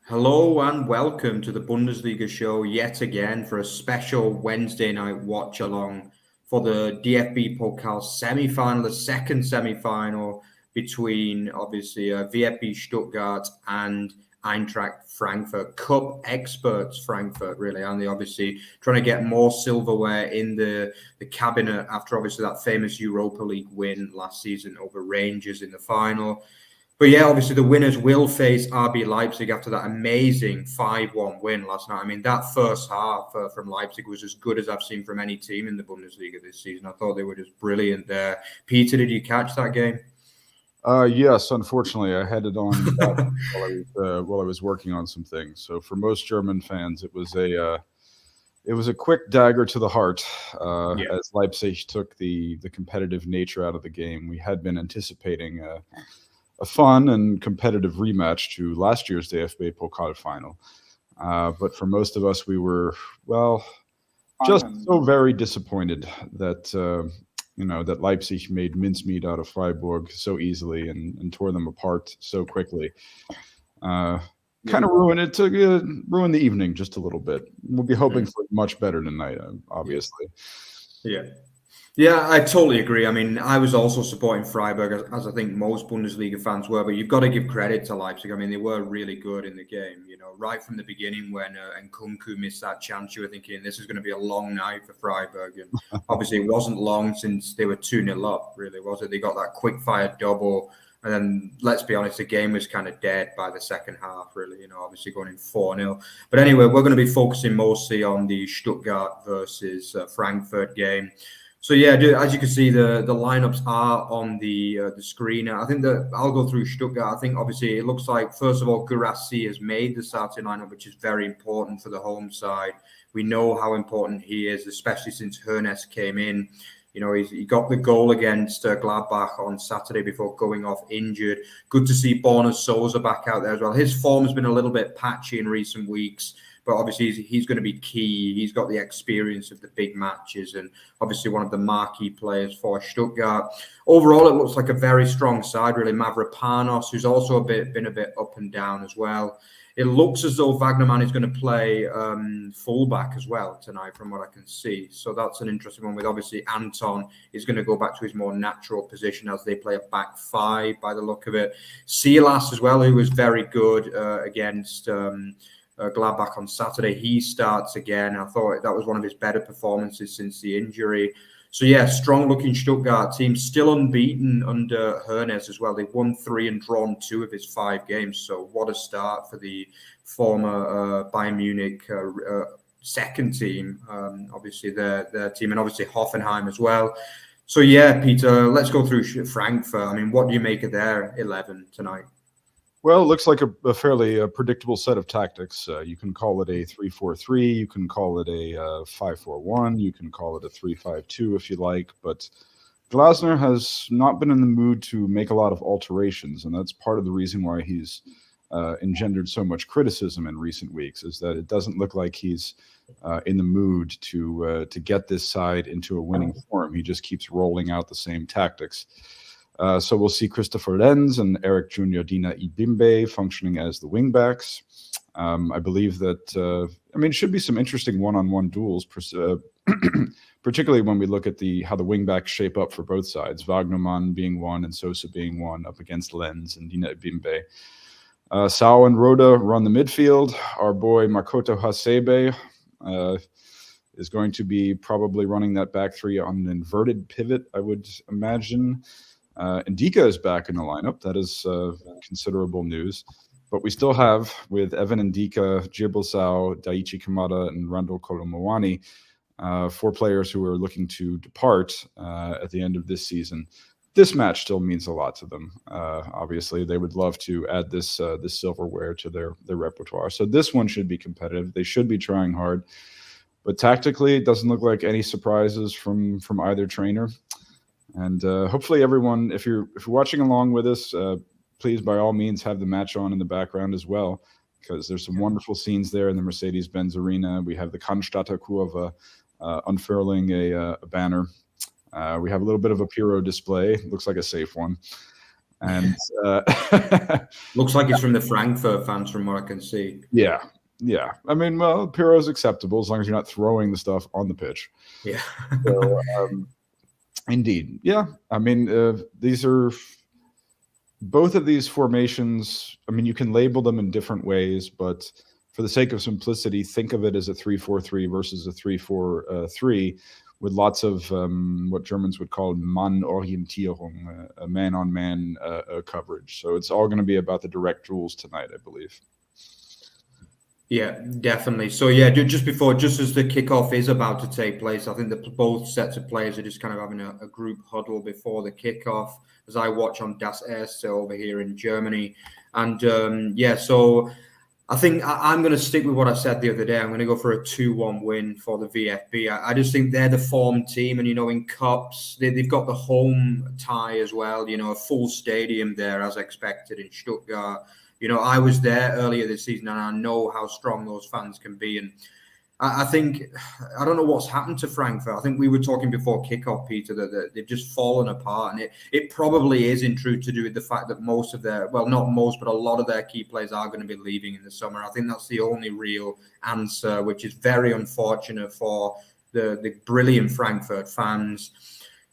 Hello and welcome to the Bundesliga show yet again for a special Wednesday night watch along for the DFB POKAL semi-final, the second semi-final between obviously VfB Stuttgart and Eintracht Frankfurt. Cup experts Frankfurt, really, and they obviously trying to get more silverware in the cabinet after obviously that famous Europa League win last season over Rangers in the final. But yeah, obviously the winners will face RB Leipzig after that amazing 5-1 win last night. I mean, that first half from Leipzig was as good as I've seen from any team in the Bundesliga this season. I thought they were just brilliant there. Peter, did you catch that game? Yes, unfortunately, I had it on while I was working on some things. So for most German fans, it was a quick dagger to the heart as Leipzig took the competitive nature out of the game. We had been anticipating a fun and competitive rematch to last year's DFB Pokal final. But for most of us, we were, just so very disappointed that, that Leipzig made mincemeat out of Freiburg so easily and tore them apart so quickly. Kind of ruined it, ruin the evening just a little bit. We'll be hoping for much better tonight, obviously. Yeah, I totally agree. I mean, I was also supporting Freiburg, as I think most Bundesliga fans were, but you've got to give credit to Leipzig. I mean, they were really good in the game, right from the beginning when Nkunku missed that chance, you were thinking this is going to be a long night for Freiburg. And obviously, it wasn't long since they were 2-0 up, really, was it? They got that quick-fire double. And then, let's be honest, the game was kind of dead by the second half, really, obviously going in 4-0. But anyway, we're going to be focusing mostly on the Stuttgart versus Frankfurt game. So yeah, as you can see, the lineups are on the screen. I think that I'll go through Stuttgart. I think obviously it looks like first of all, Guirassy has made the starting lineup, which is very important for the home side. We know how important he is, especially since Höness came in. He got the goal against Gladbach on Saturday before going off injured. Good to see Borna Souza back out there as well. His form has been a little bit patchy in recent weeks, but obviously he's going to be key. He's got the experience of the big matches and obviously one of the marquee players for Stuttgart. Overall, it looks like a very strong side, really. Mavropanos, who's also been a bit up and down as well. It looks as though Wagnerman is going to play fullback as well tonight, from what I can see. So that's an interesting one. With obviously Anton is going to go back to his more natural position as they play a back five by the look of it. Silas as well, who was very good against Gladbach on Saturday. He starts again. I thought that was one of his better performances since the injury. So yeah, strong-looking Stuttgart team, still unbeaten under Höness as well. They've won 3 and drawn 2 of his 5 games. So what a start for the former Bayern Munich second team. Obviously their team, and obviously Hoffenheim as well. So yeah, Peter, let's go through Frankfurt. I mean, what do you make of their 11 tonight? Well, it looks like a fairly predictable set of tactics. You can call it a 3-4-3. You can call it a 5-4-1. You can call it a 3-5-2 if you like. But Glasner has not been in the mood to make a lot of alterations, and that's part of the reason why he's engendered so much criticism in recent weeks, is that it doesn't look like he's in the mood to get this side into a winning form. He just keeps rolling out the same tactics. So we'll see Christopher Lenz and Eric Junior Dina Ibimbe functioning as the wingbacks. I believe that, it should be some interesting one-on-one duels, particularly when we look at how the wingbacks shape up for both sides. Wagnerman being one and Sosa being one up against Lenz and Dina Ibimbe. Sao and Roda run the midfield. Our boy Makoto Hasebe is going to be probably running that back three on an inverted pivot, I would imagine. Ndika is back in the lineup. That is considerable news. But we still have, with Evan Ndika, Djibril Sow, Daichi Kamada, and Randall Kolomowani, 4 players who are looking to depart at the end of this season. This match still means a lot to them. Obviously, they would love to add this silverware to their repertoire. So this one should be competitive. They should be trying hard. But tactically, it doesn't look like any surprises from either trainer. And hopefully everyone, if you're watching along with us, please, by all means, have the match on in the background as well, because there's some wonderful scenes there in the Mercedes-Benz Arena. We have the Cannstatter Kurve unfurling a banner. We have a little bit of a pyro display. Looks like a safe one. And looks like it's from the Frankfurt fans, from what I can see. yeah. I mean, well, pyro is acceptable as long as you're not throwing the stuff on the pitch. Yeah. So, indeed. Yeah. I mean, these are both of these formations. I mean, you can label them in different ways, but for the sake of simplicity, think of it as a 3-4-3 versus a 3-4-3 with lots of what Germans would call Mann-Orientierung, a man-on-man coverage. So it's all going to be about the direct rules tonight, I believe. Yeah, definitely. So yeah, just as the kickoff is about to take place, I think that both sets of players are just kind of having a group huddle before the kickoff, as I watch on Das Erste over here in Germany. And so I think I'm going to stick with what I said the other day. I'm going to go for a 2-1 win for the VfB. I just think they're the form team, and in cups they've got the home tie as well. A full stadium there as expected in Stuttgart. I was there earlier this season, and I know how strong those fans can be. And I think, I don't know what's happened to Frankfurt. I think we were talking before kickoff, Peter, that they've just fallen apart. And it probably is in truth to do with the fact that most of their, well, not most, but a lot of their key players are going to be leaving in the summer. I think that's the only real answer, which is very unfortunate for the brilliant Frankfurt fans.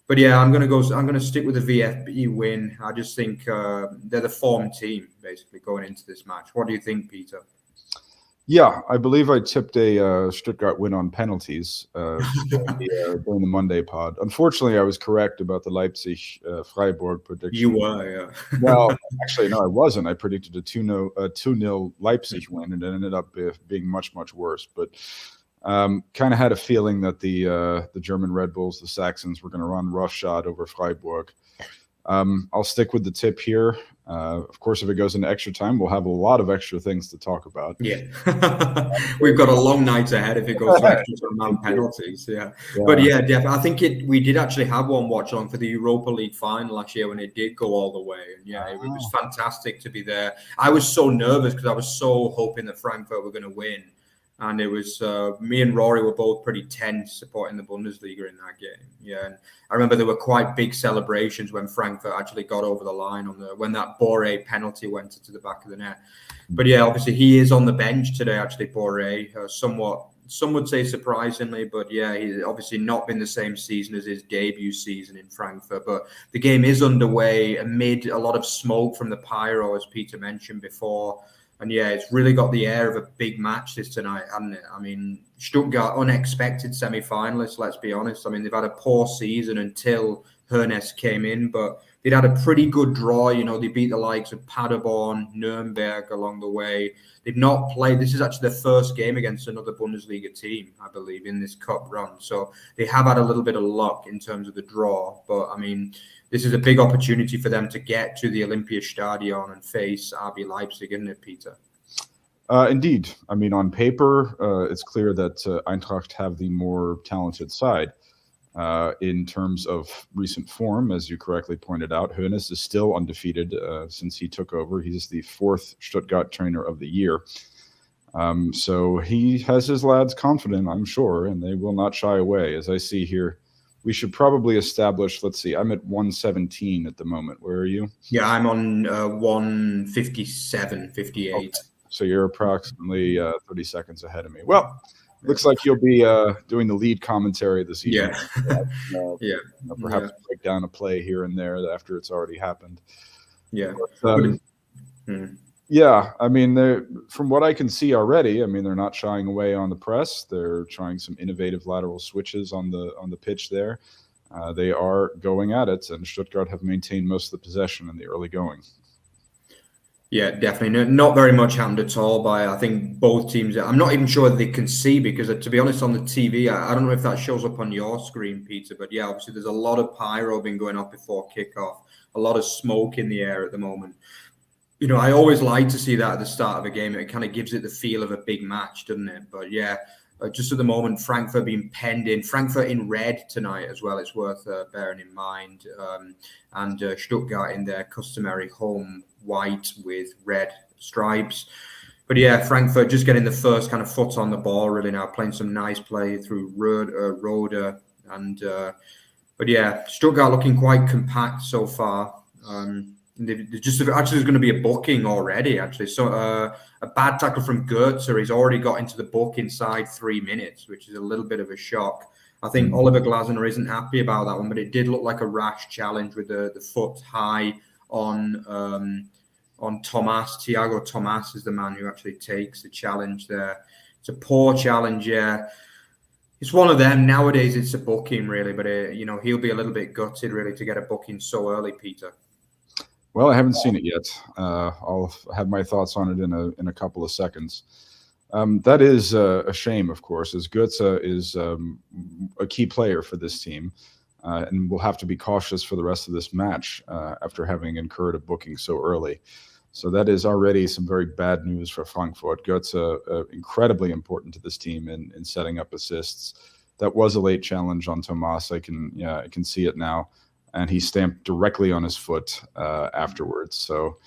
But yeah, I'm going to stick with the VfB win. I just think they're the form team, basically, going into this match. What do you think, Peter? Yeah, I believe I tipped a Stuttgart win on penalties during the Monday pod. Unfortunately, I was correct about the Leipzig-Freiburg prediction. You were, yeah. Well, actually, no, I wasn't. I predicted a 2-0 Leipzig win, and it ended up being much, much worse. But kind of had a feeling that the German Red Bulls, the Saxons, were going to run roughshod over Freiburg. I'll stick with the tip here. Of course, if it goes into extra time, we'll have a lot of extra things to talk about. Yeah. We've got a long night ahead if it goes to extra time and penalties. Yeah. But yeah, I think we did actually have one watch along for the Europa League final last year when it did go all the way. And yeah, it was fantastic to be there. I was so nervous because I was so hoping that Frankfurt were going to win. And it was me and Rory were both pretty tense supporting the Bundesliga in that game. Yeah, and I remember there were quite big celebrations when Frankfurt actually got over the line when that Boré penalty went into the back of the net. But yeah, obviously he is on the bench today. Actually, Boré, somewhat, some would say surprisingly, but yeah, he's obviously not been the same season as his debut season in Frankfurt. But the game is underway amid a lot of smoke from the pyro, as Peter mentioned before. And yeah, it's really got the air of a big match this tonight, hasn't it? I mean, Stuttgart, unexpected semi-finalists, let's be honest. I mean, they've had a poor season until Höness came in, but they'd had a pretty good draw. They beat the likes of Paderborn, Nuremberg along the way. They've not played. This is actually their first game against another Bundesliga team, I believe, in this cup run. So they have had a little bit of luck in terms of the draw. But, I mean, this is a big opportunity for them to get to the Olympiastadion and face RB Leipzig, isn't it, Peter? Indeed. I mean, on paper, it's clear that Eintracht have the more talented side. In terms of recent form, as you correctly pointed out, Höness is still undefeated since he took over. He's the 4th Stuttgart trainer of the year. So he has his lads confident, I'm sure, and they will not shy away. As I see here, we should probably establish, let's see, I'm at 117 at the moment. Where are you? Yeah, I'm on 157, 58. Okay. So you're approximately 30 seconds ahead of me. Well, looks like you'll be doing the lead commentary this evening. Yeah. Perhaps break down a play here and there after it's already happened. Yeah. But, yeah, I mean, from what I can see already, I mean, they're not shying away on the press. They're trying some innovative lateral switches on the pitch there. They are going at it, and Stuttgart have maintained most of the possession in the early going. Yeah, definitely. Not very much happened at all by, I think, both teams. I'm not even sure they can see because, to be honest, on the TV, I don't know if that shows up on your screen, Peter, but yeah, obviously there's a lot of pyro been going off before kickoff, a lot of smoke in the air at the moment. I always like to see that at the start of a game. It kind of gives it the feel of a big match, doesn't it? But yeah, just at the moment, Frankfurt being penned in. Frankfurt in red tonight as well. It's worth bearing in mind. And Stuttgart in their customary home white with red stripes. But yeah, Frankfurt just getting the first kind of foot on the ball really now, playing some nice play through Rode. But yeah, Stuttgart looking quite compact so far. just actually there's going to be a booking already. Actually, so a bad tackle from Goetze. He's already got into the book inside 3 minutes, which is a little bit of a shock. I think Oliver Glasner isn't happy about that one, but it did look like a rash challenge with the foot high on Thomas. Thiago Thomas is the man who actually takes the challenge there. It's a poor challenge, yeah. It's one of them. Nowadays, it's a booking, really, but he'll be a little bit gutted, really, to get a booking so early, Peter. Well, I haven't seen it yet. I'll have my thoughts on it in a couple of seconds. That is a shame, of course, as Goetze is a key player for this team, and will have to be cautious for the rest of this match after having incurred a booking so early. So that is already some very bad news for Frankfurt. Goetze, incredibly important to this team in setting up assists. That was a late challenge on Thomas. I can see it now. And he stamped directly on his foot afterwards. So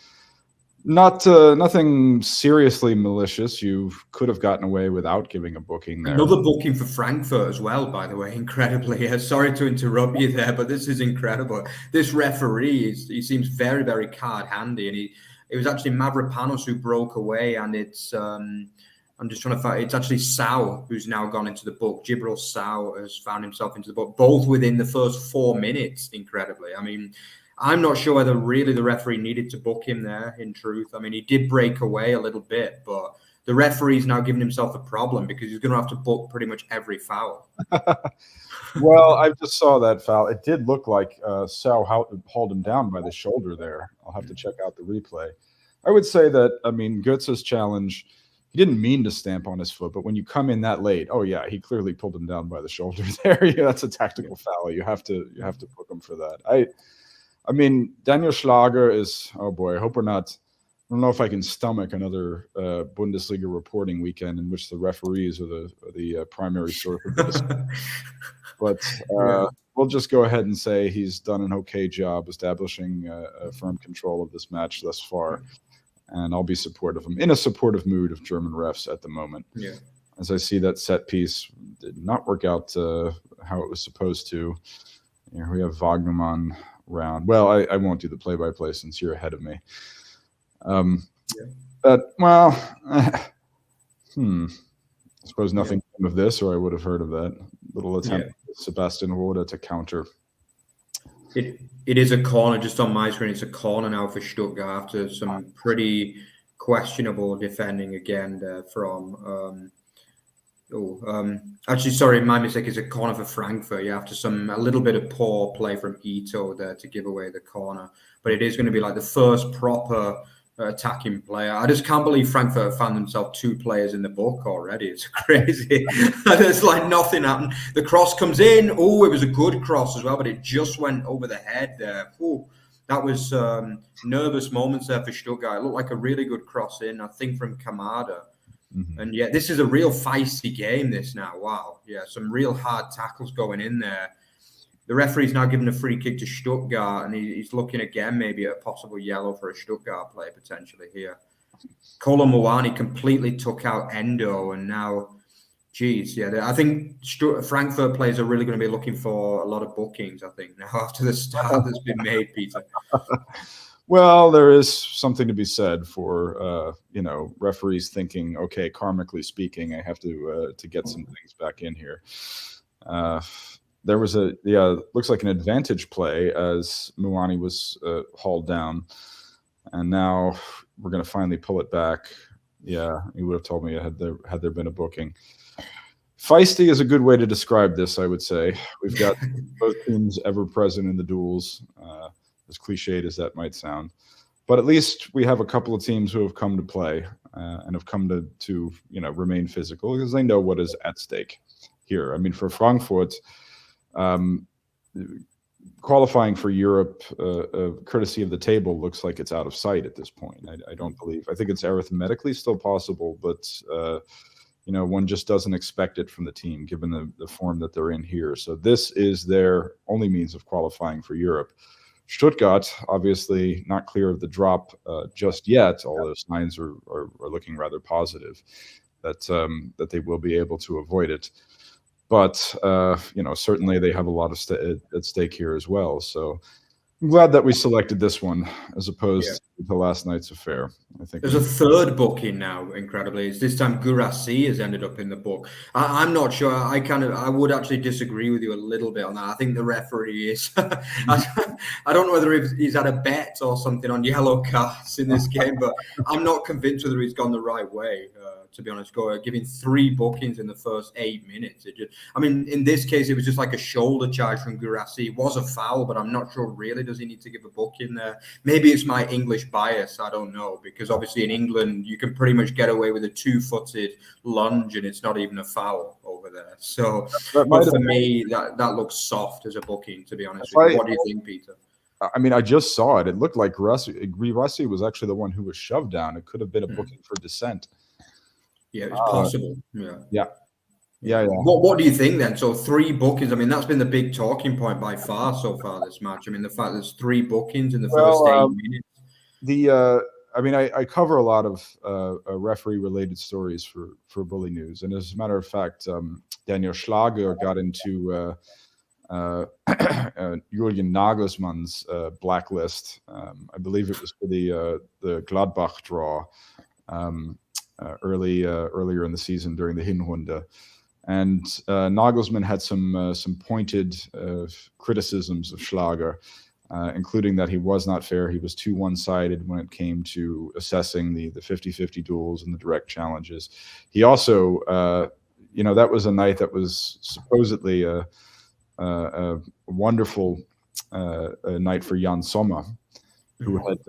nothing seriously malicious. You could have gotten away without giving a booking there. Another booking for Frankfurt as well, by the way, incredibly. Sorry to interrupt you there, but this is incredible. This referee, he seems very, very card-handy, and it was actually Mavropanos who broke away, and it's I'm just trying to find. It's actually Sau who's now gone into the book. Jibril Sau has found himself into the book, both within the first 4 minutes. Incredibly, I mean, I'm not sure whether really the referee needed to book him there. In truth, I mean, he did break away a little bit, but the referee's now giving himself a problem because he's going to have to book pretty much every foul. Well, I just saw that foul. It did look like Sau hauled him down by the shoulder there. I'll have to check out the replay. I would say that, I mean, Goetze's challenge, he didn't mean to stamp on his foot, but when you come in that late, oh yeah, he clearly pulled him down by the shoulder there. Yeah, that's a tactical foul. You have to book him for that. I mean, Daniel Schlager is, oh boy, I hope we're not, I don't know if I can stomach another Bundesliga reporting weekend in which the referees are the primary source of this. But we'll just go ahead and say he's done an okay job establishing a firm control of this match thus far. And I'll be supportive of him, in a supportive mood of German refs at the moment. Yeah. As I see that set piece did not work out how it was supposed to. Here we have Wagnermann round. Well, I won't do the play-by-play since you're ahead of me. But, well, I suppose nothing came of this, or I would have heard of that. Little attempt with Sebastian Rode to counter. It is a corner just on my screen. It's a corner now for Stuttgart after some pretty questionable defending again there from. Actually, sorry, my mistake. It's a corner for Frankfurt. Yeah, after a little bit of poor play from Ito there to give away the corner, but it is going to be like the first proper attacking player. I just can't believe Frankfurt found themselves 2 players in the book already. It's crazy. There's like nothing happened. The cross comes in. Oh, it was a good cross as well, but it just went over the head there. Ooh, that was nervous moments there for Stuttgart. It looked like a really good cross in, I think, from Kamada. Mm-hmm. And yeah, this is a real feisty game, this now. Wow. Yeah, some real hard tackles going in there. The referee's now giving a free kick to Stuttgart, and he's looking again maybe at a possible yellow for a Stuttgart player potentially here. Kolo Muani completely took out Endo, and now, geez, yeah, I think Frankfurt players are really going to be looking for a lot of bookings, I think, now after the start that's been made, Peter. Well, there is something to be said for, referees thinking, okay, karmically speaking, I have to get some things back in here. There was looks like an advantage play as Muani was hauled down. And now we're going to finally pull it back. Yeah, you would have told me had there been a booking. Feisty is a good way to describe this, I would say. We've got both teams ever present in the duels, as cliched as that might sound. But at least we have a couple of teams who have come to play and have come to remain physical because they know what is at stake here. I mean, for Frankfurt, qualifying for Europe, courtesy of the table, looks like it's out of sight at this point. I don't believe. I think it's arithmetically still possible, but one just doesn't expect it from the team given the form that they're in here. So this is their only means of qualifying for Europe. Stuttgart, obviously not clear of the drop just yet, although signs are looking rather positive that they will be able to avoid it. But, certainly they have a lot at stake here as well. So, I'm glad that we selected this one as opposed Yeah. to last night's affair. I think There's a third booking now, incredibly. It's this time Gurasi has ended up in the book. I'm not sure. I would actually disagree with you a little bit on that. I think the referee is. I don't know whether he's had a bet or something on yellow cards in this game, but I'm not convinced whether he's gone the right way. To be honest, giving 3 bookings in the first 8 minutes. In this case, it was just like a shoulder charge from Gurasi. It was a foul, but I'm not sure really. Does he need to give a booking there? Maybe it's my English bias. I don't know, because obviously in England you can pretty much get away with a 2-footed lunge and it's not even a foul over there. So but for me, that looks soft as a booking, to be honest with you. What do you think, Peter? I mean, I just saw it. It looked like Gurasi was actually the one who was shoved down. It could have been a booking for dissent. Yeah, it's possible. Yeah. What do you think then? So 3 bookings. I mean, that's been the big talking point by far so far this match. I mean, the fact there's 3 bookings in the first 8 minutes. I cover a lot of referee-related stories for Bully News, and as a matter of fact, Daniel Schlager got into Julian Nagelsmann's blacklist. I believe it was for the Gladbach draw earlier in the season during the Hinrunde. And Nagelsmann had some pointed criticisms of Schlager, including that he was not fair. He was too one-sided when it came to assessing the 50-50 duels and the direct challenges. He also, that was a night that was supposedly a wonderful night for Jan Sommer, who had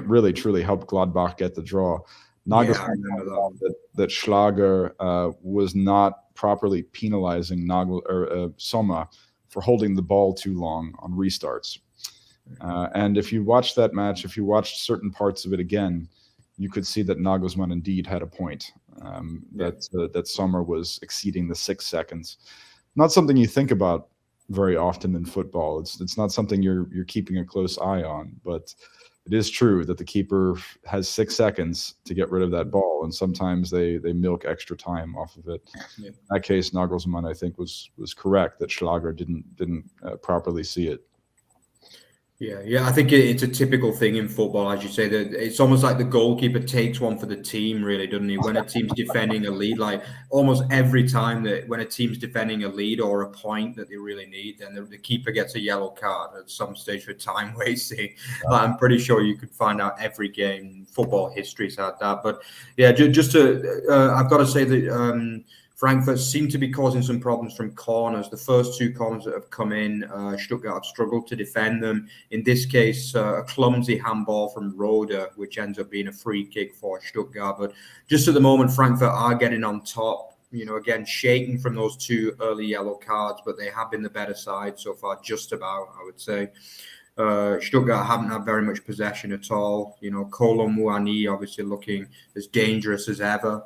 really, truly helped Gladbach get the draw. Nagelsmann found that Schlager was not properly penalizing Sommer for holding the ball too long on restarts. And if you watch that match, if you watched certain parts of it again, you could see that Nagelsmann indeed had a point, that Sommer was exceeding the 6 seconds. Not something you think about very often in football. It's not something you're keeping a close eye on, but it is true that the keeper has 6 seconds to get rid of that ball, and sometimes they milk extra time off of it. Yeah. In that case, Nagelsmann, I think, was correct that Schlager didn't properly see it. Yeah. I think it's a typical thing in football, as you say, that it's almost like the goalkeeper takes one for the team, really, doesn't he? When a team's defending a lead, like almost every time that when a team's defending a lead or a point that they really need, then the keeper gets a yellow card at some stage for time wasting. Yeah. I'm pretty sure you could find out every game. Football history's had that, but yeah, just to, I've got to say that. Frankfurt seemed to be causing some problems from corners. The first 2 corners that have come in, Stuttgart have struggled to defend them. In this case, a clumsy handball from Roda, which ends up being a free kick for Stuttgart. But just at the moment, Frankfurt are getting on top. Again, shaking from those 2 early yellow cards, but they have been the better side so far, just about, I would say. Stuttgart haven't had very much possession at all. Kolo Muani obviously looking as dangerous as ever.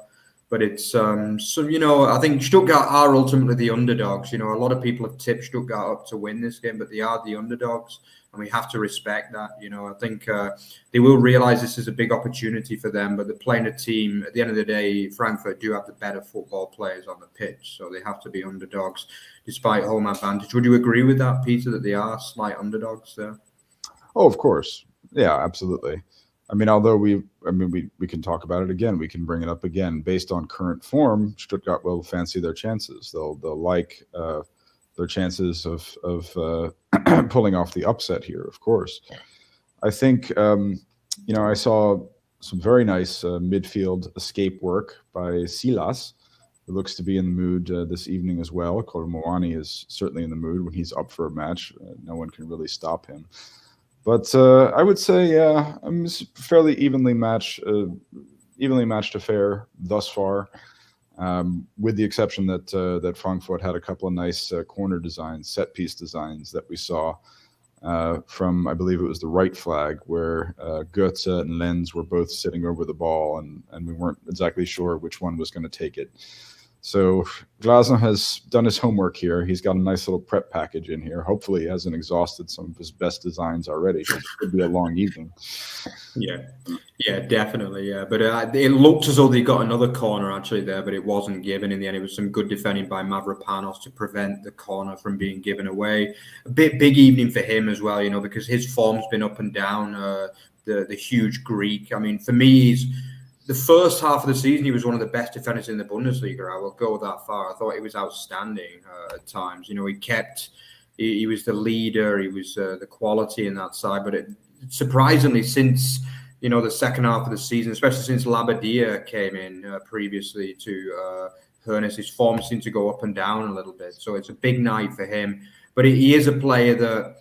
But it's, I think Stuttgart are ultimately the underdogs. A lot of people have tipped Stuttgart up to win this game, but they are the underdogs, and we have to respect that. I think they will realize this is a big opportunity for them, but they're playing a team. At the end of the day, Frankfurt do have the better football players on the pitch, so they have to be underdogs despite home advantage. Would you agree with that, Peter, that they are slight underdogs there? Oh, of course. Yeah, absolutely. I mean, although we can talk about it again. We can bring it up again. Based on current form, Stuttgart will fancy their chances. They'll like their chances of pulling off the upset here. Of course, I think I saw some very nice midfield escape work by Silas, who looks to be in the mood this evening as well. Kolo Muani is certainly in the mood when he's up for a match. No one can really stop him. But I would say, I'm fairly evenly matched affair thus far, with the exception that Frankfurt had a couple of nice corner designs, set piece designs that we saw from, I believe it was the right flag, where Götze and Lenz were both sitting over the ball, and we weren't exactly sure which one was going to take it. So Glasner has done his homework here. He's got a nice little prep package in here. Hopefully he hasn't exhausted some of his best designs already. It could be a long evening. Yeah, definitely. Yeah, but it looked as though they got another corner actually there, but it wasn't given in the end. It was some good defending by Mavropanos to prevent the corner from being given away. A big evening for him as well, because his form's been up and down. The huge Greek. I mean, for me, the first half of the season, he was one of the best defenders in the Bundesliga. I will go that far. I thought he was outstanding at times. He was the leader. He was the quality in that side. But surprisingly, since the second half of the season, especially since Labadia came in previously to Höness, his form seemed to go up and down a little bit. So it's a big night for him. But he is a player that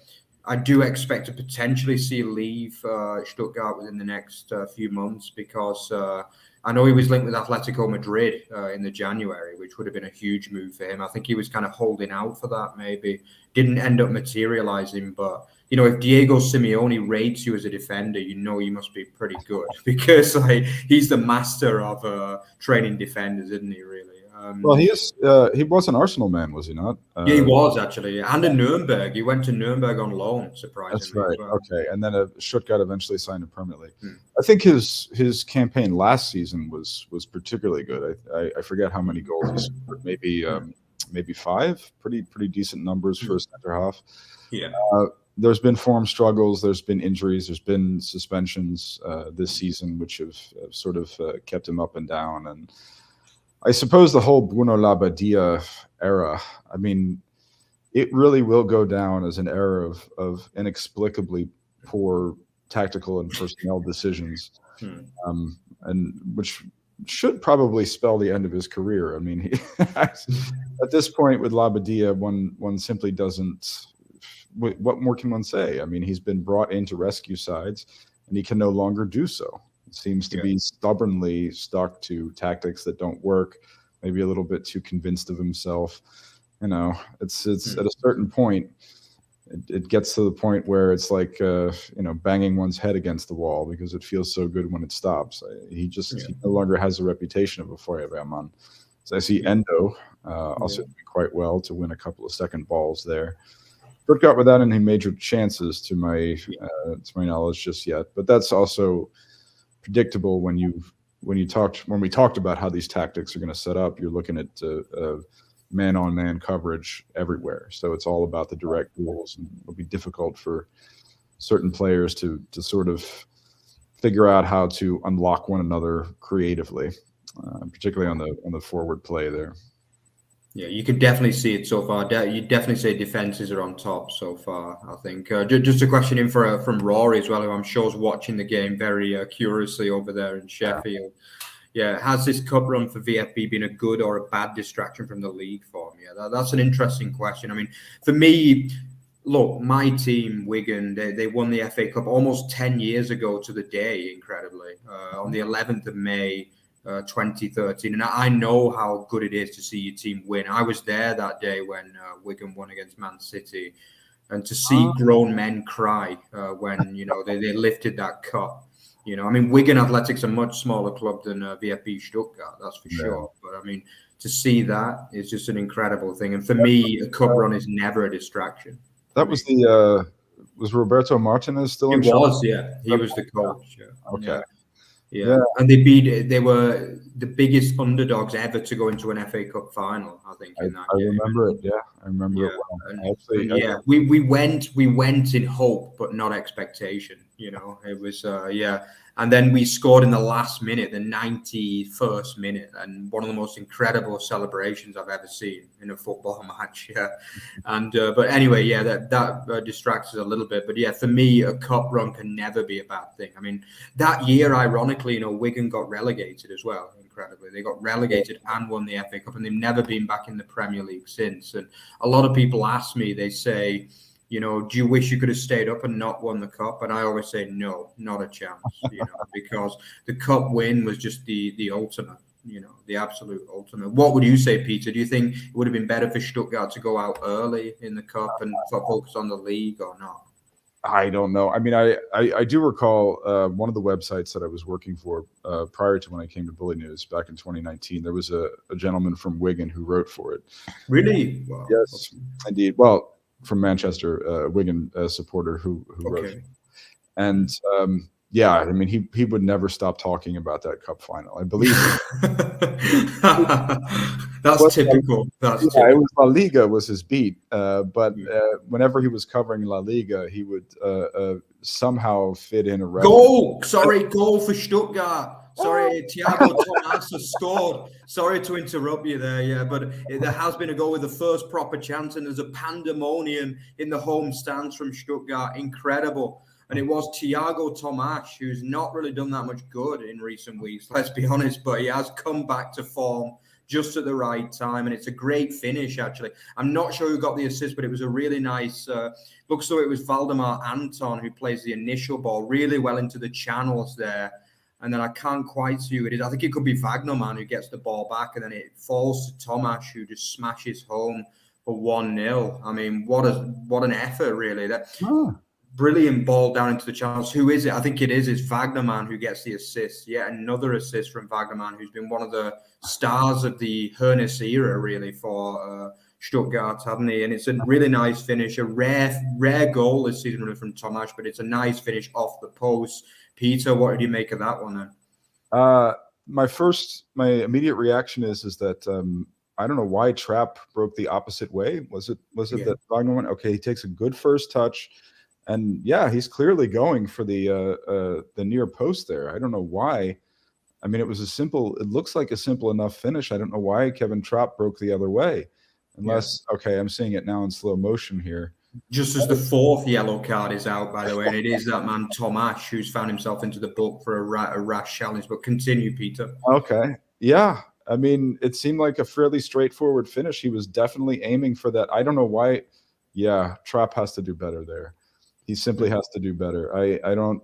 I do expect to potentially see leave Stuttgart within the next few months, because I know he was linked with Atletico Madrid in the January, which would have been a huge move for him. I think he was kind of holding out for that, maybe. Didn't end up materializing, but if Diego Simeone rates you as a defender, you must be pretty good, because he's the master of training defenders, isn't he, really? Well, he was an Arsenal man, was he not? Yeah, he was actually, and in Nuremberg. He went to Nuremberg on loan, surprisingly. That's right. Well. Okay, and then Stuttgart eventually signed him permanently. I think his campaign last season was particularly good. I forget how many goals he scored. Maybe 5. Pretty decent numbers for a center half. Yeah. There's been form struggles. There's been injuries. There's been suspensions this season, which have sort of kept him up and down. And I suppose the whole Bruno Labbadia era, I mean, it really will go down as an era of inexplicably poor tactical and personnel decisions, and which should probably spell the end of his career. I mean, at this point with Labbadia, one simply doesn't. What more can one say? I mean, he's been brought in to rescue sides, and he can no longer do so. It seems to be stubbornly stuck to tactics that don't work, maybe a little bit too convinced of himself. It's at a certain point, it gets to the point where it's like, banging one's head against the wall, because it feels so good when it stops. He no longer has the reputation of a Feuerwehrmann. So I see Endo also doing quite well to win a couple of second balls there. Stuttgart without any major chances to my knowledge just yet, but that's also predictable when we talked about how these tactics are going to set up. You're looking at man-on-man coverage everywhere, so it's all about the direct rules, and it'll be difficult for certain players to sort of figure out how to unlock one another creatively, particularly on the forward play there. Yeah, you can definitely see it so far. You definitely say defenses are on top so far, I think. Just a question in from Rory as well, who I'm sure is watching the game very curiously over there in Sheffield. Yeah, has this cup run for VfB been a good or a bad distraction from the league form? Yeah, that's an interesting question. I mean, for me, look, my team, Wigan, they won the FA Cup almost 10 years ago to the day, incredibly, on the 11th of May. 2013, and I know how good it is to see your team win. I was there that day when Wigan won against Man City, and to see grown men cry when they lifted that cup. I mean, Wigan Athletics a much smaller club than VfB Stuttgart, that's for sure. But I mean, to see that is just an incredible thing. And for me, a cup run is never a distraction. That was was Roberto Martinez still in charge? He was, yeah. He was the coach. Yeah. Okay. Yeah, and they were the biggest underdogs ever to go into an FA Cup final, I think, in that game. Remember it, I remember it well. We went in hope, but not expectation, It was, and then we scored in the last minute, the 91st minute, and one of the most incredible celebrations I've ever seen in a football match, And, but anyway, that distracts us a little bit. But for me, a cup run can never be a bad thing. I mean, that year, ironically, Wigan got relegated as well, incredibly. They got relegated and won the FA Cup, and they've never been back in the Premier League since. And a lot of people ask me, they say, do you wish you could have stayed up and not won the cup? And I always say, no, not a chance, because the cup win was just the ultimate, the absolute ultimate. What would you say, Peter? Do you think it would have been better for Stuttgart to go out early in the cup and focus on the league or not? I don't know. I mean, I do recall one of the websites that I was working for prior to when I came to Bully News back in 2019. There was a gentleman from Wigan who wrote for it. Really? Wow. Yes, indeed. Well, from Manchester, Wigan supporter who wrote Okay. it. And yeah, I mean, he would never stop talking about that cup final. I believe That's typical. That's typical. It was La Liga was his beat, but whenever he was covering La Liga, he would somehow fit in a goal. Sorry, goal for Stuttgart. Sorry, Thiago Tomas has scored. Sorry to interrupt you there, yeah, but there has been a goal with the first proper chance, and there's a pandemonium in the home stands from Stuttgart. Incredible. And it was Thiago Tomas, who's not really done that much good in recent weeks, let's be honest, but he has come back to form just at the right time, and it's a great finish, actually. I'm not sure who got the assist, but it was a really nice, looks like it was Valdemar Anton who plays the initial ball really well into the channels there. And then I can't quite see who it is. I think it could be Wagnerman who gets the ball back, and then it falls to Tomas, who just smashes home for 1-0. I mean, what an effort, really. Brilliant ball down into the channels. Who is it? I think it is. It's Wagnerman who gets the assist. Yeah, another assist from Wagnerman, who's been one of the stars of the Höness era, really, for Stuttgart, hasn't he? And it's a really nice finish. A rare goal this season, really, from Tomas, but it's a nice finish off the post. Peter, what did you make of that one then? My immediate reaction is that I don't know why Trapp broke the opposite way. Was it that Wagner went? Okay, he takes a good first touch, and yeah, he's clearly going for the near post there. I don't know why. I mean, it looks like a simple enough finish. I don't know why Kevin Trapp broke the other way. Unless, okay, I'm seeing it now in slow motion here. Just as the fourth yellow card is out, by the way, and it is that man Tomas who's found himself into the book for a rash challenge. But continue, Peter. Okay, yeah. I mean, it seemed like a fairly straightforward finish. He was definitely aiming for that. I don't know why. Yeah, Trapp has to do better there. He simply has to do better. I don't.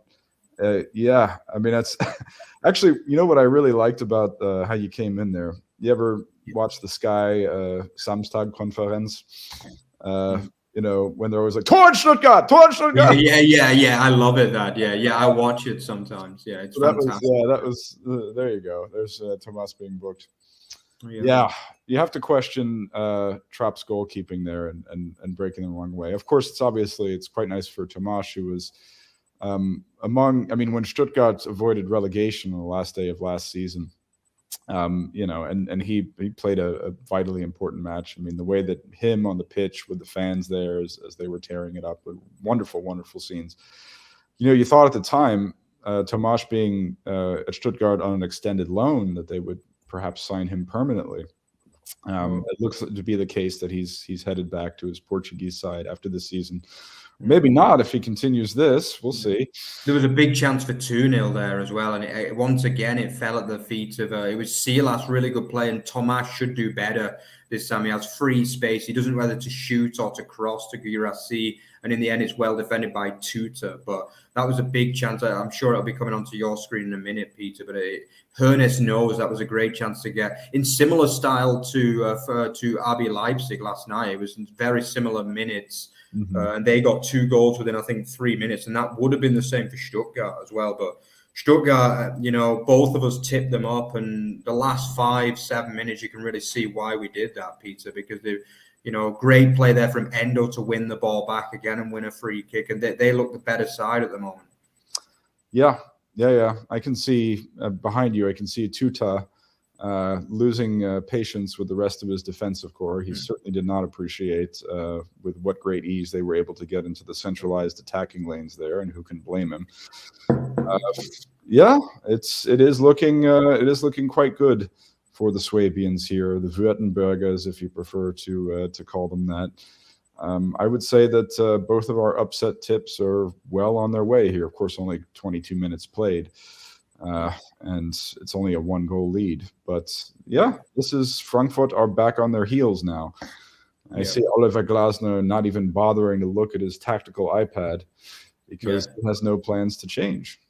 Yeah, I mean, that's actually, you know what I really liked about how you came in there. You ever watch the Sky Samstag-Konferenz? You know, when they're always like, Tor Stuttgart, Tor Stuttgart. Yeah. I love it. I watch it sometimes. Yeah, it's fantastic. That was there you go. There's Tomas being booked. Yeah, you have to question Trapp's goalkeeping there and breaking the wrong way. Of course, it's quite nice for Tomas, who was when Stuttgart avoided relegation on the last day of last season. You know, and he played a vitally important match. I mean, the way that him on the pitch with the fans there as they were tearing it up, wonderful, wonderful scenes. You know, you thought at the time, Tomas being at Stuttgart on an extended loan, that they would perhaps sign him permanently. It looks to be the case that he's headed back to his Portuguese side after the season. Maybe not if he continues this. We'll see. There was a big chance for 2-0 there as well. And once again, it fell at the feet of it was Silas, really good play. And Tomas should do better this time. He has free space. He doesn't know whether to shoot or to cross to Guirassy. And in the end, it's well defended by Tuta. But that was a big chance. I'm sure it'll be coming onto your screen in a minute, Peter. But Höness knows that was a great chance to get in similar style to RB Leipzig last night. It was very similar minutes. And they got 2 goals within, I think, 3 minutes. And that would have been the same for Stuttgart as well. But Stuttgart, you know, both of us tipped them up. And the last 5-7 minutes, you can really see why we did that, Peter, because they, you know, great play there from Endo to win the ball back again and win a free kick. And they look the better side at the moment. Yeah. I can see behind you, I can see Tuta losing patience with the rest of his defensive core. He certainly did not appreciate with what great ease they were able to get into the centralized attacking lanes there, and who can blame him? It is looking quite good for the Swabians here, the Württembergers, if you prefer to call them that. I would say that both of our upset tips are well on their way here. Of course, only 22 minutes played. And it's only a 1-goal lead. But yeah, this is Frankfurt are back on their heels now. I see Oliver Glasner not even bothering to look at his tactical iPad because he has no plans to change.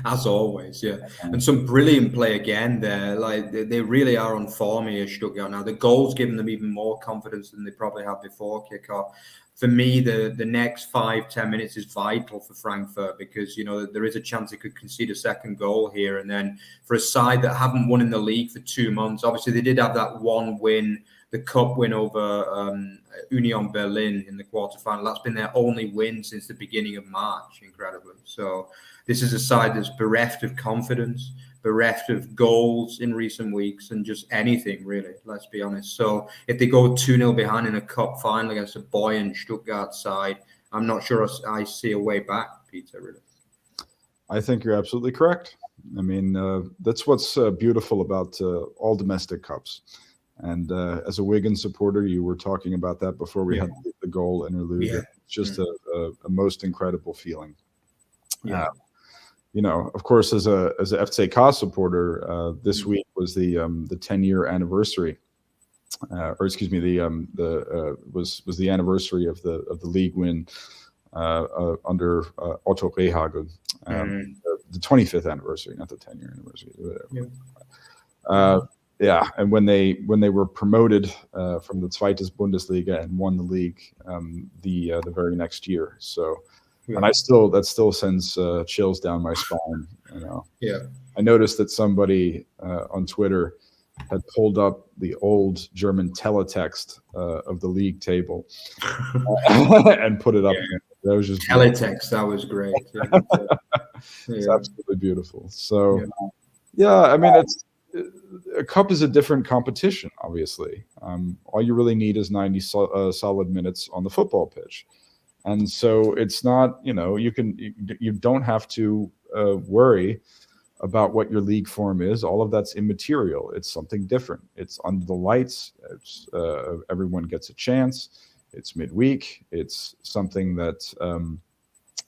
As always, yeah. And some brilliant play again there. Like they really are on form here, Stuttgart now. The goal's given them even more confidence than they probably had before kickoff. For me, the next 5-10 minutes is vital for Frankfurt because, you know, there is a chance they could concede a second goal here. And then for a side that haven't won in the league for 2 months, obviously they did have that one win, the cup win over Union Berlin in the quarterfinal. That's been their only win since the beginning of March, incredibly. So this is a side that's bereft of confidence, bereft of goals in recent weeks, and just anything, really, let's be honest. So if they go 2-0 behind in a cup final against a buoyant Stuttgart side, I'm not sure I see a way back, Peter, really. I think you're absolutely correct. I mean, that's what's beautiful about all domestic cups. And as a Wigan supporter, you were talking about that before we had the goal interlude. Yeah. It's just a most incredible feeling. Yeah. You know, of course, as a FCK supporter, this week was the 10-year anniversary, or excuse me, was the anniversary of the league win under Otto Rehhagel, the 25th anniversary, not the 10-year anniversary. Yeah, and when they were promoted from the Zweites Bundesliga and won the league the very next year. So. Yeah. And that still sends chills down my spine. You know. Yeah. I noticed that somebody on Twitter had pulled up the old German teletext of the league table and put it up. Yeah. That was just teletext. Beautiful. That was great. Yeah. It's absolutely beautiful. So, I mean, a cup is a different competition. Obviously, all you really need is 90 solid minutes on the football pitch. And so it's not, you know, you don't have to worry about what your league form is. All of that's immaterial. It's something different. It's under the lights. It's everyone gets a chance. It's midweek. It's something that,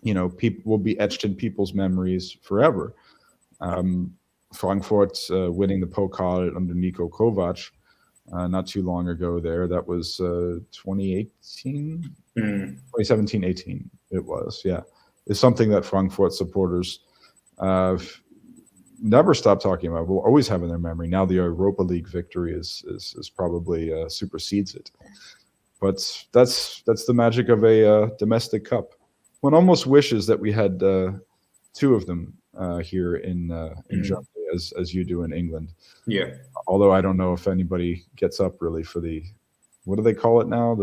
you know, people will be etched in people's memories forever. Frankfurt winning the Pokal under Niko Kovac not too long ago there. That was 2018. 2017-18 it was, yeah. It's something that Frankfurt supporters never stop talking about. Will always have in their memory. Now the Europa League victory is probably supersedes it. But that's the magic of a domestic cup. One almost wishes that we had 2 of them here in Germany, as you do in England. Yeah. Although I don't know if anybody gets up really for the. What do they call it now?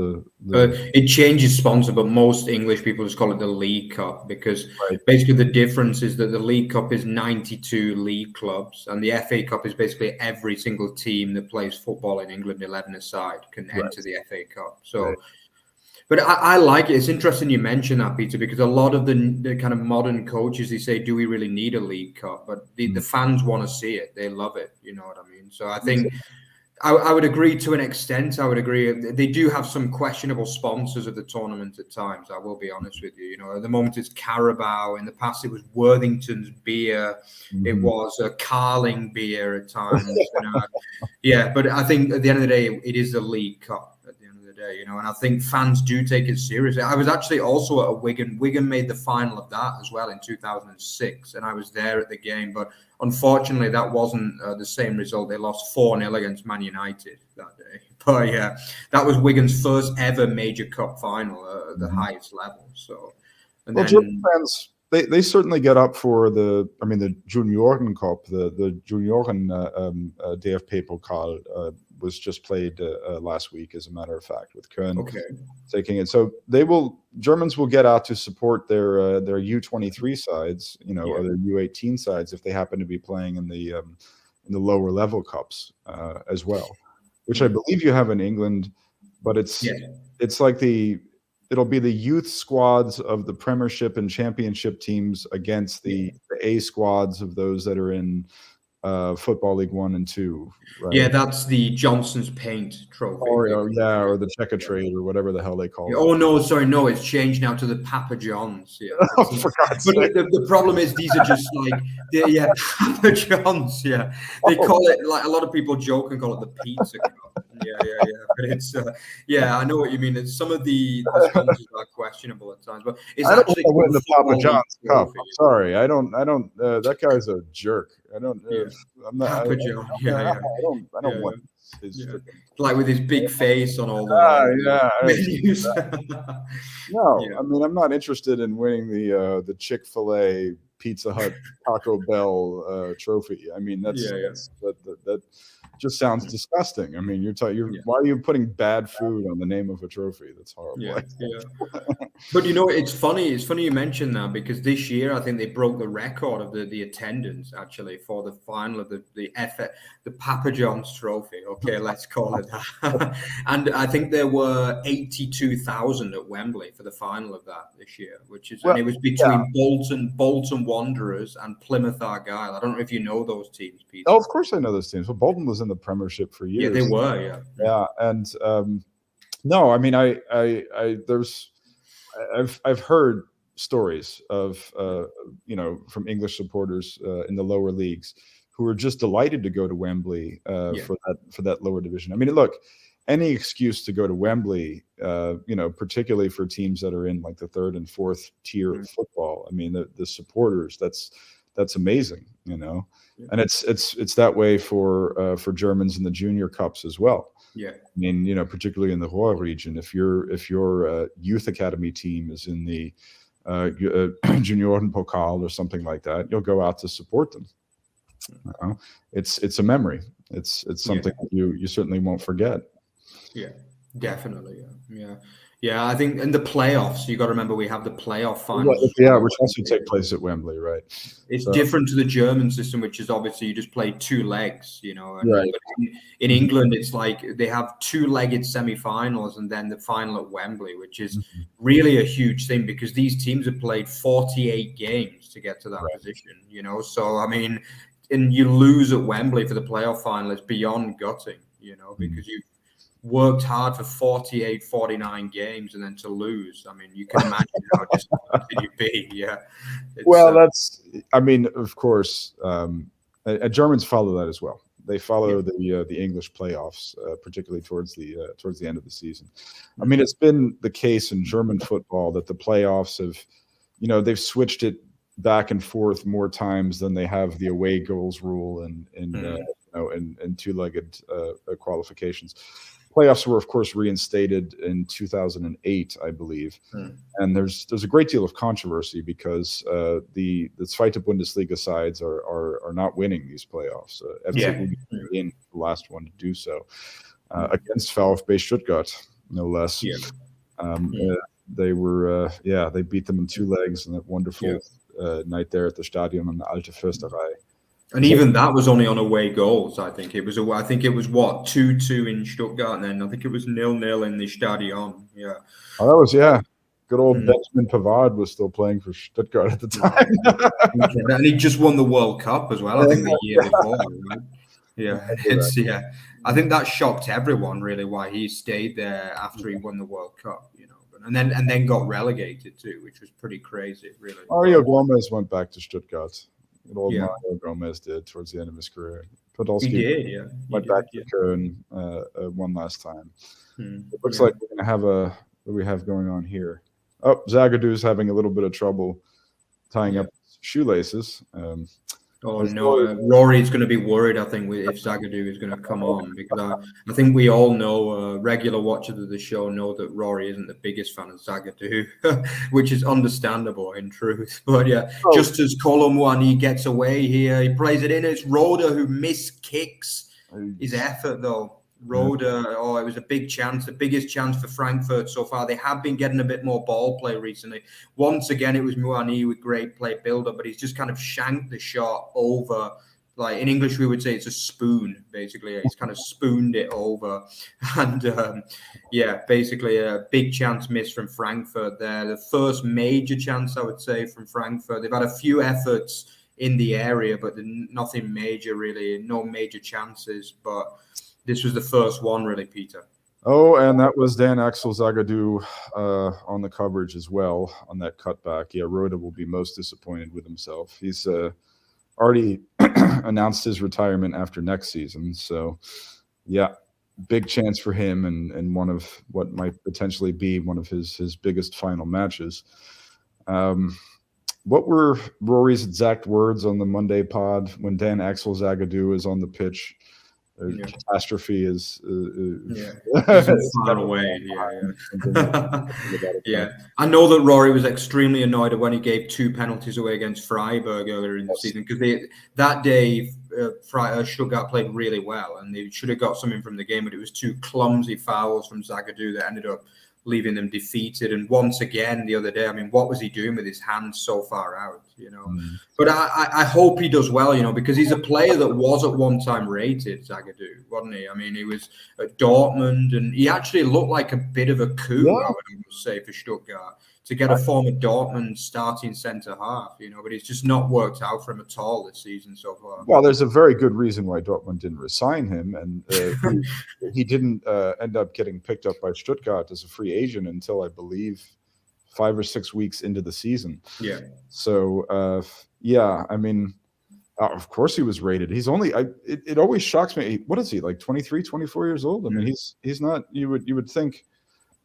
It changes sponsor, but most English people just call it the League Cup because basically the difference is that the League Cup is 92 league clubs and the FA Cup is basically every single team that plays football in England, 11 aside, can enter the FA Cup. So, but I like it. It's interesting you mention that, Peter, because a lot of the kind of modern coaches, they say, do we really need a League Cup? But the fans want to see it. They love it. You know what I mean? So I think... I would agree to an extent. I would agree. They do have some questionable sponsors of the tournament at times. I will be honest with you. You know, at the moment it's Carabao. In the past it was Worthington's beer. It was a Carling beer at times. You know? But I think at the end of the day, it is the League Cup. At the end of the day, you know, and I think fans do take it seriously. I was actually also at a Wigan. Wigan made the final of that as well in 2006, and I was there at the game, but. Unfortunately, that wasn't the same result. They lost 4-0 against Man United that day. But yeah, that was Wigan's first ever major cup final at the highest level. So, German fans, they certainly get up for the Junioren Cup, the Junioren DFB POKAL was just played last week, as a matter of fact, with Köln taking it. So Germans will get out to support their U23 sides, you know, or their U18 sides if they happen to be playing in the lower level cups as well, which I believe you have in England, but it's like it'll be the youth squads of the Premiership and Championship teams against the A squads of those that are in Football League 1 and 2. Right? Yeah, that's the Johnson's Paint Trophy. Or the Checkatrade or whatever the hell they call it. Oh no, sorry, no, it's changed now to the Papa John's. Yeah, for God's sake. The problem is these are just like Papa John's. Yeah, they call it, like, a lot of people joke and call it the Pizza Cup. But it's yeah, I know what you mean. It's some of the sponsors are questionable at times, but it's I don't actually want to win the Papa John's Cup. trophy. I'm sorry, I don't. That guy's a jerk. I don't. I'm not. Papa John. I don't want his freaking. Like with his big face on all the menus. No, I mean, I'm not interested in winning the Chick-fil-A, Pizza Hut, Taco Bell trophy. I mean, that just sounds disgusting. I mean, why are you putting bad food on the name of a trophy? That's horrible. But it's funny. It's funny you mentioned that, because this year I think they broke the record of the attendance actually for the final of the Papa John's Trophy. Okay, let's call it that. And I think there were 82,000 at Wembley for the final of that this year, and it was between Bolton Wanderers and Plymouth Argyle. I don't know if you know those teams, Peter. Oh, of course I know those teams. Well, Bolton was in the Premiership for years. Yeah, they were. Yeah, and no, I mean, I've heard stories of from English supporters in the lower leagues who are just delighted to go to Wembley for that lower division. I mean, look, any excuse to go to Wembley, particularly for teams that are in like the third and fourth tier of football. I mean, the supporters, that's amazing, and it's that way for Germans in the junior cups as well. Yeah, I mean, particularly in the Ruhr region, if your youth academy team is in the Junioren Pokal or something like that, you'll go out to support them. It's a memory. It's something that you certainly won't forget. Yeah, definitely. Yeah. I think in the playoffs, you got to remember we have the playoff finals. Yeah, which also take place at Wembley, right? It's different to the German system, which is obviously you just play two legs, Right. In England, it's like they have two-legged semi-finals and then the final at Wembley, which is really a huge thing because these teams have played 48 games to get to that position, So, I mean, and you lose at Wembley for the playoff final, it's beyond gutting, because you've worked hard for 48, 49 games and then to lose. I mean, you can imagine how disappointed you'd be. Yeah. Of course, Germans follow that as well. They follow the English playoffs, particularly towards the end of the season. I mean, it's been the case in German football that the playoffs have, they've switched it back and forth more times than they have the away goals rule and two-legged qualifications. Playoffs were, of course, reinstated in 2008, I believe, and there's a great deal of controversy because the Zweite Bundesliga sides are not winning these playoffs. FC in the last one to do so against VfB Stuttgart, no less. They were they beat them in two legs in that wonderful night there at the Stadion in the Alte Försterei. And even that was only on away goals. I think it was 2-2 in Stuttgart, and then I think it was 0-0 in the Stadion. Yeah. Oh, that was good old Benjamin Pavard was still playing for Stuttgart at the time, and he just won the World Cup as well. I think the year before. Right? Yeah, I think that shocked everyone really why he stayed there after he won the World Cup. And then got relegated too, which was pretty crazy, really. Mario Gomez went back to Stuttgart. Mario Gomez did towards the end of his career. Podolski went back to Köln one last time. It looks like we're going to have what we have going on here. Oh, Zagadou's having a little bit of trouble tying up shoelaces. Rory's going to be worried, I think, if Zagadou is going to come on, because I think we all know, regular watchers of the show know that Rory isn't the biggest fan of Zagadou, which is understandable in truth. But just as Kolo Muani gets away here, he plays it in. It's Roda who miskicks his effort, though. Roda, it was a big chance, the biggest chance for Frankfurt so far. They have been getting a bit more ball play recently. Once again, it was Muani with great play build-up, but he's just kind of shanked the shot over. Like in English, we would say it's a spoon, basically. He's kind of spooned it over. And basically a big chance missed from Frankfurt there. The first major chance, I would say, from Frankfurt. They've had a few efforts in the area, but nothing major, really. No major chances, but this was the first one, really, Peter. Oh, and that was Dan Axel Zagadou on the coverage as well on that cutback. Yeah, Roda will be most disappointed with himself. He's already announced his retirement after next season. So, big chance for him, and one of what might potentially be one of his biggest final matches. What were Rory's exact words on the Monday pod when Dan Axel Zagadou is on the pitch? Catastrophe is isn't far away. Yeah. I know that Rory was extremely annoyed when he gave 2 penalties away against Freiburg earlier in the season, because that day Stuttgart played really well and they should have got something from the game, but it was 2 clumsy fouls from Zagadou that ended up leaving them defeated. And once again the other day, I mean, what was he doing with his hands so far out, But I hope he does well, because he's a player that was at one time rated, Zagadou, wasn't he? I mean, he was at Dortmund and he actually looked like a bit of a coup, I would almost say, for Stuttgart, to get a former Dortmund starting centre half, but it's just not worked out for him at all this season so far. Well, there's a very good reason why Dortmund didn't resign him, and he didn't end up getting picked up by Stuttgart as a free agent until, I believe, 5 or 6 weeks into the season. Yeah. So, I mean, of course he was rated. He's only, it always shocks me. What is he, like 23, 24 years old? I mean, he's not, you would think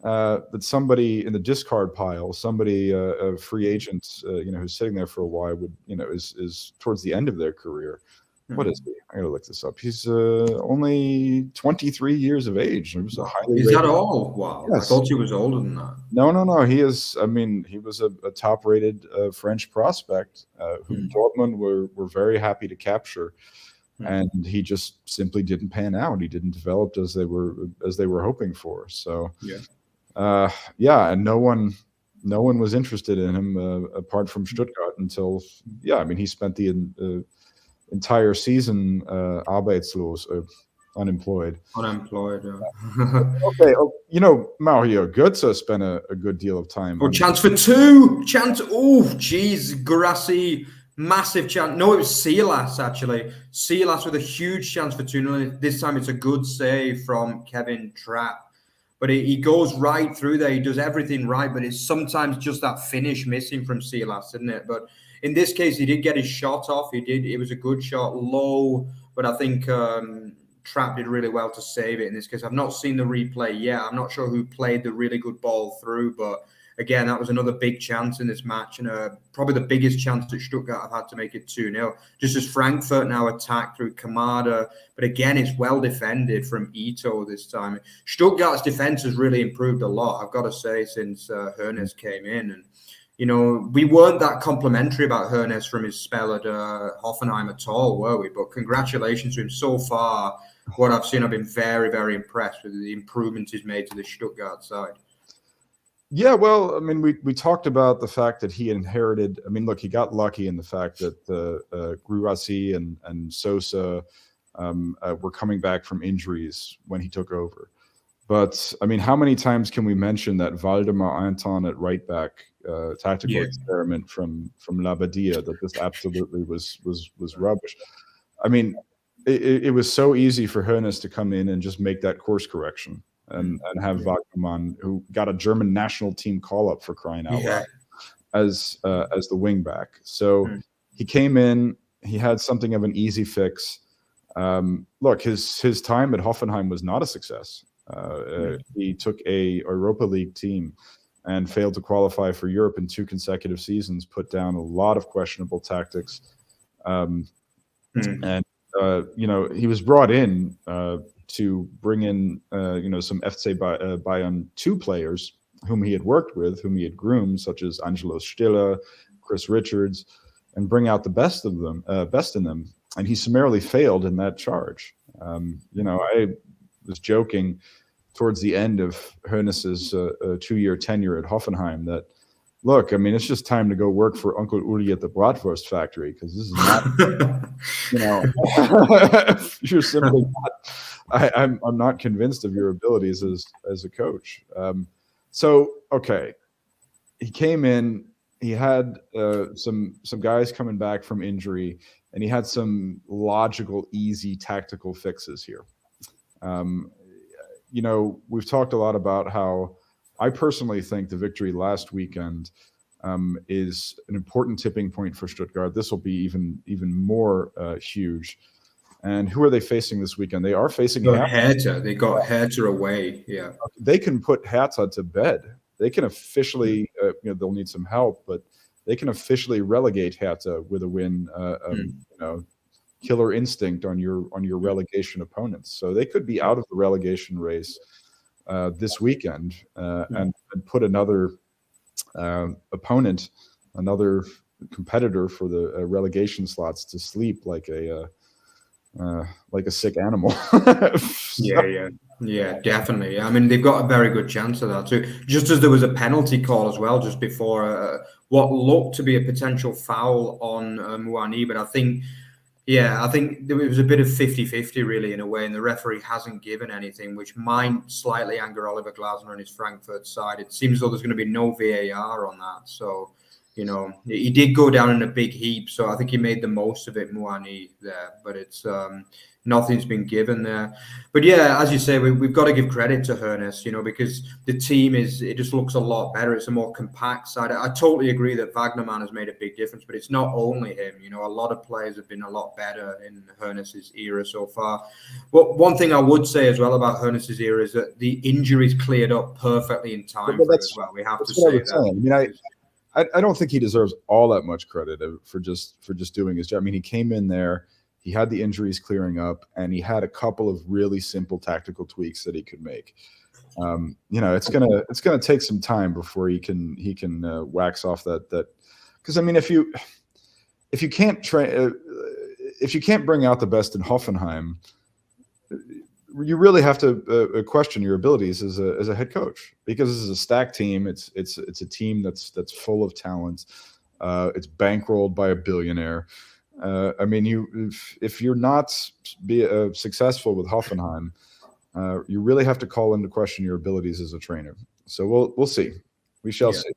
that somebody in the discard pile, somebody, a free agent, who's sitting there for a while would, is towards the end of their career. What is he? I gotta look this up. He's only 23 years of age. It was a highly rated. That all? Wow. Yes. I thought he was older than that. No. He is. I mean, he was a top-rated French prospect who Dortmund were very happy to capture, and he just simply didn't pan out. He didn't develop as they were hoping for. So and no one was interested in him apart from Stuttgart until I mean, he spent the entire season arbeitslos, unemployed. Okay, Mario Götze spent a good deal of time. Chance for 2. Geez, Guirassy, massive chance. No, it was Silas, actually. Silas with a huge chance for 2-0. This time it's a good save from Kevin Trapp. But he goes right through there. He does everything right, but it's sometimes just that finish missing from Silas, isn't it? But in this case, he did get his shot off. It was a good shot, low, but I think Trapp did really well to save it in this case. I've not seen the replay yet. I'm not sure who played the really good ball through, but again, that was another big chance in this match, and probably the biggest chance that Stuttgart have had to make it 2-0. Just as Frankfurt now attack through Kamada, but again, it's well defended from Ito this time. Stuttgart's defense has really improved a lot, I've got to say, since Höness came in. And we weren't that complimentary about Höness from his spell at Hoffenheim at all, were we? But congratulations to him so far. What I've seen, I've been very, very impressed with the improvements he's made to the Stuttgart side. Yeah, well, I mean, we talked about the fact that he inherited. I mean, look, he got lucky in the fact that Guirassy and Sosa were coming back from injuries when he took over. But I mean, how many times can we mention that Waldemar Anton at right back tactical experiment from Labadia that just absolutely was rubbish? I mean, it was so easy for Höness to come in and just make that course correction. And have Wagnermann, who got a German national team call-up for crying out loud, as the wing back. So he came in, he had something of an easy fix. Look, his time at Hoffenheim was not a success. He took a Europa League team and failed to qualify for Europe in 2 consecutive seasons, put down a lot of questionable tactics. And he was brought in to bring in, some FC Bayern 2 players whom he had worked with, whom he had groomed, such as Angelo Stiller, Chris Richards, and bring out the best in them. And he summarily failed in that charge. I was joking towards the end of Höness's 2-year tenure at Hoffenheim that, look, I mean, it's just time to go work for Uncle Uli at the Bratwurst factory, because this is not, you're simply not. I'm not convinced of your abilities as a coach. So okay, he came in. He had some guys coming back from injury, and he had some logical, easy tactical fixes here. We've talked a lot about how I personally think the victory last weekend is an important tipping point for Stuttgart. This will be even more huge. And who are they facing this weekend? They are facing Hertha. They got Hertha away. Yeah, they can put Hertha to bed. They can officially, they'll need some help, but they can officially relegate Hertha with a win. Killer instinct on your relegation opponents. So they could be out of the relegation race this weekend and put another opponent, another competitor for the relegation slots to sleep like a sick animal. Yeah, definitely. I mean, they've got a very good chance of that too. Just as there was a penalty call as well just before what looked to be a potential foul on Muani, but I think it was a bit of 50-50 really in a way, and the referee hasn't given anything, which might slightly anger Oliver Glasner on his Frankfurt side. It seems though there's going to be no VAR on that, so he did go down in a big heap, so I think he made the most of it, Muani, there. But it's nothing's been given there. But yeah, as you say, we've got to give credit to Höness, because the team it just looks a lot better. It's a more compact side. I totally agree that Wagnerman has made a big difference, but it's not only him. A lot of players have been a lot better in Höness's era so far. Well, one thing I would say as well about Höness's era is that the injuries cleared up perfectly in time for it as well. We have to say that. I don't think he deserves all that much credit for just doing his job. I mean, he came in there, he had the injuries clearing up, and he had a couple of really simple tactical tweaks that he could make. It's gonna take some time before he can wax off that because I mean, if you can't bring out the best in Hoffenheim, you really have to question your abilities as a head coach, because this is a stacked team. It's a team that's full of talent. It's bankrolled by a billionaire. I mean, if you're not successful with Hoffenheim, you really have to call into question your abilities as a trainer. So we'll see. We shall see.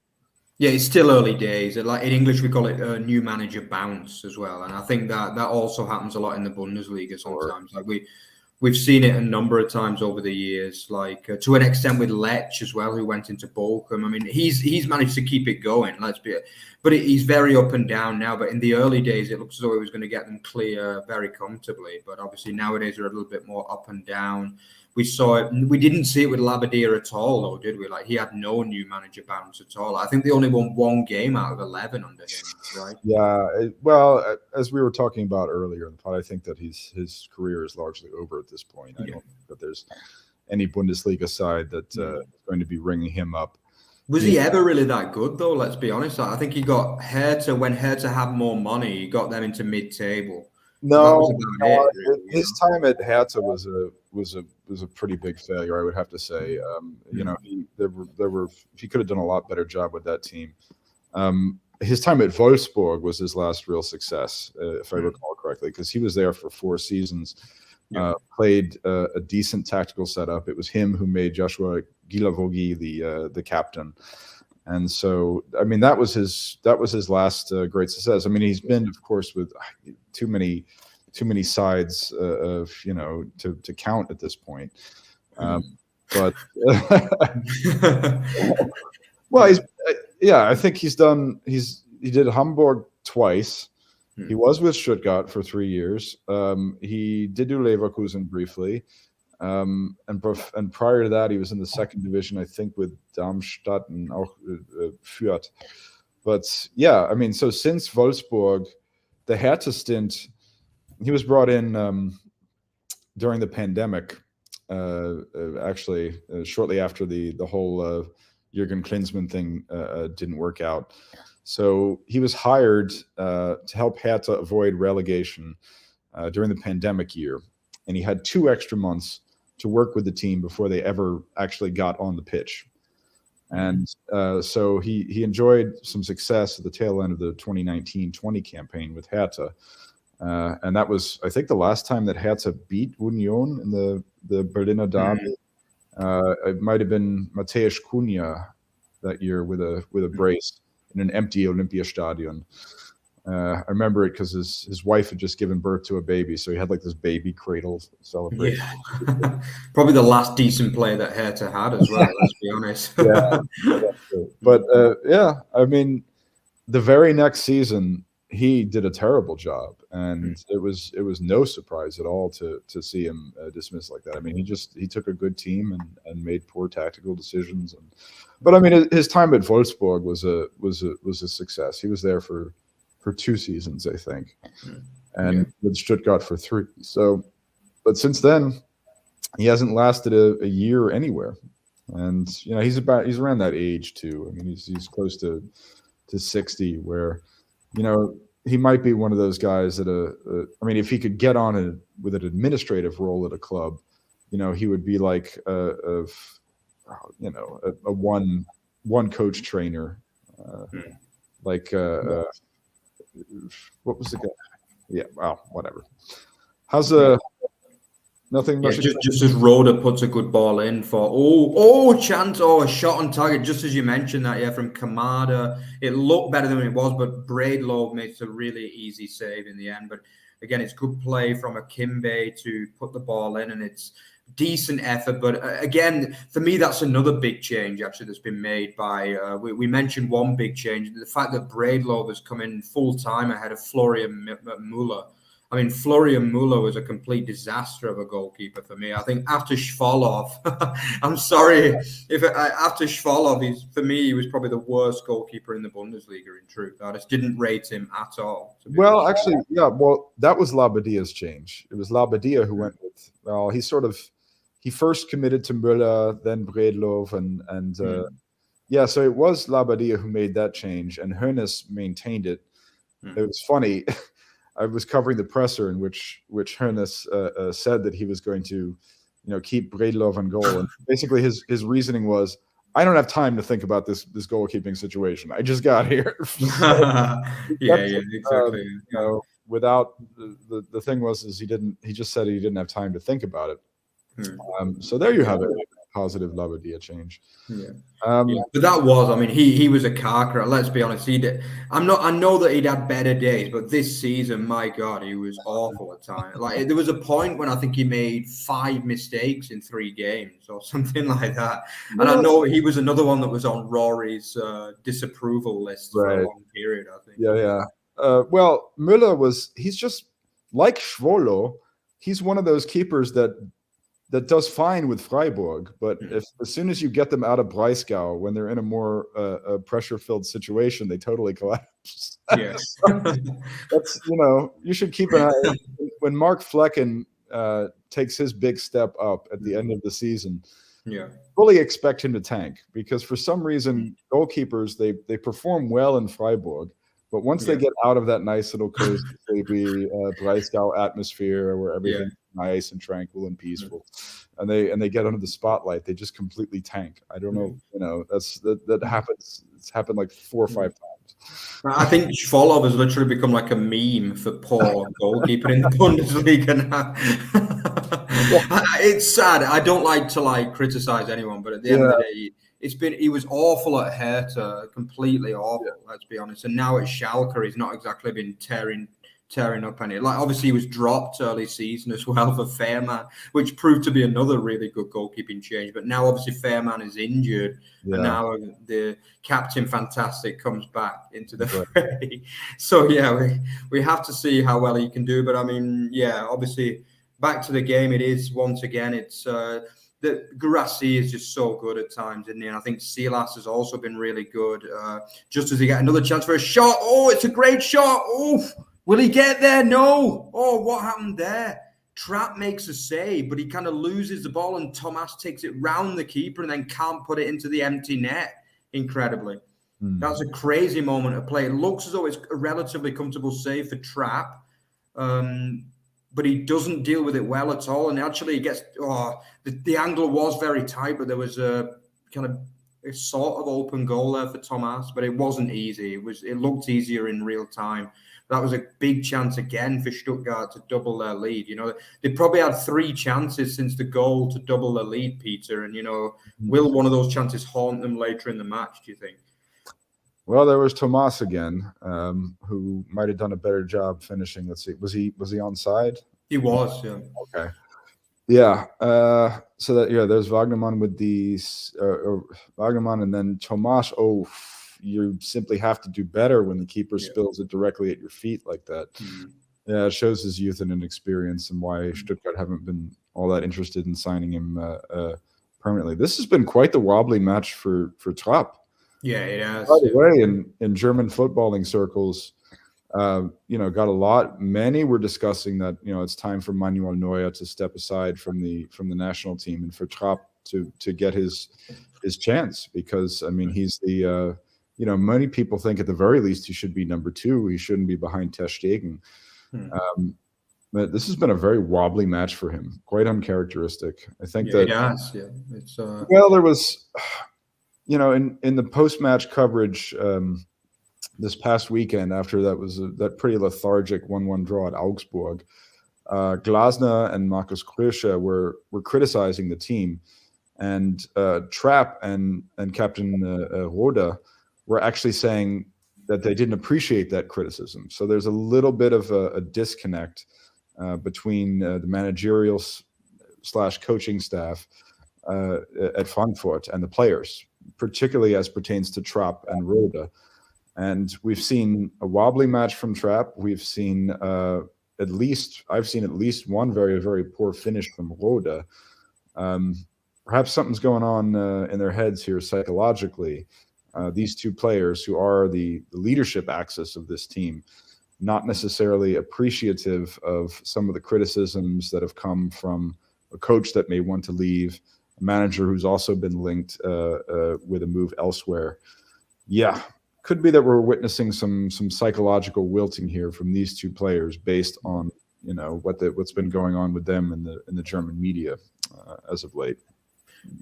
Yeah, it's still early days. Like in English, we call it a new manager bounce as well, and I think that also happens a lot in the Bundesliga sometimes. Sure. Like we've seen it a number of times over the years, like to an extent with Lech as well, who went into Bochum. I mean, he's managed to keep it going. But he's very up and down now. But in the early days, it looks as though he was going to get them clear very comfortably. But obviously nowadays they're a little bit more up and down. We saw it. We didn't see it with Labbadia at all, though, did we? Like he had no new manager bounce at all. I think they only won one game out of 11 under him, right? Yeah. Well, as we were talking about earlier in the pod, I think that his career is largely over at this point. I don't think that there's any Bundesliga side that's going to be ringing him up. Was he ever really that good, though? Let's be honest. I think he got Hertha when Hertha had more money. He got them into mid-table. No, his time at Hertha was a pretty big failure, I would have to say. He could have done a lot better job with that team. His time at Wolfsburg was his last real success, if I recall correctly, because he was there for 4 seasons. Played a decent tactical setup. It was him who made Joshua Guilavogui the captain, and so I mean that was his last great success. I mean he's been, of course, with too many sides to count at this point. But well, I think he did Hamburg twice. He was with Stuttgart for 3 years. He did do Leverkusen briefly. And prior to that, he was in the second division, I think, with Darmstadt and auch Fürth. But yeah, I mean, so since Wolfsburg, the Hertha stint, he was brought in during the pandemic, shortly after the whole Jürgen Klinsmann thing didn't work out. So he was hired to help Hertha avoid relegation during the pandemic year. And he had 2 extra months to work with the team before they ever actually got on the pitch. And so he enjoyed some success at the tail end of the 2019-20 campaign with Hertha. And that was, I think, the last time that Hertha beat Union in the Berliner Derby. It might have been Mateusz Cunha that year with a brace in an empty Olympiastadion. I remember it because his wife had just given birth to a baby, so he had like this baby cradle celebration. Yeah. Probably the last decent play that Hertha had as well, let's be honest. But I mean, the very next season, he did a terrible job, and it was no surprise at all to see him dismissed like that. I mean, he took a good team and made poor tactical decisions. But I mean, his time at Wolfsburg was a success. He was there for 2 seasons, I think, and with Stuttgart for 3. So, but since then, he hasn't lasted a year anywhere. And he's around that age too. I mean, he's close to 60, where he might be one of those guys that I mean, if he could get on with an administrative role at a club, he would be like a one coach trainer, like what was the guy? Yeah, well, whatever. How's nothing much? Just as Roda puts a good ball in for chance a shot on target, just as you mentioned that, from Kamada. It looked better than it was, but Braidlow makes a really easy save in the end. But again, it's good play from Akimbe to put the ball in, and it's decent effort. But again, for me, that's another big change actually that's been made by we mentioned one big change, the fact that Braidlow has come in full time ahead of Florian Müller. I mean, Florian Müller was a complete disaster of a goalkeeper for me. I think after Schwolow, I'm sorry, after Schwolow, for me, he was probably the worst goalkeeper in the Bundesliga, in truth. I just didn't rate him at all. Well, actually, yeah, that was Labadia's change. It was Labadia who went with, he first committed to Müller, then Braidlow, and so it was Labadia who made that change, and Höness maintained it. It was funny. I was covering the presser in which Höness said that he was going to, keep Braidlow on goal, and basically his reasoning was, I don't have time to think about this goalkeeping situation. I just got here. Exactly. Without the thing was he just said he didn't have time to think about it. So there you have it. Positive Labadia change. But that was, I mean, he was a car crash. Let's be honest. I know that he'd had better days, but this season, my God, he was awful at times. Like, there was a point when I think he made 5 mistakes in 3 games or something like that. And I know he was another one that was on Rory's disapproval list for a long period, I think. Well, Müller he's just like Schwolo. He's one of those keepers that does fine with Freiburg, but as soon as you get them out of Breisgau, when they're in a more pressure-filled situation, they totally collapse. Yes. That's, you should keep an eye. When Mark Flecken takes his big step up at the end of the season, fully expect him to tank, because for some reason, goalkeepers, they perform well in Freiburg, but once they get out of that nice little cozy Breisgau atmosphere where everything's nice and tranquil and peaceful, and they get under the spotlight, they just completely tank. I don't know, that happens. It's happened like 4 or 5 times. I think Schwolow has literally become like a meme for poor goalkeeper in the Bundesliga now. It's sad. I don't like to criticize anyone, but at the end of the day, he was awful at Hertha, completely awful. Let's be honest. And now at Schalke, he's not exactly been tearing up any. Obviously, he was dropped early season as well for Fährmann, which proved to be another really good goalkeeping change. But now, obviously, Fährmann is injured, and now the captain, fantastic, comes back into the fray. So we have to see how well he can do. But I mean, obviously, back to the game. It is once again. It's the Guirassy is just so good at times, isn't he? And I think Silas has also been really good. Just as he got another chance for a shot. Oh, it's a great shot. Oh, will he get there? No. Oh, what happened there? Trapp makes a save, but he kind of loses the ball, and Thomas takes it round the keeper and then can't put it into the empty net. Incredibly. That's a crazy moment of play. It looks as though it's a relatively comfortable save for Trapp. But he doesn't deal with it well at all. And actually, he gets the angle was very tight, but there was a kind of a sort of open goal there for Thomas, but it wasn't easy. It looked easier in real time. That was a big chance again for Stuttgart to double their lead. They probably had 3 chances since the goal to double their lead, Peter. And will one of those chances haunt them later in the match, do you think? Well, there was Tomas again, who might have done a better job finishing. Let's see, was he onside? He was, yeah. Okay, yeah. So that there's Wagnermann with these Wagnermann, and then Tomas. Oh, you simply have to do better when the keeper spills it directly at your feet like that. Yeah, it shows his youth and inexperience and why Stuttgart haven't been all that interested in signing him permanently. This has been quite the wobbly match for Trapp. Yeah, it has. By the way, in German footballing circles, got a lot. Many were discussing that it's time for Manuel Neuer to step aside from the national team and for Trapp to get his chance, because I mean he's the many people think at the very least he should be number 2. He shouldn't be behind Ter Stegen. But this has been a very wobbly match for him, quite uncharacteristic. I think that it has. Yeah, it's well, there was, in the post-match coverage this past weekend, after that pretty lethargic 1-1 draw at Augsburg, Glasner and Markus Krösche were criticizing the team, and Trapp and Captain Roda were actually saying that they didn't appreciate that criticism. So there's a little bit of a disconnect between the managerial / coaching staff at Frankfurt and the players, particularly as pertains to Trapp and Roda. And we've seen a wobbly match from Trapp. We've seen I've seen at least one very, very poor finish from Roda. Perhaps something's going on in their heads here psychologically. These two players who are the leadership axis of this team, not necessarily appreciative of some of the criticisms that have come from a coach that may want to leave, a manager who's also been linked with a move elsewhere. Yeah, could be that we're witnessing some psychological wilting here from these two players based on what's been going on with them in the German media as of late.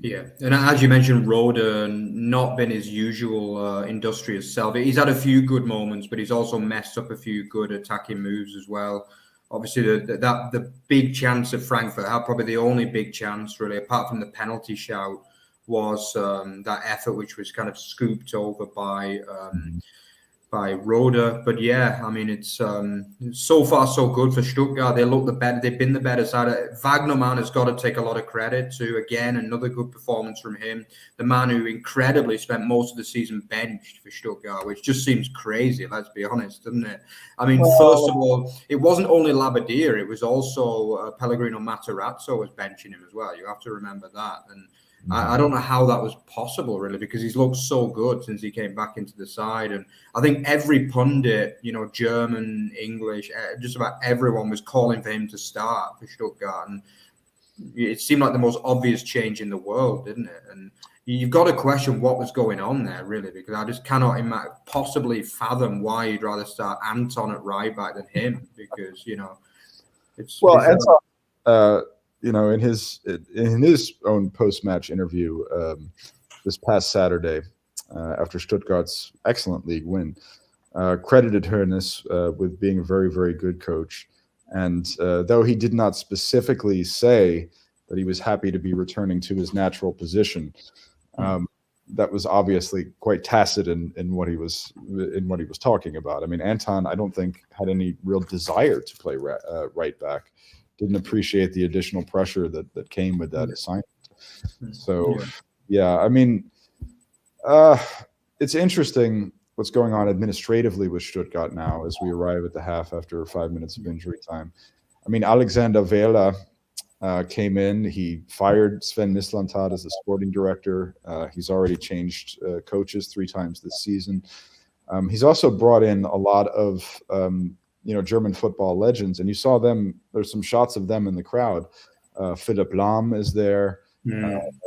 Yeah, and as you mentioned, Roda not been his usual industrious self. He's had a few good moments, but he's also messed up a few good attacking moves as well. Obviously, the big chance of Frankfurt had, probably the only big chance really, apart from the penalty shout, was that effort which was kind of scooped over by Roda. But yeah, I mean, it's so far so good for Stuttgart. They look the better. They've been the better side. Wagnerman has got to take a lot of credit to, again, another good performance from him. The man who incredibly spent most of the season benched for Stuttgart, which just seems crazy, let's be honest, doesn't it? I mean, first of all, it wasn't only Labbadia, it was also Pellegrino Matarazzo was benching him as well. You have to remember that. And I don't know how that was possible, really, because he's looked so good since he came back into the side. And I think every pundit, German, English, just about everyone was calling for him to start for Stuttgart. And it seemed like the most obvious change in the world, didn't it? And you've got to question what was going on there, really, because I just cannot possibly fathom why you'd rather start Anton at right back than him, because, it's... Well, Anton... in his own post-match interview this past Saturday, after Stuttgart's excellent league win, credited Höness with being a very, very good coach. And though he did not specifically say that he was happy to be returning to his natural position, that was obviously quite tacit in what he was talking about. I mean, Anton, I don't think, had any real desire to play right back. Didn't appreciate the additional pressure that came with that assignment. So, yeah, I mean, it's interesting what's going on administratively with Stuttgart now as we arrive at the half after 5 minutes of injury time. I mean, Alexander Wähler came in. He fired Sven Mislintat as the sporting director. He's already changed coaches 3 times this season. He's also brought in a lot of German football legends, and you saw them. There's some shots of them in the crowd. Philipp Lahm is there.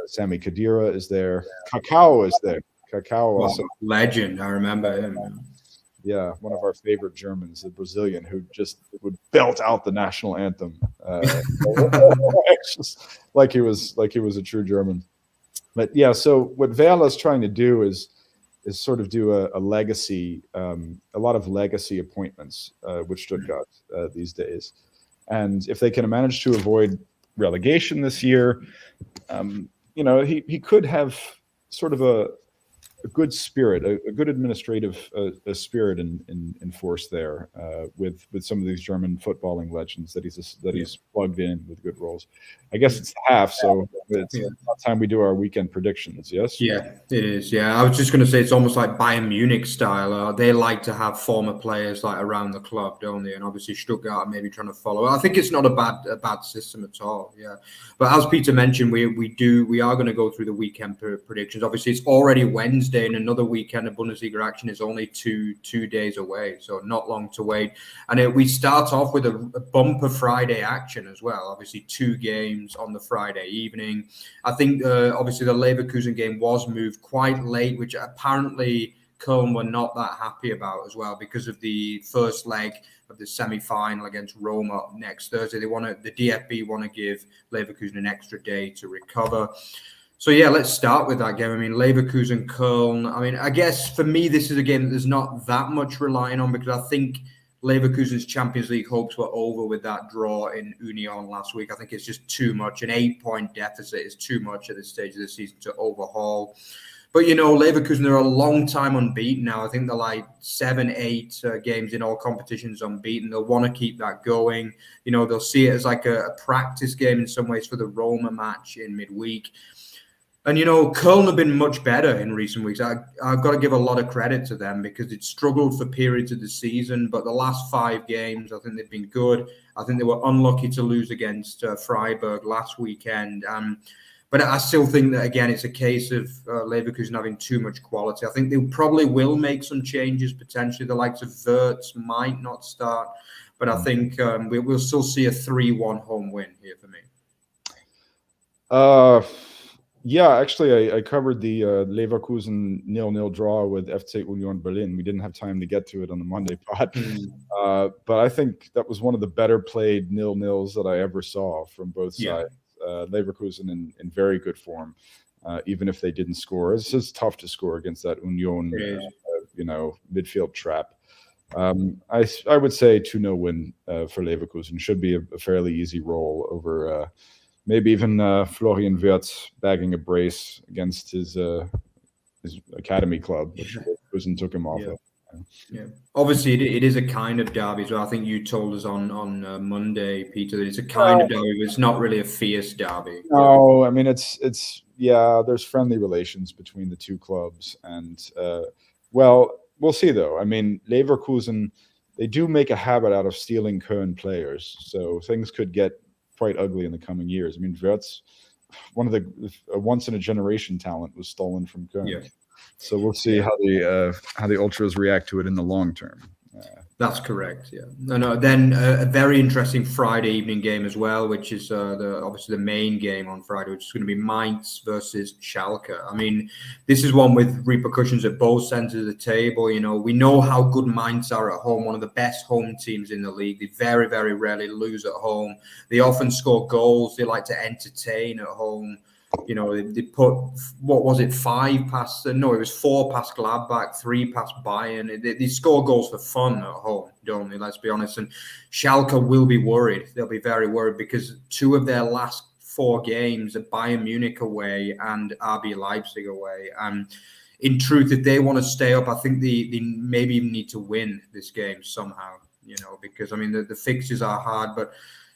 Sami Khedira is there. Kakao is there. Kakao also legend. I remember him. Yeah, one of our favorite Germans, the Brazilian, who just would belt out the national anthem, just like he was a true German. But yeah, so what Wähler is trying to do is sort of do a legacy, a lot of legacy appointments with Stuttgart these days. And if they can manage to avoid relegation this year, he could have sort of good spirit, a good administrative spirit in force there with some of these German footballing legends that he's plugged in with good roles. I guess it's half, so it's about time we do our weekend predictions. Yes. Yeah, it is. Yeah, I was just going to say it's almost like Bayern Munich style. They like to have former players like around the club, don't they? And obviously Stuttgart are maybe trying to follow. I think it's not a bad system at all. Yeah, but as Peter mentioned, we are going to go through the weekend predictions. Obviously, it's already Wednesday, and another weekend of Bundesliga action is only two days away, so not long to wait. And we start off with a bumper Friday action as well. Obviously, 2 games on the Friday evening. I think obviously the Leverkusen game was moved quite late, which apparently Köln were not that happy about as well because of the first leg of the semi-final against Roma next Thursday. The DFB want to give Leverkusen an extra day to recover. So yeah, let's start with that game. I mean, Leverkusen, Köln. I mean, I guess for me, this is a game that there's not that much relying on because I think Leverkusen's Champions League hopes were over with that draw in Union last week. I think it's just too much. An 8-point deficit is too much at this stage of the season to overhaul. But, Leverkusen, they're a long time unbeaten now. I think they're like 7-8 games in all competitions unbeaten. They'll want to keep that going. They'll see it as like a practice game in some ways for the Roma match in midweek. And, Köln have been much better in recent weeks. I've got to give a lot of credit to them because it struggled for periods of the season. But the last 5 games, I think they've been good. I think they were unlucky to lose against Freiburg last weekend. But I still think that, again, it's a case of Leverkusen having too much quality. I think they probably will make some changes, potentially. The likes of Wirtz might not start. But I think we'll still see a 3-1 home win here for me. Yeah, actually, I covered the Leverkusen 0-0 draw with FC Union Berlin. We didn't have time to get to it on the Monday pod. But I think that was one of the better played 0-0s that I ever saw from both sides. Leverkusen in very good form, even if they didn't score. It's just tough to score against that Union, midfield trap. I would say 2-0 win for Leverkusen. Should be a fairly easy roll over maybe even Florian Wirtz bagging a brace against his academy club, which Leverkusen took him off of. Yeah, obviously it is a kind of derby. So I think you told us on Monday, Peter, that it's a kind of derby, but it's not really a fierce derby. No, I mean it's there's friendly relations between the two clubs, and we'll see though. I mean, Leverkusen, they do make a habit out of stealing Köln players, so things could get quite ugly in the coming years. I mean, Wirtz, one of the once in a generation talent, was stolen from Köln. Yeah. So we'll see how the Ultras react to it in the long term. That's correct. Yeah. No. Then a very interesting Friday evening game as well, which is obviously the main game on Friday, which is going to be Mainz versus Schalke. I mean, this is one with repercussions at both ends of the table. We know how good Mainz are at home, one of the best home teams in the league. They very, very rarely lose at home. They often score goals. They like to entertain at home. They put, what was it, 5 past? No, it was 4 past Gladbach, 3 past Bayern. They score goals for fun at home, don't they? Let's be honest. And Schalke will be worried. They'll be very worried because 2 of their last 4 games are Bayern Munich away and RB Leipzig away. And in truth, if they want to stay up, I think they maybe even need to win this game somehow, because, I mean, the fixtures are hard, but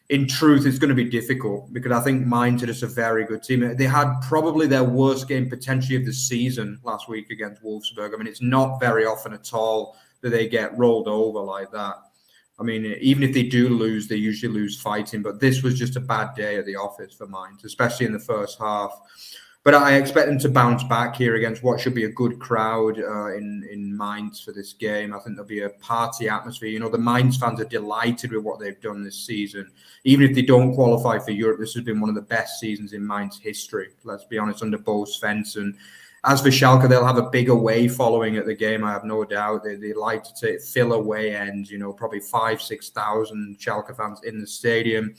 in truth, it's going to be difficult because I think Mainz are just a very good team. They had probably their worst game potentially of the season last week against Wolfsburg. I mean, it's not very often at all that they get rolled over like that. I mean, even if they do lose, they usually lose fighting. But this was just a bad day at the office for Mainz, especially in the first half. But I expect them to bounce back here against what should be a good crowd in Mainz for this game. I think there'll be a party atmosphere. The Mainz fans are delighted with what they've done this season. Even if they don't qualify for Europe, this has been one of the best seasons in Mainz history, let's be honest, under Bo Svensson. As for Schalke, they'll have a big away following at the game, I have no doubt. They like to fill away ends, probably 5,000-6,000 Schalke fans in the stadium.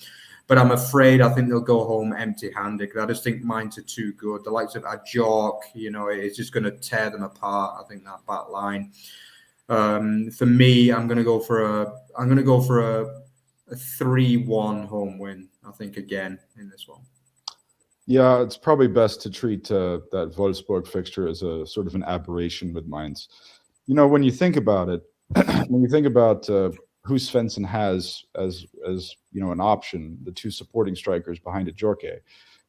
But I'm afraid I think they'll go home empty-handed because I just think Mainz are too good. The likes of Ajork, it's just going to tear them apart. I think that back line. For me, I'm going to go for a 3-1 home win. I think again in this one. Yeah, it's probably best to treat that Wolfsburg fixture as a sort of an aberration with Mainz. When you think about it, when you think about who Svensson has as an option, the two supporting strikers behind it, Jorke.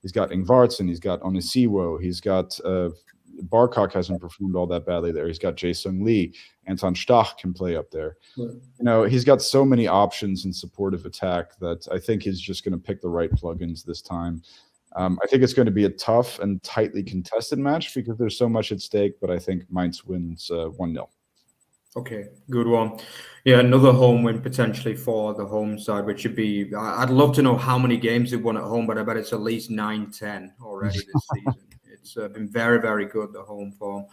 He's got Ingvartsen, he's got Onisiwo, he's got Barkok hasn't performed all that badly there. He's got Jae-Sung Lee, Anton Stach can play up there. Yeah. He's got so many options in supportive attack that I think he's just going to pick the right plugins this time. I think it's going to be a tough and tightly contested match because there's so much at stake, but I think Mainz wins 1-0. Okay, good one. Yeah, another home win potentially for the home side, which should be, I'd love to know how many games they've won at home, but I bet it's at least 9-10 already this season. It's been very, very good, the home form.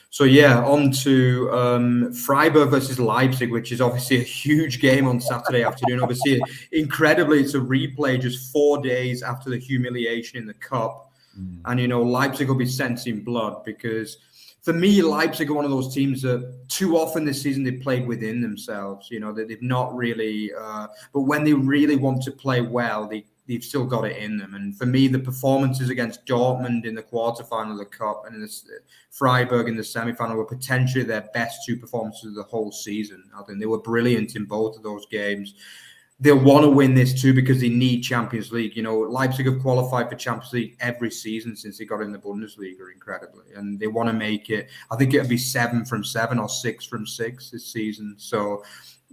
So yeah, on to Freiburg versus Leipzig, which is obviously a huge game on Saturday afternoon. Obviously, incredibly, it's a replay just 4 days after the humiliation in the cup. And, Leipzig will be sensing blood because for me, Leipzig are one of those teams that too often this season they've played within themselves. That they've not really, but when they really want to play well, they've still got it in them. And for me, the performances against Dortmund in the quarterfinal of the cup and in the Freiburg in the semifinal were potentially their best two performances of the whole season. I think they were brilliant in both of those games. They'll want to win this too because they need Champions League. Leipzig have qualified for Champions League every season since they got in the Bundesliga, incredibly. And they want to make it, I think it'll be 7 from 7 or 6 from 6 this season. So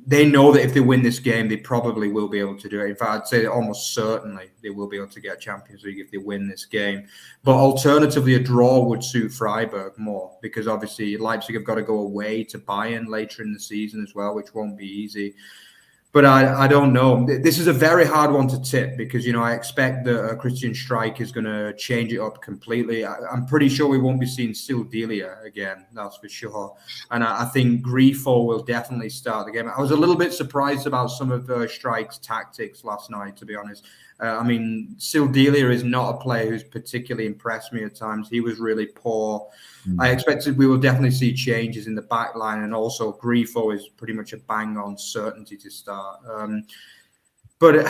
they know that if they win this game, they probably will be able to do it. In fact, I'd say that almost certainly they will be able to get Champions League if they win this game. But alternatively, a draw would suit Freiburg more because obviously Leipzig have got to go away to Bayern later in the season as well, which won't be easy. But I don't know. This is a very hard one to tip because, I expect that Christian Streich is going to change it up completely. I'm pretty sure we won't be seeing Delia again, that's for sure. And I think Grifo will definitely start the game. I was a little bit surprised about some of Streich's tactics last night, to be honest. Delia is not a player who's particularly impressed me at times. He was really poor. I expected we will definitely see changes in the back line, and also Grifo is pretty much a bang-on certainty to start. But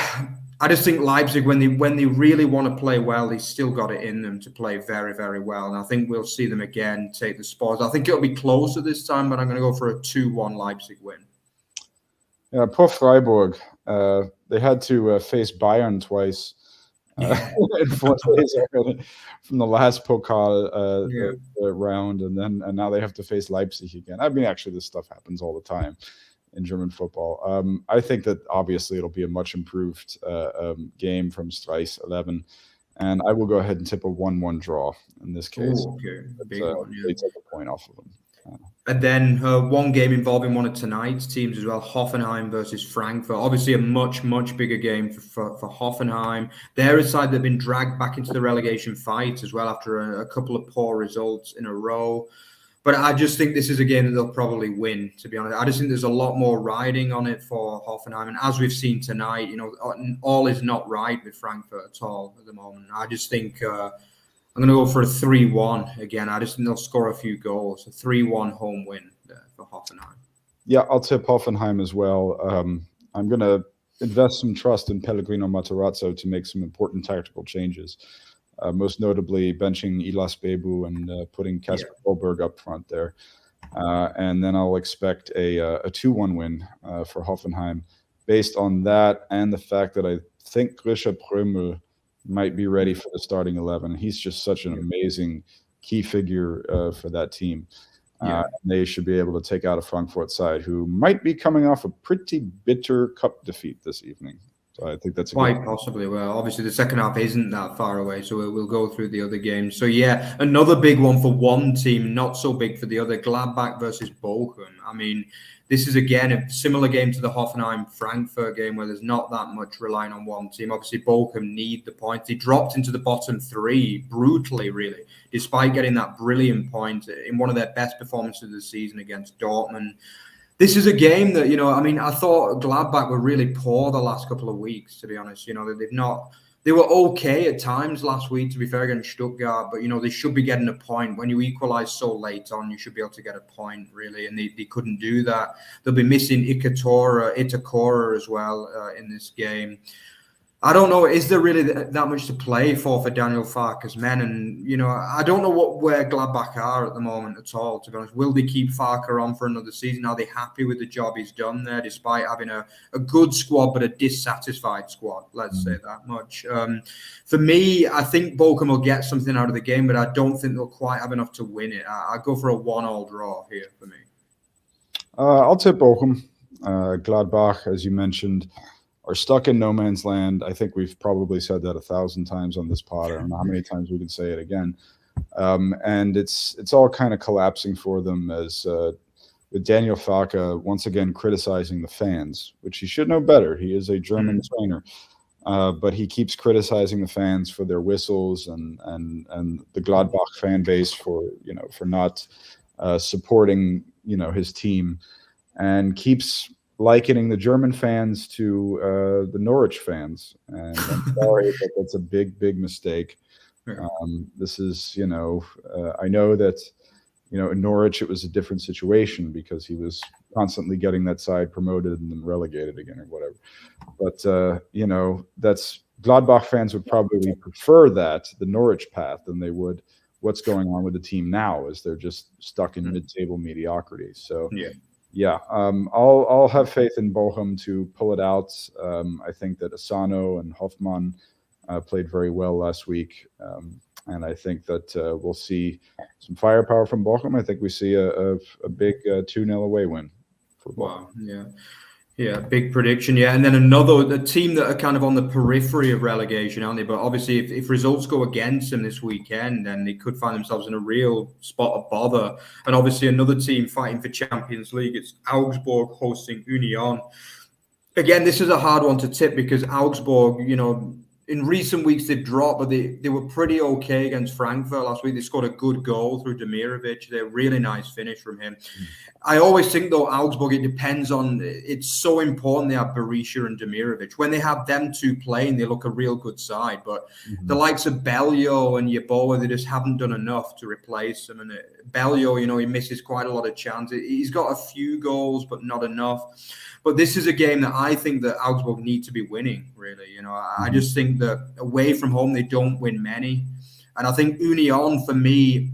I just think Leipzig, when they really want to play well, they still got it in them to play very, very well. And I think we'll see them again take the spoils. I think it'll be closer this time, but I'm going to go for a 2-1 Leipzig win. Yeah, poor Freiburg. They had to face Bayern twice in 4 days already from the last Pokal round, and now they have to face Leipzig again. Actually, this stuff happens all the time in German football. I think that obviously it'll be a much improved game from Streich's 11, and I will go ahead and tip a 1-1 draw in this case. Okay. They take a point off of them. And then one game involving one of tonight's teams as well, Hoffenheim versus Frankfurt. Obviously a much, much bigger game for Hoffenheim. They're a side that have been dragged back into the relegation fight as well after a couple of poor results in a row. But I just think this is a game that they'll probably win, to be honest. I just think there's a lot more riding on it for Hoffenheim. And as we've seen tonight, all is not right with Frankfurt at all at the moment. I just think I'm going to go for a 3-1 again. I just think they'll score a few goals. A 3-1 home win for Hoffenheim. Yeah, I'll tip Hoffenheim as well. I'm going to invest some trust in Pellegrino Matarazzo to make some important tactical changes. Most notably benching Ilas Bebu and putting Kasper Dolberg up front there. And then I'll expect a 2-1 win for Hoffenheim based on that and the fact that I think Grisha Prömel might be ready for the starting 11. He's just such an amazing key figure for that team. They should be able to take out a Frankfurt side who might be coming off a pretty bitter cup defeat this evening. So I think that's quite possibly. Well, obviously the second half isn't that far away, so we'll go through the other games. So yeah, another big one for one team, not so big for the other. Gladbach versus Bochum. This is again a similar game to the Hoffenheim-Frankfurt game where there's not that much relying on one team. Obviously, Bochum need the points. They dropped into the bottom 3 brutally, really, despite getting that brilliant point in one of their best performances of the season against Dortmund. This is a game that, I thought Gladbach were really poor the last couple of weeks, to be honest. They were okay at times last week, to be fair, against Stuttgart, but, they should be getting a point. When you equalize so late on, you should be able to get a point, really, and they couldn't do that. They'll be missing Itakura as well in this game. I don't know. Is there really that much to play for Daniel Farke's men? And, I don't know where Gladbach are at the moment at all, to be honest. Will they keep Farke on for another season? Are they happy with the job he's done there, despite having a good squad, but a dissatisfied squad? Let's say that much. For me, I think Bochum will get something out of the game, but I don't think they'll quite have enough to win it. I go for a 1-1 draw here for me. I'll tip Bochum. Gladbach, as you mentioned, are stuck in no man's land. I think we've probably said that 1,000 times on this pod. I don't know how many times we can say it again. And it's all kind of collapsing for them as with Daniel Farke once again criticizing the fans, which he should know better. He is a German trainer, but he keeps criticizing the fans for their whistles and the Gladbach fan base for not supporting his team, and keeps likening the German fans to the Norwich fans. And I'm sorry, but that's a big mistake. This is, I know that, in Norwich, it was a different situation because he was constantly getting that side promoted and then relegated again or whatever. But, that's Gladbach fans would probably prefer the Norwich path, than they would what's going on with the team now, as they're just stuck in mid-table mediocrity. So, yeah, I'll have faith in Bochum to pull it out. I think that Asano and Hoffmann played very well last week, and I think that we'll see some firepower from Bochum. I think we see a big 2-0 away win for Bochum. Wow, yeah, big prediction, and then the team that are kind of on the periphery of relegation, aren't they? But obviously, if results go against them this weekend, then they could find themselves in a real spot of bother. And obviously, another team fighting for Champions League, it's Augsburg hosting Union. Again, this is a hard one to tip because Augsburg, in recent weeks they've dropped, but they were pretty okay against Frankfurt last week. They scored a good goal through Demirovic. They're a really nice finish from him. I always think, though, Augsburg, it depends on, it's so important they have Berisha and Demirovic. When they have them two playing, they look a real good side. But the likes of Bellio and Yeboah, they just haven't done enough to replace them. And Bellio, he misses quite a lot of chances. He's got a few goals, but not enough. But this is a game that I think that Augsburg need to be winning, really. I just think that away from home, they don't win many. And I think Union, for me,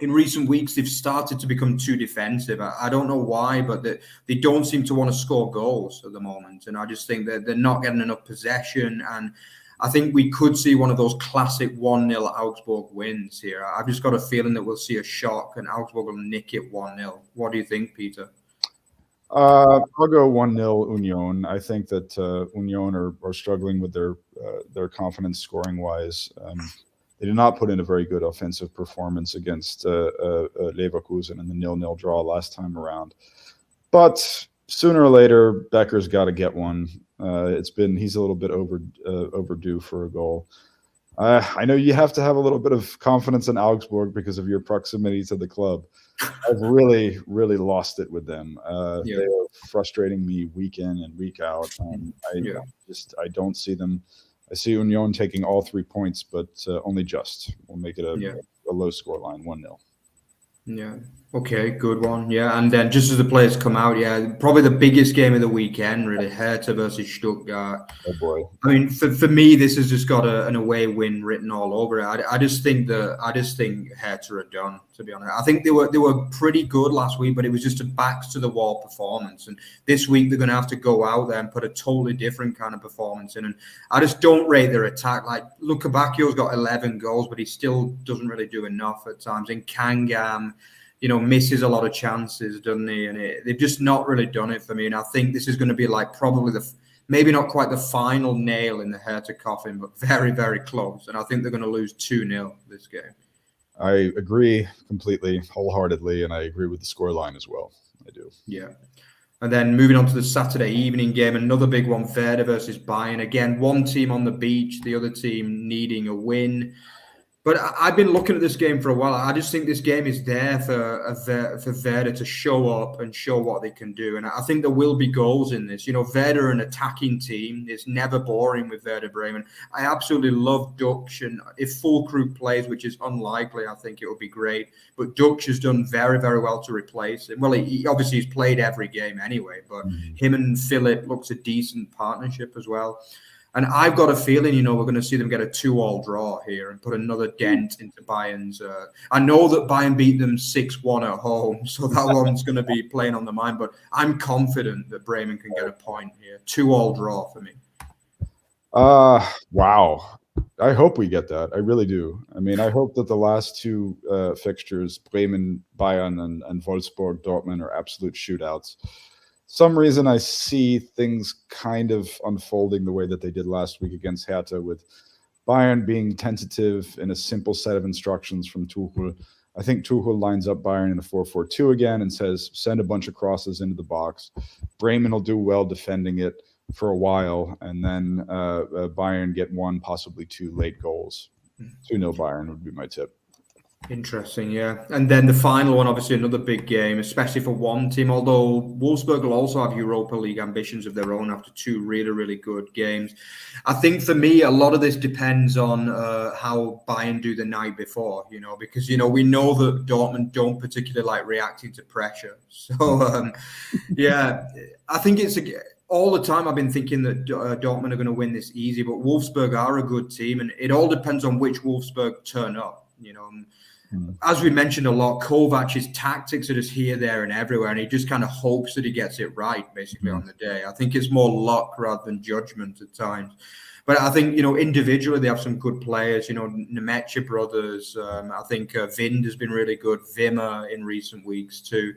in recent weeks, they've started to become too defensive. I don't know why, but they don't seem to want to score goals at the moment. And I just think that they're not getting enough possession. And I think we could see one of those classic 1-0 Augsburg wins here. I've just got a feeling that we'll see a shock and Augsburg will nick it 1-0. What do you think, Peter? I'll go 1-0 Union. I think that Union are struggling with their confidence scoring wise. They did not put in a very good offensive performance against Leverkusen in the 0-0 draw last time around. But sooner or later, Becker's got to get one. He's a little bit overdue for a goal. I know you have to have a little bit of confidence in Augsburg because of your proximity to the club. I've really lost it with them. They are frustrating me week in and week out. I don't see them. I see Union taking all 3 points, but only just. We'll make it a low score line, 1-0. Yeah. Okay, good one. Yeah, and then just as the players come out, probably the biggest game of the weekend, really, Hertha versus Stuttgart. Oh boy! I mean, for me, this has just got an away win written all over it. I just think Hertha are done. To be honest, I think they were pretty good last week, but it was just a backs to the wall performance. And this week they're going to have to go out there and put a totally different kind of performance in. And I just don't rate their attack. Like Lukebakio's got 11 goals, but he still doesn't really do enough at times. And Kangam, misses a lot of chances, doesn't he? And they've just not really done it for me. And I think this is going to be like probably maybe not quite the final nail in the Hertha coffin, but very, very close. And I think they're going to lose 2-0 this game. I agree completely, wholeheartedly, and I agree with the scoreline as well. I do. Yeah. And then moving on to the Saturday evening game, another big one, Werder versus Bayern. Again, one team on the beach, the other team needing a win. But I've been looking at this game for a while. I just think this game is there for Werder to show up and show what they can do. And I think there will be goals in this. Werder are an attacking team. It's never boring with Werder Bremen. I absolutely love Dutch. And if Füllkrug plays, which is unlikely, I think it would be great. But Dutch has done very, very well to replace him. Well, he obviously he's played every game anyway. But him and Philip looks a decent partnership as well. And I've got a feeling, we're going to see them get a 2-2 draw here and put another dent into Bayern's. I know that Bayern beat them 6-1 at home, so that one's going to be playing on the mind. But I'm confident that Bremen can get a point here. 2-2 draw for me. Wow. I hope we get that. I really do. I mean, I hope that the last two fixtures, Bremen, Bayern, and Wolfsburg, Dortmund, are absolute shootouts. Some reason I see things kind of unfolding the way that they did last week against Hertha, with Bayern being tentative in a simple set of instructions from Tuchel. I think Tuchel lines up Bayern in a 4-4-2 again and says, send a bunch of crosses into the box. Bremen will do well defending it for a while, and then Bayern get 1, possibly 2 late goals. 2-0 Bayern would be my tip. Interesting, yeah. And then the final one, obviously another big game, especially for one team, although Wolfsburg will also have Europa League ambitions of their own after 2 really, really good games. I think for me, a lot of this depends on how Bayern do the night before, because, we know that Dortmund don't particularly like reacting to pressure. So, yeah, I think all the time I've been thinking that Dortmund are going to win this easy, but Wolfsburg are a good team, and it all depends on which Wolfsburg turn up, As we mentioned a lot, Kovac's tactics are just here, there, and everywhere, and he just kind of hopes that he gets it right, basically, on the day. I think it's more luck rather than judgment at times. But I think, individually, they have some good players, Nemecha brothers. I think Wind has been really good, Wimmer in recent weeks too,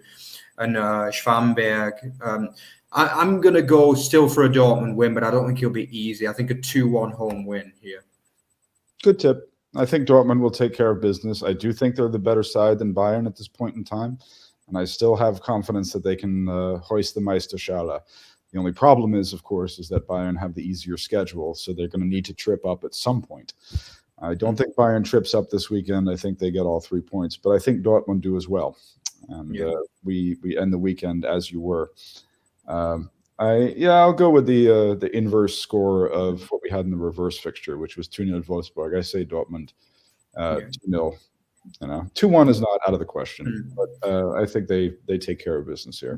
and Schwamberg. I'm going to go still for a Dortmund win, but I don't think he'll be easy. I think a 2-1 home win here. Good tip. I think Dortmund will take care of business. I do think they're the better side than Bayern at this point in time, and I still have confidence that they can hoist the Meisterschale. The only problem is, of course, is that Bayern have the easier schedule, so they're going to need to trip up at some point. I don't think Bayern trips up this weekend. I think they get all 3 points, but I think Dortmund do as well. And we end the weekend as you were. I'll go with the inverse score of what we had in the reverse fixture, which was 2-0 Wolfsburg. I say Dortmund 2-0. 2-1 is not out of the question, but I think they take care of business here.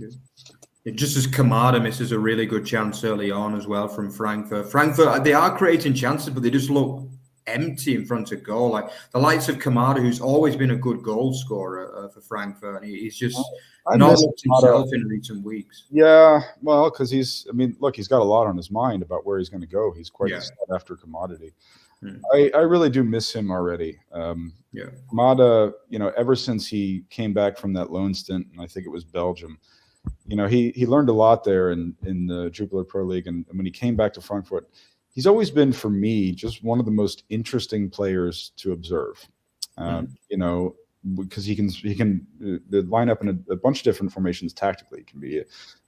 Just as Kamada misses a really good chance early on as well from Frankfurt. Frankfurt, they are creating chances, but they just look empty in front of goal. Like the likes of Kamada, who's always been a good goal scorer for Frankfurt, and he's just not looked himself in recent weeks. Yeah, well, because he's got a lot on his mind about where he's going to go. He's quite a sought after commodity. I really do miss him already. Kamada, ever since he came back from that loan stint, and I think it was Belgium, he learned a lot there in the Jupiler Pro League, and when he came back to Frankfurt, he's always been, for me, just one of the most interesting players to observe. Because he can line up in a bunch of different formations tactically. He can be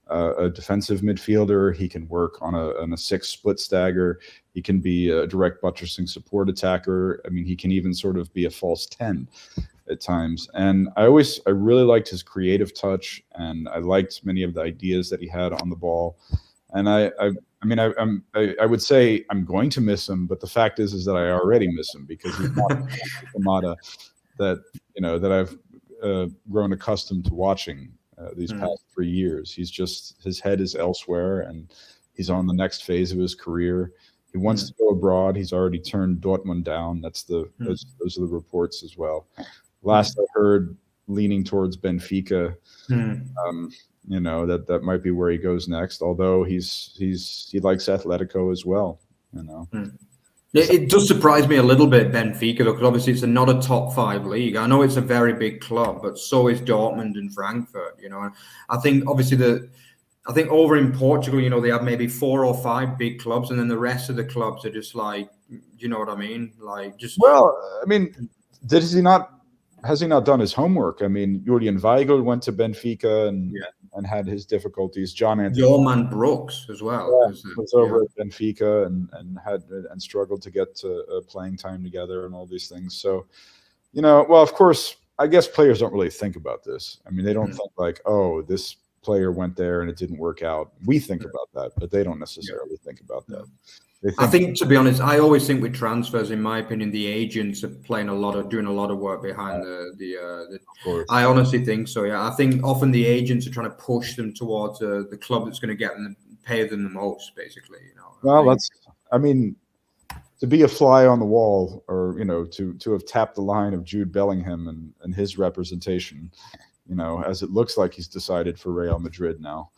a defensive midfielder. He can work on a 6 split stagger. He can be a direct buttressing support attacker. I mean, he can even sort of be a false 10 at times. And I really liked his creative touch, and I liked many of the ideas that he had on the ball. And I would say I'm going to miss him, but the fact is that I already miss him, because he's not Kamada that I've grown accustomed to watching these past 3 years. His head is elsewhere, and he's on the next phase of his career. He wants to go abroad. He's already turned Dortmund down. Those are the reports as well. Last I heard, leaning towards Benfica. That might be where he goes next. Although he likes Atletico as well. It does surprise me a little bit, Benfica, though, because obviously it's not a top 5 league. I know it's a very big club, but so is Dortmund and Frankfurt. I think obviously over in Portugal, they have maybe 4 or 5 big clubs, and then the rest of the clubs are just like, you know what I mean? Like just. Well, I mean, has he not done his homework? I mean, Julian Weigl went to Benfica and had his difficulties. John Anthony Jorman Brooks as well was over at Benfica and struggled to get to playing time together and all these things. So, well, of course, I guess players don't really think about this. I mean, they don't think like, oh, this player went there and it didn't work out. We think about that, but they don't necessarily think about that. I think, to be honest, I always think with transfers, in my opinion, the agents are doing a lot of work behind the I honestly think so. Yeah, I think often the agents are trying to push them towards the club that's going to get them, pay them the most, basically. Well, I mean, to be a fly on the wall, or to have tapped the line of Jude Bellingham and his representation, as it looks like he's decided for Real Madrid now.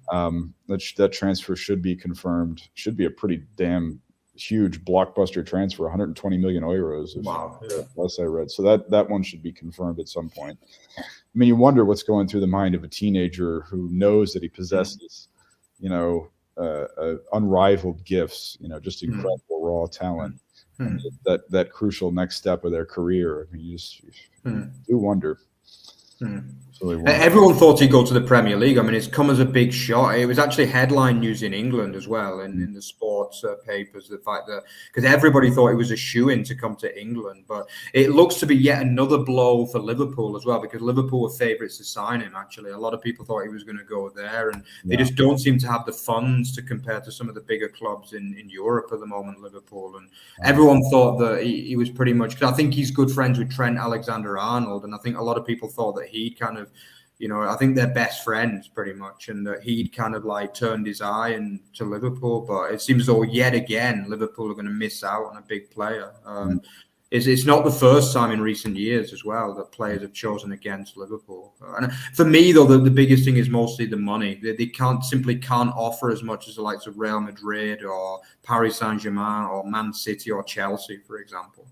That transfer should be confirmed. Should be a pretty damn huge blockbuster transfer, 120 million euros. Wow. Less I read. So that one should be confirmed at some point. I mean, you wonder what's going through the mind of a teenager who knows that he possesses, unrivaled gifts, just incredible raw talent. And that crucial next step of their career. I mean, you do wonder. Everyone thought he'd go to the Premier League. I mean, it's come as a big shot. It was actually headline news in England as well, in the sports papers, the fact that, because everybody thought it was a shoo-in to come to England, but it looks to be yet another blow for Liverpool as well, because Liverpool were favourites to sign him, actually. A lot of people thought he was going to go there, and they just don't seem to have the funds to compare to some of the bigger clubs in Europe at the moment, Liverpool. And everyone thought that he was pretty much, because I think he's good friends with Trent Alexander-Arnold, and I think a lot of people thought that he'd kind of, I think they're best friends pretty much, and that he'd kind of like turned his eye to Liverpool. But it seems as though yet again Liverpool are going to miss out on a big player. It's not the first time in recent years as well that players have chosen against Liverpool. And for me, though, the biggest thing is mostly the money. They can't offer as much as the likes of Real Madrid or Paris Saint-Germain or Man City or Chelsea, for example.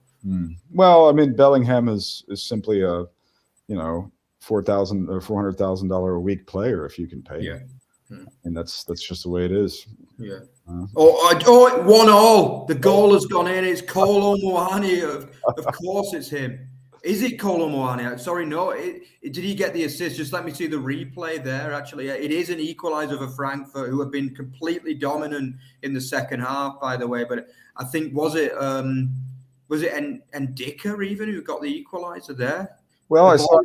Well, I mean, Bellingham is simply a $4,000 or $400,000 a week player if you can pay him. And that's just the way it is. Yeah. 1-1. The goal has gone in. It's Kolo Muani. Of course, it's him. Is it Kolo Muani? Sorry, no. Did he get the assist? Just let me see the replay there. Actually, it is an equaliser for Frankfurt, who have been completely dominant in the second half, by the way. But I think was it Ndicka even who got the equaliser there? Well, I saw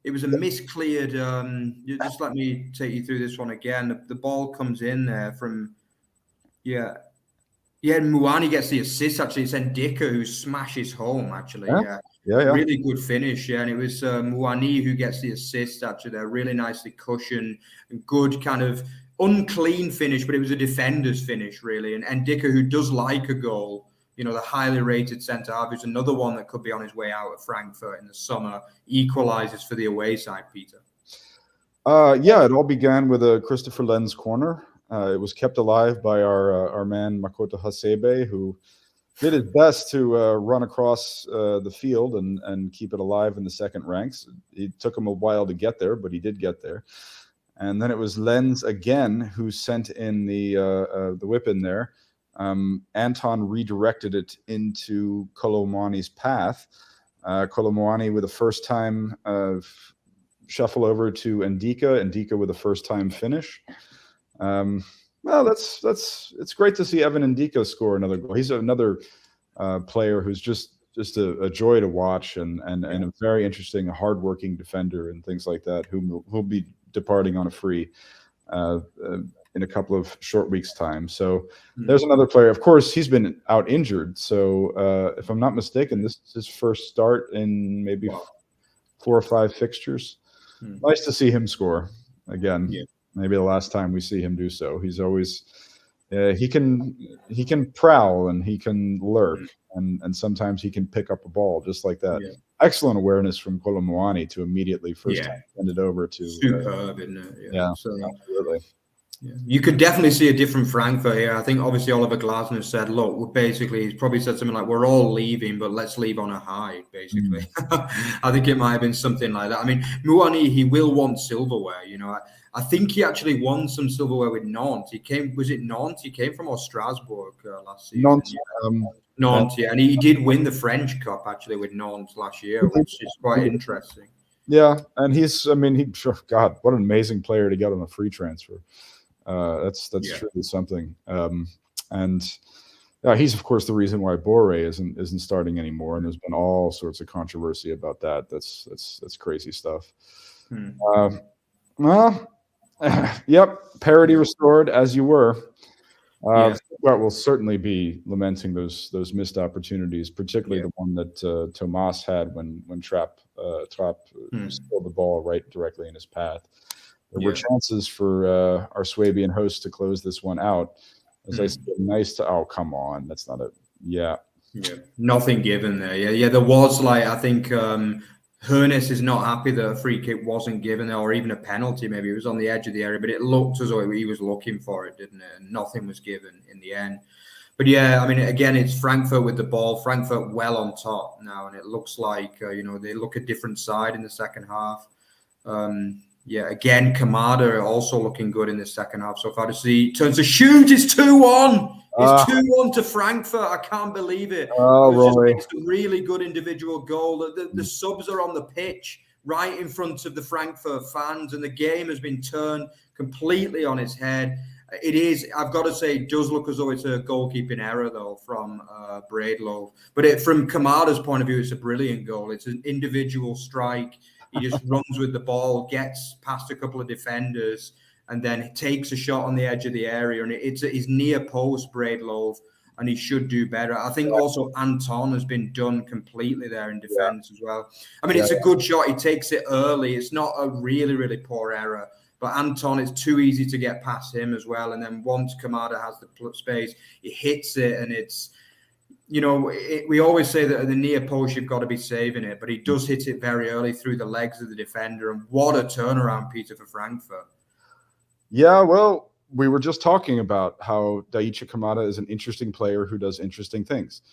it was a miscleared. Just let me take you through this one again. The ball comes in there from, Muani gets the assist. Actually, it's Ndicka who smashes home. Actually, really good finish. And it was Muani who gets the assist. Actually, they're really nicely cushioned, good kind of unclean finish, but it was a defender's finish really. And Ndicka, who does like a goal. The highly rated centre-half is another one that could be on his way out at Frankfurt in the summer. Equalises for the away side, Peter. It all began with a Christopher Lenz corner. It was kept alive by our man Makoto Hasebe, who did his best to run across the field and keep it alive in the second ranks. It took him a while to get there, but he did get there. And then it was Lenz again who sent in the whip in there. Anton redirected it into Kolo Muani's path. Kolo Muani with a first-time shuffle over to Ndicka with a first-time finish. It's great to see Evan Ndicka score another goal. He's another player who's just a joy to watch and a very interesting, hardworking defender and things like that, who'll be departing on a free in a couple of short weeks' time. So there's another player. Of course, he's been out injured. So if I'm not mistaken, this is his first start in maybe 4 or 5 fixtures. Nice to see him score again. Maybe the last time we see him do so. He's always he can prowl and he can lurk and sometimes he can pick up a ball just like that. Excellent awareness from Kolo Muani to immediately first time send it over to superb, isn't it? Absolutely. Yeah. You could definitely see a different Frankfurt here. I think obviously Oliver Glasner said, look, he's probably said something like, we're all leaving, but let's leave on a high, basically. I think it might have been something like that. I mean, Muani, he will want silverware, I think he actually won some silverware with Nantes. Was it Nantes? He came from Strasbourg last season. Nantes, and he did win the French Cup actually with Nantes last year, which is quite interesting. Yeah, and God, what an amazing player to get on a free transfer. That's truly something. And he's of course the reason why Boré isn't starting anymore, and there's been all sorts of controversy about that. That's crazy stuff. Parity restored as you were. Stuttgart will certainly be lamenting those missed opportunities, particularly the one that Tomas had when Trapp stole the ball right directly in his path. There were chances for our Swabian host to close this one out, As I said, nice to, oh, come on. That's not a, yeah. Yeah, nothing given there. Yeah, there was I think Höness is not happy that a free kick wasn't given there, or even a penalty. Maybe it was on the edge of the area, but it looked as though he was looking for it, didn't it? And nothing was given in the end. But yeah, I mean, again, it's Frankfurt with the ball. Frankfurt well on top now, and it looks like they look a different side in the second half. Again, Kamada also looking good in the second half so far. To see turns to shoot, it's 2-1. It's 2-1 to Frankfurt. I can't believe it. It's a really good individual goal. The subs are on the pitch right in front of the Frankfurt fans, and the game has been turned completely on its head. It is, I've got to say, it does look as though it's a goalkeeping error, though, from Braidlow. But from Kamada's point of view, it's a brilliant goal. It's an individual strike. He just runs with the ball, gets past a couple of defenders, and then takes a shot on the edge of the area. And it's his near post, Braidlow, and he should do better. I think also Anton has been done completely there in defence as well. I mean, it's a good shot. He takes it early. It's not a really, really poor error. But Anton, it's too easy to get past him as well. And then once Kamada has the space, he hits it. And it's, we always say that at the near post, you've got to be saving it. But he does hit it very early through the legs of the defender. And what a turnaround, Peter, for Frankfurt. Yeah, well, we were just talking about how Daichi Kamada is an interesting player who does interesting things.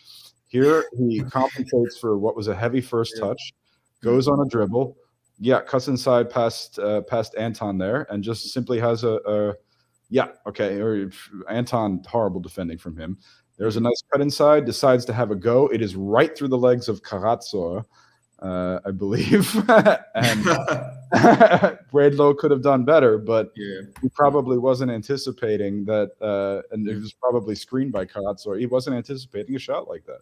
Here, he compensates for what was a heavy first touch, goes on a dribble, cuts inside past Anton there, and just simply has or Anton, horrible defending from him. There's a nice cut inside, decides to have a go. It is right through the legs of Karazor, I believe. And Braidlow could have done better, but he probably wasn't anticipating that, and it was probably screened by Karazor. He wasn't anticipating a shot like that.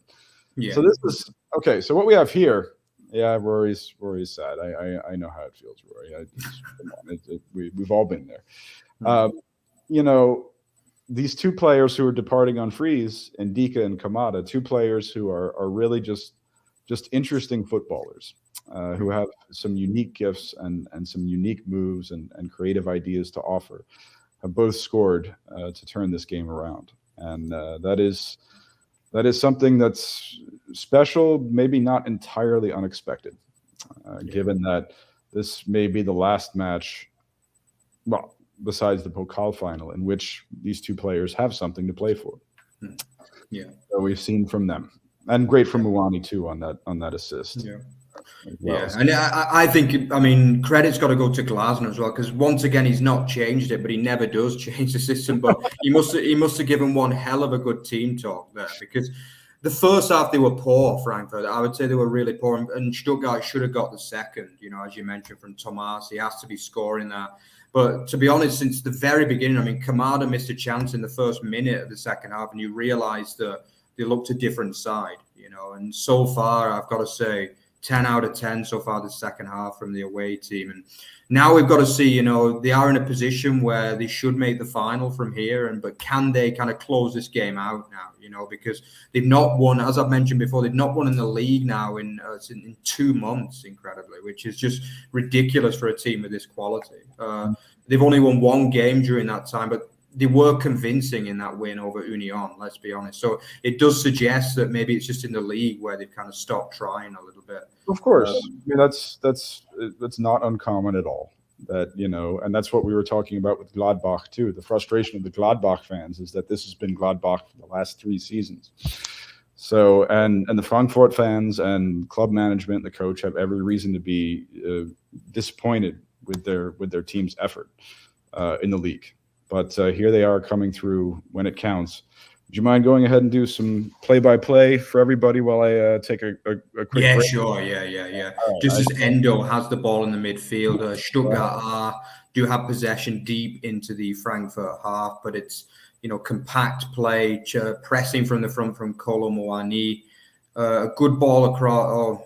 Yeah. So this is, okay, so what we have here, Rory's sad. I know how it feels, Rory. Come on, we've all been there. These two players who are departing on freeze, Ndika and Kamada, two players who are really just interesting footballers, who have some unique gifts and some unique moves and creative ideas to offer, have both scored to turn this game around. And that is something that's special, maybe not entirely unexpected, given that this may be the last match, well, besides the Pokal final, in which these two players have something to play for. Yeah. So we've seen from them. And great from Muani, too, on that assist. Yeah. Well. And I think, I mean, credit's got to go to Glasner as well, because once again, he's not changed it, but he never does change the system. But he must have given one hell of a good team talk there, because the first half they were poor, Frankfurt. I would say they were really poor, and Stuttgart should have got the second. As you mentioned, from Tomas, he has to be scoring that. But to be honest, since the very beginning, I mean, Kamada missed a chance in the first minute of the second half, and you realise that they looked a different side, And so far, I've got to say, 10 out of 10 so far the second half from the away team. And now we've got to see, they are in a position where they should make the final from here. But can they kind of close this game out now, because they've not won, as I've mentioned before, they've not won in the league now in 2 months, incredibly, which is just ridiculous for a team with this quality. They've only won one game during that time, but they were convincing in that win over Union, let's be honest. So it does suggest that maybe it's just in the league where they've kind of stopped trying a little bit. Of course. I mean, that's not uncommon at all. That, and that's what we were talking about with Gladbach too. The frustration of the Gladbach fans is that this has been Gladbach for the last 3 seasons. So, and the Frankfurt fans and club management, the coach, have every reason to be disappointed with their team's effort in the league. But here they are coming through when it counts. Would you mind going ahead and do some play-by-play for everybody while I take a quick break? Yeah, sure. Yeah. Just as Endo has the ball in the midfield, Stuttgart do have possession deep into the Frankfurt half, but it's, compact play, pressing from the front from Kolo Muani. A good ball across.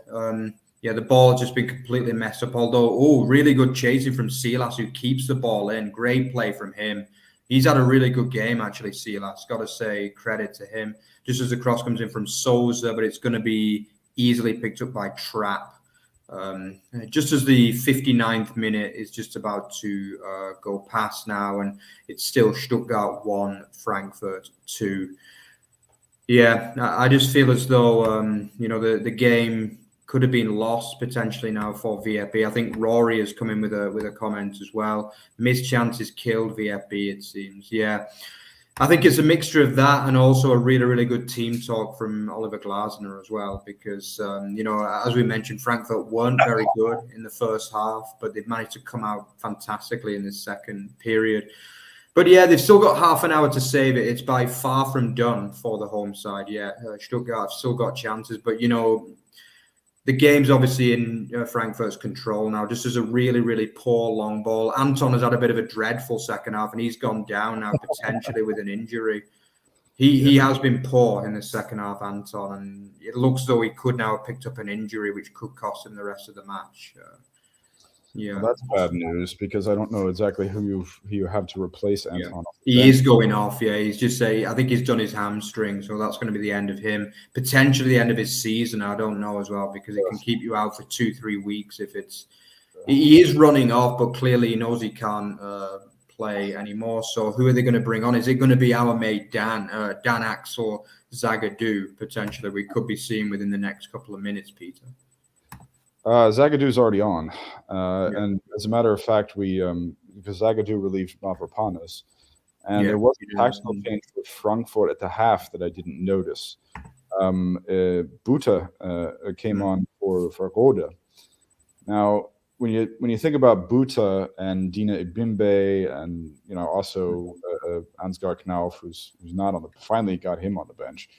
The ball has just been completely messed up. Although, really good chasing from Silas, who keeps the ball in. Great play from him. He's had a really good game, actually, Silas. Got to say credit to him. Just as the cross comes in from Souza, but it's going to be easily picked up by Trapp. Just as the 59th minute is just about to go past now, and it's still Stuttgart 1, Frankfurt 2. Yeah, I just feel as though the game could have been lost potentially now for VfB. I think Rory has come in with a comment as well. Missed chances killed VfB, it seems. Yeah, I think it's a mixture of that and also a really, really good team talk from Oliver Glasner as well, because, as we mentioned, Frankfurt weren't very good in the first half, but they've managed to come out fantastically in the second period. But yeah, they've still got half an hour to save it. It's by far from done for the home side. Yeah, Stuttgart have still got chances, but, the game's obviously in Frankfurt's control now. Just as a really, really poor long ball. Anton has had a bit of a dreadful second half, and he's gone down now potentially with an injury. He has been poor in the second half, Anton, and it looks though he could now have picked up an injury which could cost him the rest of the match. Well, that's bad news, because I don't know exactly who you have to replace Anton. He is going off. Yeah, he's just I think he's done his hamstring, so that's going to be the end of him. Potentially the end of his season. I don't know as well, because it can keep you out for 2-3 weeks if it's. He is running off, but clearly he knows he can't play anymore. So who are they going to bring on? Is it going to be our mate Dan Axel Zagadou? Potentially, we could be seeing within the next couple of minutes, Peter. Zagadou's already on, and as a matter of fact, because Zagadou relieved Mavropanos, and there was a tactical change for Frankfurt at the half that I didn't notice. Buta came on for Rode. Now, when you think about Buta and Dina Ibimbe, and also Ansgar Knauf, who's not finally got him on the bench.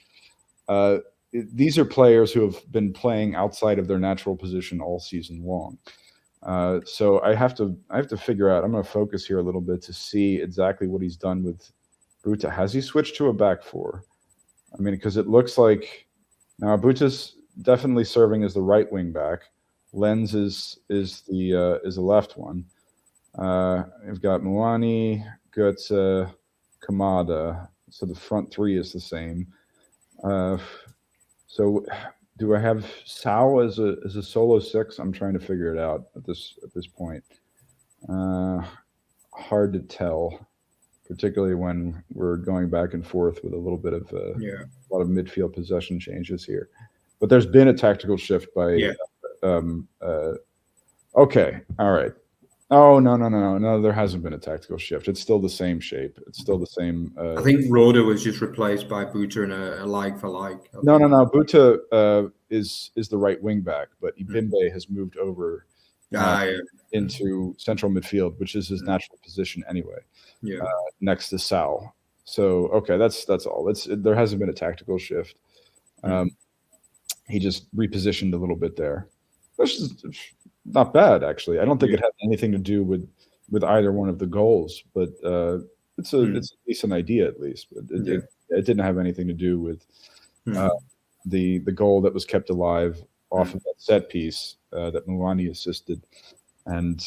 These are players who have been playing outside of their natural position all season long. So I have to figure out. I'm going to focus here a little bit to see exactly what he's done with Buta. Has he switched to a back four? I mean, because it looks like now Buta's definitely serving as the right wing back. Lenz is the left one. We've got Muani, Götze, Kamada. So the front three is the same. So do I have Sao as a solo six? I'm trying to figure it out at this point. Hard to tell, particularly when we're going back and forth with a little bit of a lot of midfield possession changes here. But there's been a tactical shift by. Okay, all right. Oh, no, there hasn't been a tactical shift. It's still the same shape. It's still the same. I think Rode was just replaced by Buta in a like for like. No. Buta is the right wing back, but Ibimbe has moved over into central midfield, which is his natural position anyway. Next to Sal. So okay, that's all. There hasn't been a tactical shift. He just repositioned a little bit there. Which is not bad, actually. I don't think it had anything to do with either one of the goals, but it's a decent idea at least. It didn't have anything to do with the goal that was kept alive off of that set piece that Muani assisted, and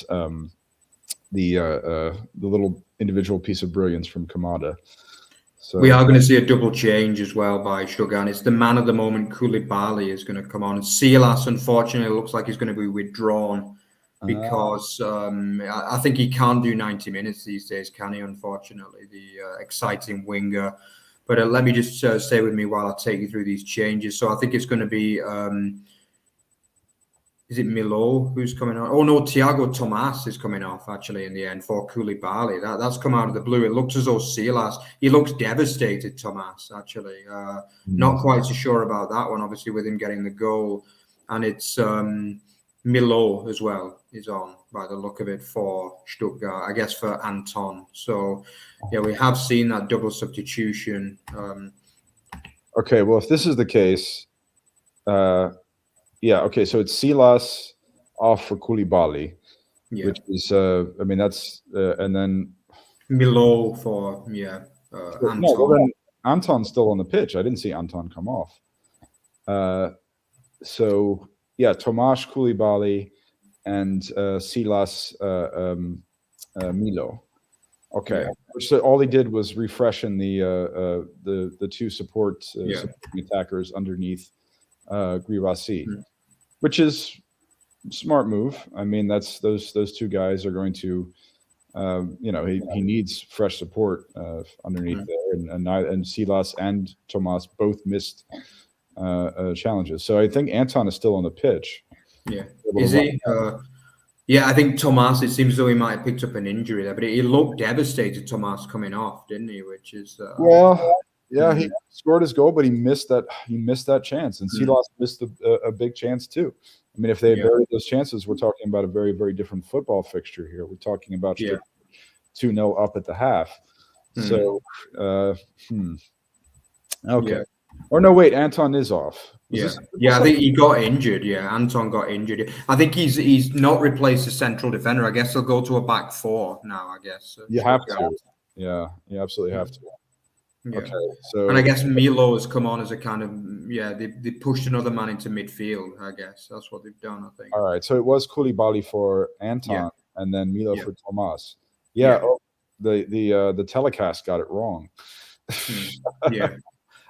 the little individual piece of brilliance from Kamada. So we are going to see a double change as well by Stuttgart. It's the man of the moment, Koulibaly, is going to come on. Silas, unfortunately, looks like he's going to be withdrawn because I think he can't do 90 minutes these days, can he, unfortunately, the exciting winger. But let me just stay with me while I take you through these changes. So I think it's going to be... is it Milo who's coming on? Oh, no, Thiago Tomas is coming off, actually, in the end for Koulibaly. That's come out of the blue. It looks as though Silas, he looks devastated, Tomas, actually. Not quite so sure about that one, obviously, with him getting the goal. And it's Milo as well is on, by the look of it, for Stuttgart, I guess for Anton. So, yeah, we have seen that double substitution. Okay, well, if this is the case... okay, so it's Silas off for Koulibaly, which is, that's, and then... Milo for, Anton. No, well, then Anton's still on the pitch. I didn't see Anton come off. So, Tomasz Koulibaly and Silas Milo. Okay, so all he did was refreshen the two supporting attackers underneath Grivasi. Which is Smart move. I mean, that's those two guys are going to, he needs fresh support underneath there, and Silas and Tomas both missed challenges. So I think Anton is still on the pitch. Yeah, is he? Yeah, I think Tomas. It seems as though he might have picked up an injury there, but he looked devastated. Tomas coming off, didn't he? Which is yeah, he scored his goal, but he missed that chance, and Silas missed a big chance too. I mean, if they had buried those chances, we're talking about a very, very different football fixture here. We're talking about 2-0 up at the half. So, okay. Or no, wait, Anton is off. I think he got injured. Yeah, Anton got injured. I think he's not replaced the central defender. I guess he'll go to a back four now. I guess you have to. Yeah, you absolutely have to. Yeah. Okay, so and I guess Milo has come on as a kind of they pushed another man into midfield. I guess that's what they've done. I think. All right, so it was Koulibaly for Anton, and then Milo for Tomas. The telecast got it wrong.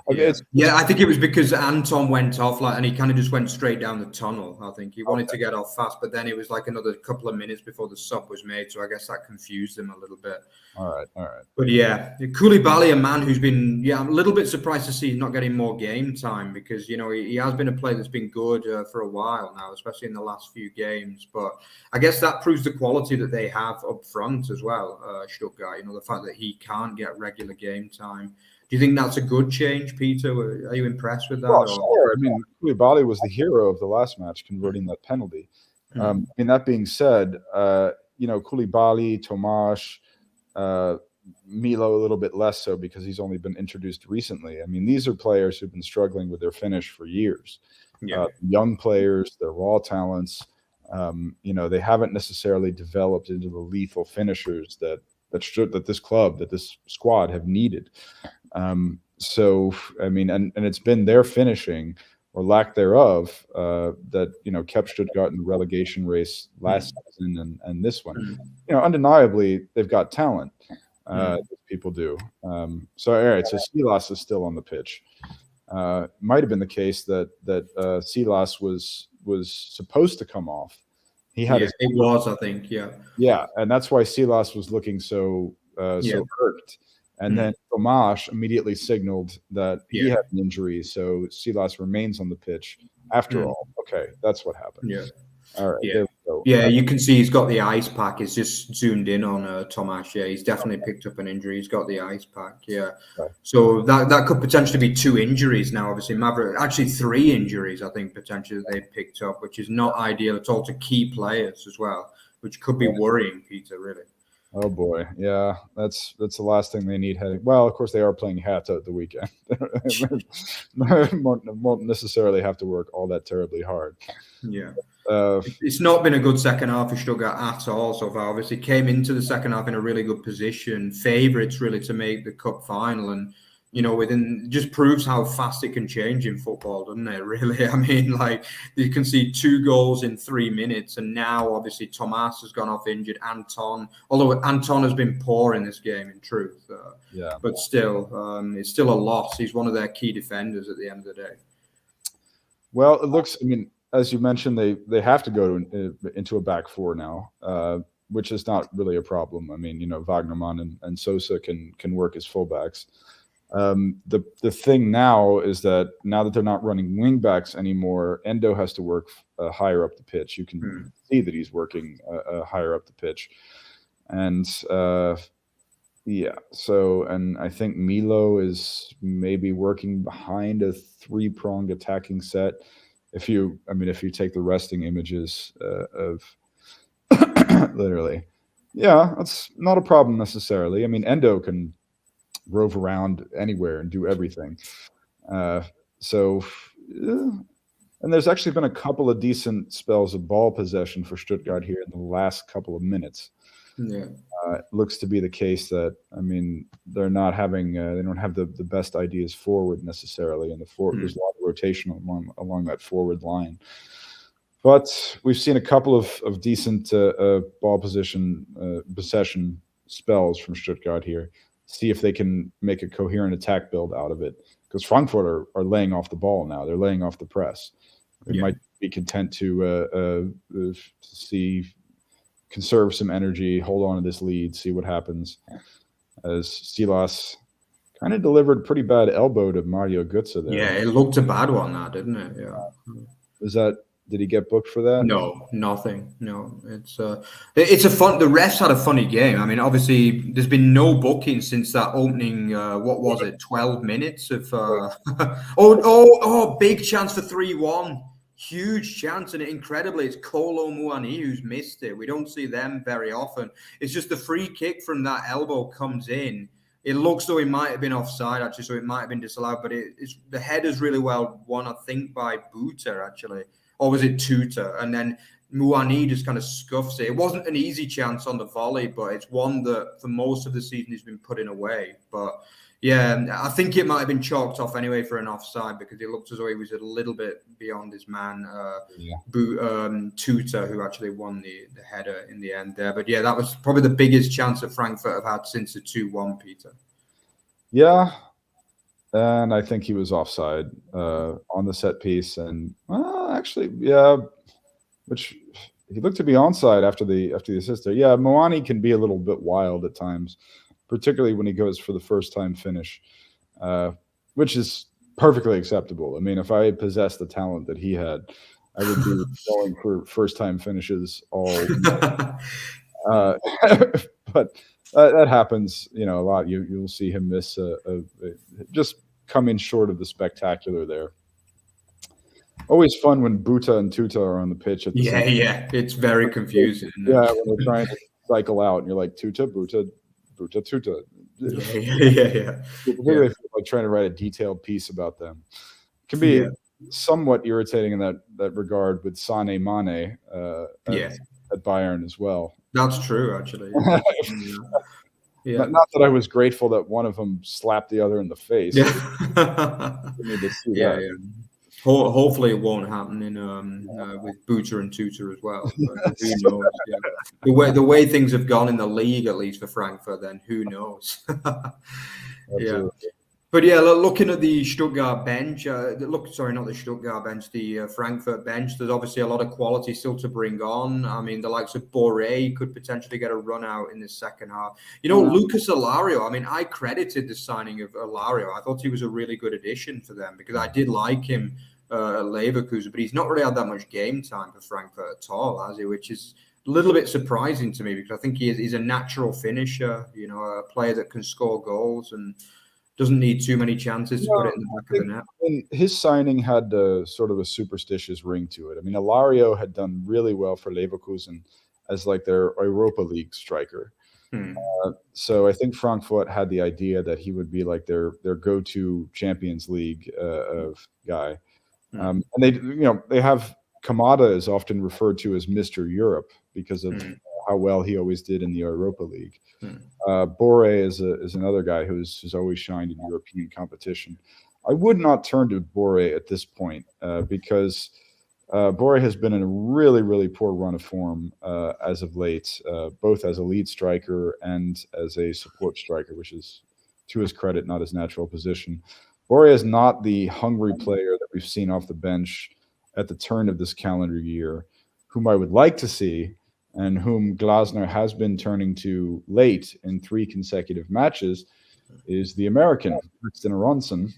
I think it was because Anton went off and he kind of just went straight down the tunnel. I think he wanted to get off fast, but then it was like another couple of minutes before the sub was made. So I guess that confused him a little bit. All right. But Koulibaly, a man who's been, I'm a little bit surprised to see he's not getting more game time because, he has been a player that's been good for a while now, especially in the last few games. But I guess that proves the quality that they have up front as well, Stuttgart. The fact that he can't get regular game time. Do you think that's a good change, Peter? Are you impressed with that? Well, sure. I mean, Koulibaly was the hero of the last match, converting that penalty. That being said, Koulibaly, Tomas, Milo a little bit less so because he's only been introduced recently. I mean, these are players who've been struggling with their finish for years. Young players, they're raw talents. They haven't necessarily developed into the lethal finishers that this club, that this squad have needed. So, I mean, and it's been their finishing or lack thereof that, kept Stuttgart in the relegation race last season and this one. Undeniably, they've got talent. People do. So, all right, so Silas is still on the pitch. Might have been the case that Silas was supposed to come off. He had it was, I think, yeah, and that's why Silas was looking so irked. And then Tomas immediately signaled that he had an injury, so Silas remains on the pitch. After all, okay, that's what happened. All right. There we go. Yeah, you can see he's got the ice pack. It's just zoomed in on Tomas. Yeah, he's definitely picked up an injury. He's got the ice pack. Yeah. Right. So that could potentially be 2 injuries now. Obviously, Maverick, actually 3 injuries, I think, potentially they've picked up, which is not ideal at all to key players as well, which could be worrying, Peter, really. Oh boy, yeah, that's the last thing they need heading. Well, of course they are playing Hertha at the weekend. Won't necessarily have to work all that terribly hard. Yeah, it's not been a good second half for Stuttgart at all so far. Obviously, came into the second half in a really good position, favourites really to make the cup final, and within just proves how fast it can change in football, doesn't it? Really, I mean, you can see 2 goals in 3 minutes, and now obviously Tomas has gone off injured. Although Anton has been poor in this game, in truth, but still, it's still a loss. He's one of their key defenders at the end of the day. Well, it looks. I mean, as you mentioned, they have to go into a back four now, which is not really a problem. I mean, Wagnerman and Sosa can work as fullbacks. The thing now is that now that they're not running wing backs anymore, Endo has to work higher up the pitch. You can see that he's working higher up the pitch. And and I think Milo is maybe working behind a 3-pronged attacking set. If you take the resting images of literally, that's not a problem necessarily. I mean, Endo can rove around anywhere and do everything. And there's actually been a couple of decent spells of ball possession for Stuttgart here in the last couple of minutes. Yeah, it looks to be the case that they're not having they don't have the best ideas forward necessarily, and there's a lot of rotation along that forward line. But we've seen a couple of decent ball possession spells from Stuttgart here. See if they can make a coherent attack build out of it, because Frankfurt are laying off the ball now. They're laying off the press. It might be content to conserve some energy, hold on to this lead, see what happens. As Silas kind of delivered a pretty bad elbow to Mario Götze there. Yeah, it looked a bad one, that, didn't it? Yeah. Did he get booked for that? No, nothing. No, it's a fun. The refs had a funny game. I mean, obviously, there's been no booking since that opening. What was it? 12 minutes of. Big chance for 3-1. Huge chance, and incredibly, it's Kolo Muani who's missed it. We don't see them very often. It's just the free kick from that elbow comes in. It looks though it might have been offside, actually, so it might have been disallowed. But the header's really well won, I think, by Buta, actually. Or was it Tuta? And then Muani just kind of scuffs it. It wasn't an easy chance on the volley, but it's one that for most of the season he's been putting away. But yeah, I think it might have been chalked off anyway for an offside because it looked as though he was a little bit beyond his man, Tuta, who actually won the header in the end there. But yeah, that was probably the biggest chance that Frankfurt have had since the 2-1, Peter. Yeah. And I think he was offside on the set piece. And actually, yeah, which he looked to be onside after the assist there. Yeah, Moani can be a little bit wild at times, particularly when he goes for the first-time finish, which is perfectly acceptable. I mean, if I possessed the talent that he had, I would be going for first-time finishes all but that happens, a lot. You'll see him miss just come in short of the spectacular there. Always fun when Buta and Tuta are on the pitch at the same time. Yeah, it's very confusing. Yeah, when they're trying to cycle out, and you're like Tuta, Buta, Tuta. Yeah. Particularly if you're trying to write a detailed piece about them. It can be somewhat irritating in that regard with Sane Mane at Bayern as well. That's true, actually. Yeah. Not that I was grateful that one of them slapped the other in the face. Yeah. Need to see that. Hopefully it won't happen with Buta and Tuta as well. But who knows? Yeah. The way things have gone in the league, at least for Frankfurt, then who knows? Yeah. But yeah, looking at the Stuttgart bench, not the Stuttgart bench, the Frankfurt bench, there's obviously a lot of quality still to bring on. I mean, the likes of Boré could potentially get a run out in the second half. Lucas Alario, I mean, I credited the signing of Alario. I thought he was a really good addition for them because I did like him at Leverkusen, but he's not really had that much game time for Frankfurt at all, has he? Which is a little bit surprising to me because I think he's a natural finisher, a player that can score goals and doesn't need too many chances to put it in the back of the net. And his signing had sort of a superstitious ring to it. I mean, Alario had done really well for Leverkusen as like their Europa League striker. So I think Frankfurt had the idea that he would be like their go-to Champions League guy. And they have Kamada is often referred to as Mr. Europe because of how well he always did in the Europa League. Boré is another guy who's always shined in European competition. I would not turn to Boré at this point because Boré has been in a really, really poor run of form as of late, both as a lead striker and as a support striker, which is, to his credit, not his natural position. Boré is not the hungry player that we've seen off the bench at the turn of this calendar year, whom I would like to see, and whom Glasner has been turning to late in 3 consecutive matches, is the American, Paxton Aronson,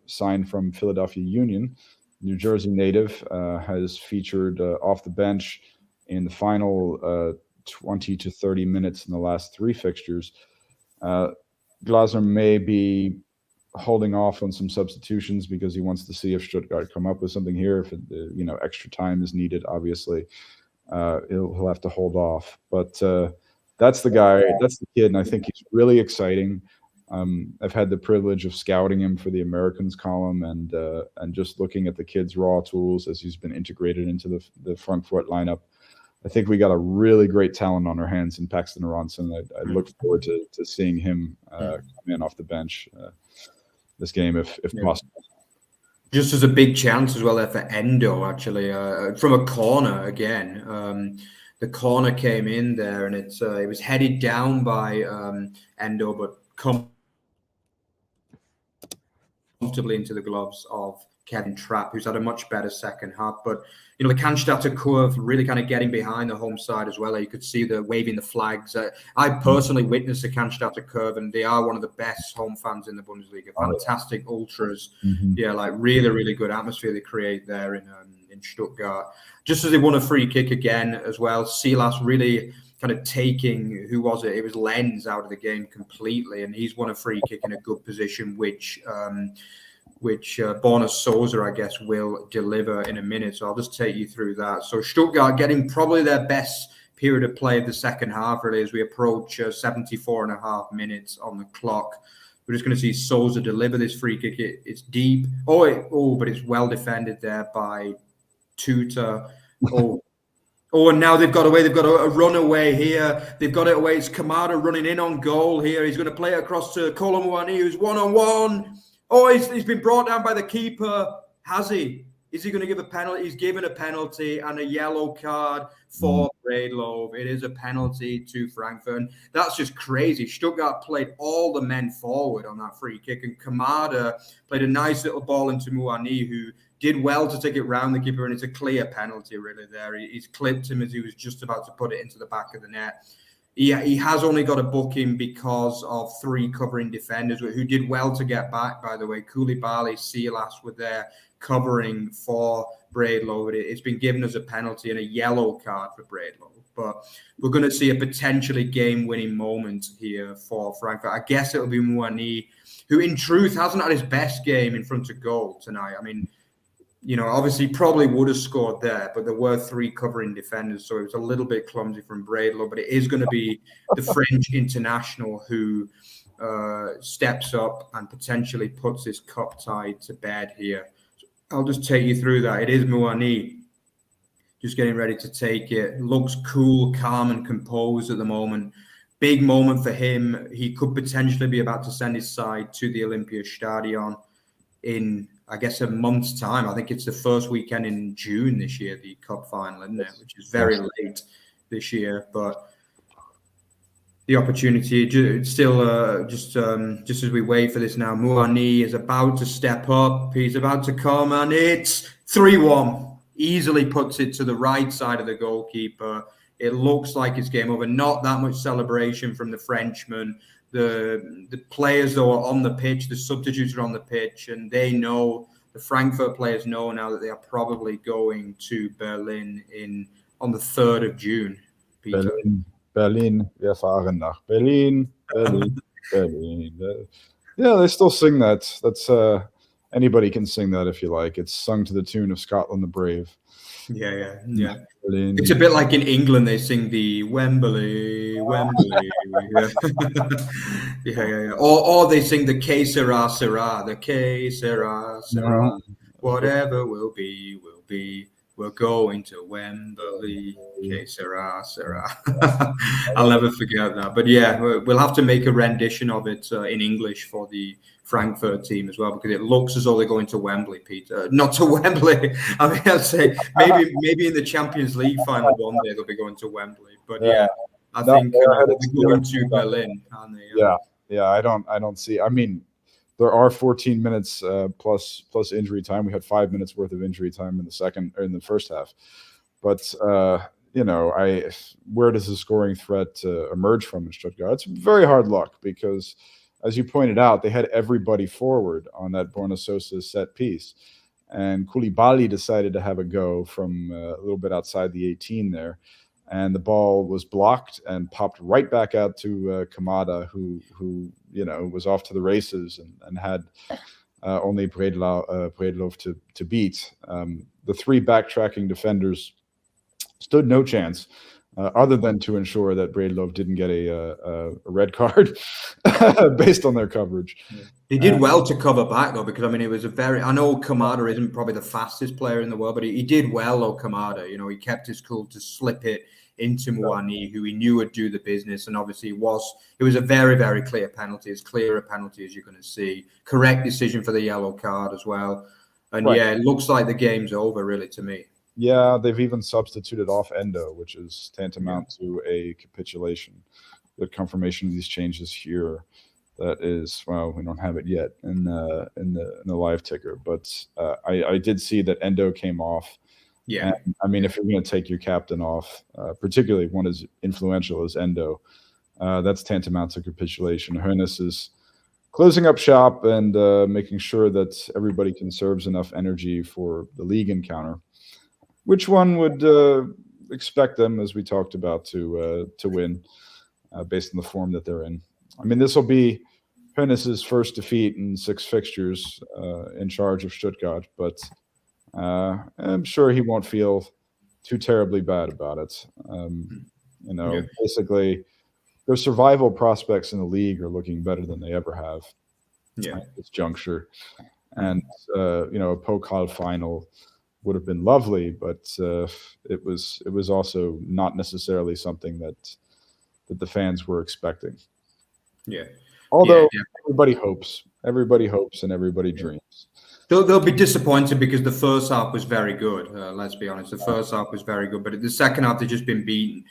signed from Philadelphia Union. New Jersey native, has featured off the bench in the final 20 to 30 minutes in the last 3 fixtures. Glasner may be holding off on some substitutions because he wants to see if Stuttgart come up with something here. If extra time is needed, obviously. He'll have to hold off, but that's the guy, that's the kid, and I think he's really exciting. I've had the privilege of scouting him for the Americans column and just looking at the kid's raw tools as he's been integrated into the Frankfurt lineup. I think we got a really great talent on our hands in Paxton Aronson. I look forward to seeing him come in off the bench this game if possible. Just as a big chance as well there for Endo, actually, from a corner again. The corner came in there and it was headed down by Endo, but comfortably into the gloves of Kevin Trapp, who's had a much better second half. But, you know, the Cannstatter curve really kind of getting behind the home side as well. You could see the waving the flags. I personally witnessed the Cannstatter curve, and they are one of the best home fans in the Bundesliga. Fantastic ultras. Yeah, like really, really good atmosphere they create there in Stuttgart. Just as they won a free kick again as well, Silas really kind of taking, who was it? It was Lenz out of the game completely, and he's won a free kick in a good position, which Borna Souza, I guess, will deliver in a minute. So I'll just take you through that. So Stuttgart getting probably their best period of play of the second half, really, as we approach 74 and a half minutes on the clock. We're just going to see Souza deliver this free kick. It's deep. But it's well defended there by Tuta. And now they've got away. They've got a runaway here. They've got it away. It's Kamada running in on goal here. He's going to play it across to Kolo Muani, who's one-on-one. He's been brought down by the keeper. Has he? Is he going to give a penalty? He's given a penalty and a yellow card for Breedlove. It is a penalty to Frankfurt. And that's just crazy. Stuttgart played all the men forward on that free kick, and Kamada played a nice little ball into Muani, who did well to take it round the keeper, and it's a clear penalty really there. He's clipped him as he was just about to put it into the back of the net. He has only got a booking because of 3 covering defenders who did well to get back, by the way. Koulibaly, Silas were there covering for Breedlove. It's been given as a penalty and a yellow card for Breedlove. But we're going to see a potentially game-winning moment here for Frankfurt. I guess it'll be Muani, who in truth hasn't had his best game in front of goal tonight. I mean, you know, obviously probably would have scored there, but there were 3 covering defenders, so it was a little bit clumsy from Breedlove. But it is going to be the French international who steps up and potentially puts this cup tie to bed here. So I'll just take you through that. It is Muani just getting ready to take it. Looks cool, calm and composed at the moment. Big moment for him. He could potentially be about to send his side to the Olympiastadion in, I guess, a month's time. I think it's the first weekend in June this year, the cup final, isn't it? Which is very late this year. But the opportunity still just as we wait for this now, Muani is about to step up. He's about to come, and it's 3-1. Easily puts it to the right side of the goalkeeper. It looks like it's game over. Not that much celebration from the Frenchman. The players, though, are on the pitch. The substitutes are on the pitch, and they know, the Frankfurt players know now that they are probably going to Berlin on the 3rd of June. Peter. Berlin, wir fahren nach Berlin, Berlin. Yeah, they still sing that. That's anybody can sing that if you like. It's sung to the tune of Scotland the Brave. Yeah. Berlin. It's a bit like in England, they sing the Wembley. Yeah. Or they sing the Que sera, sera, the Que sera, sera. Whatever will be. We're going to Wembley. Que sera, sera. I'll never forget that. But yeah, we'll have to make a rendition of it in English for the Frankfurt team as well, because it looks as though they're going to Wembley, Peter. Not to Wembley. I mean, I'd say maybe in the Champions League final one day they'll be going to Wembley. But yeah, I think they're going to Berlin, aren't they? Yeah. I don't see. I mean, there are 14 minutes plus injury time. We had 5 minutes worth of injury time in the first half. But you know, where does the scoring threat emerge from in Stuttgart? It's very hard luck because, as you pointed out, they had everybody forward on that Borna Souza set piece. And Koulibaly decided to have a go from a little bit outside the 18 there. And the ball was blocked and popped right back out to Kamada, who you know, was off to the races and had only Breedlove to beat. The 3 backtracking defenders stood no chance, other than to ensure that Breedlove didn't get a red card based on their coverage. He did well to cover back, though, because, I mean, it was I know Kamada isn't probably the fastest player in the world, but he did well, though, Kamada. You know, he kept his cool to slip it into Muani, who he knew would do the business, and obviously it was a very, very clear penalty, as clear a penalty as you're going to see. Correct decision for the yellow card as well. And yeah, it looks like the game's over, really, to me. Yeah, they've even substituted off Endo, which is tantamount to a capitulation. The confirmation of these changes here. That is, well, we don't have it yet in the live ticker, but I did see that Endo came off. Yeah. And, I mean, if you're going to take your captain off, particularly one as influential as Endo, that's tantamount to capitulation. Höness is closing up shop and making sure that everybody conserves enough energy for the league encounter, which one would expect them, as we talked about, to win based on the form that they're in. I mean, this will be Höness's first defeat in 6 fixtures in charge of Stuttgart, but I'm sure he won't feel too terribly bad about it. Basically, their survival prospects in the league are looking better than they ever have at this juncture. And, a Pokal final would have been lovely, but it was also not necessarily something that the fans were expecting. Yeah. Although everybody hopes, and everybody dreams. They'll be disappointed because the first half was very good. Let's be honest, the first half was very good, but in the second half they've just been beaten.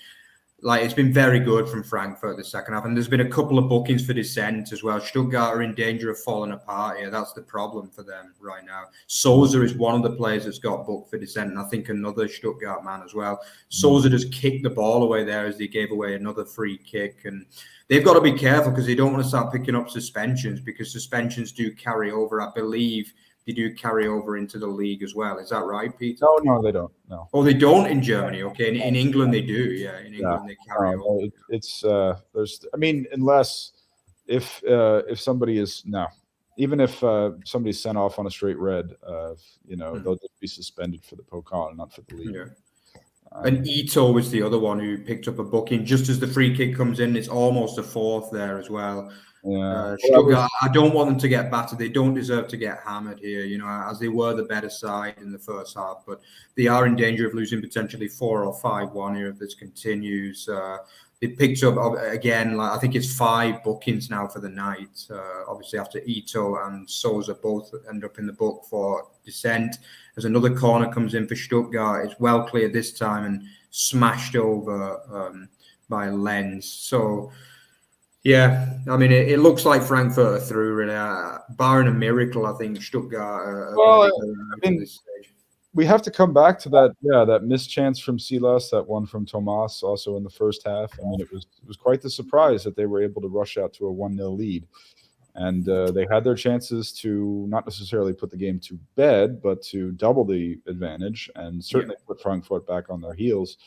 Like, it's been very good from Frankfurt the second half, and there's been a couple of bookings for dissent as well. Stuttgart are in danger of falling apart here. That's the problem for them right now. Souza is one of the players that's got booked for dissent, and I think another Stuttgart man as well. Souza just kicked the ball away there as they gave away another free kick, and they've got to be careful because they don't want to start picking up suspensions, because suspensions do carry over. I believe they do carry over into the league as well. Is that right, Peter? No, they don't. No. Oh, they don't in Germany. Okay, in England they do. Yeah, in England they carry over. It's there's. I mean, unless if somebody is even if somebody's sent off on a straight red, they'll just be suspended for the Pokal and not for the league. Yeah. And Ito was the other one who picked up a booking just as the free kick comes in. It's almost a fourth there as well. Yeah, Stuttgart, I don't want them to get battered. They don't deserve to get hammered here, as they were the better side in the first half. But they are in danger of losing potentially 4 or 5-1 here if this continues. They picked up, again, I think it's 5 bookings now for the night. Obviously, after Ito and Souza both end up in the book for dissent. As another corner comes in for Stuttgart, it's well cleared this time and smashed over by Lenz. So, yeah, I mean, it looks like Frankfurt are through, really. Barring a miracle, I think Stuttgart are this stage. We have to come back to that missed chance from Silas, that one from Tomas, also in the first half. I mean, it was quite the surprise that they were able to rush out to a 1-0 lead. And they had their chances to not necessarily put the game to bed, but to double the advantage and certainly put Frankfurt back on their heels.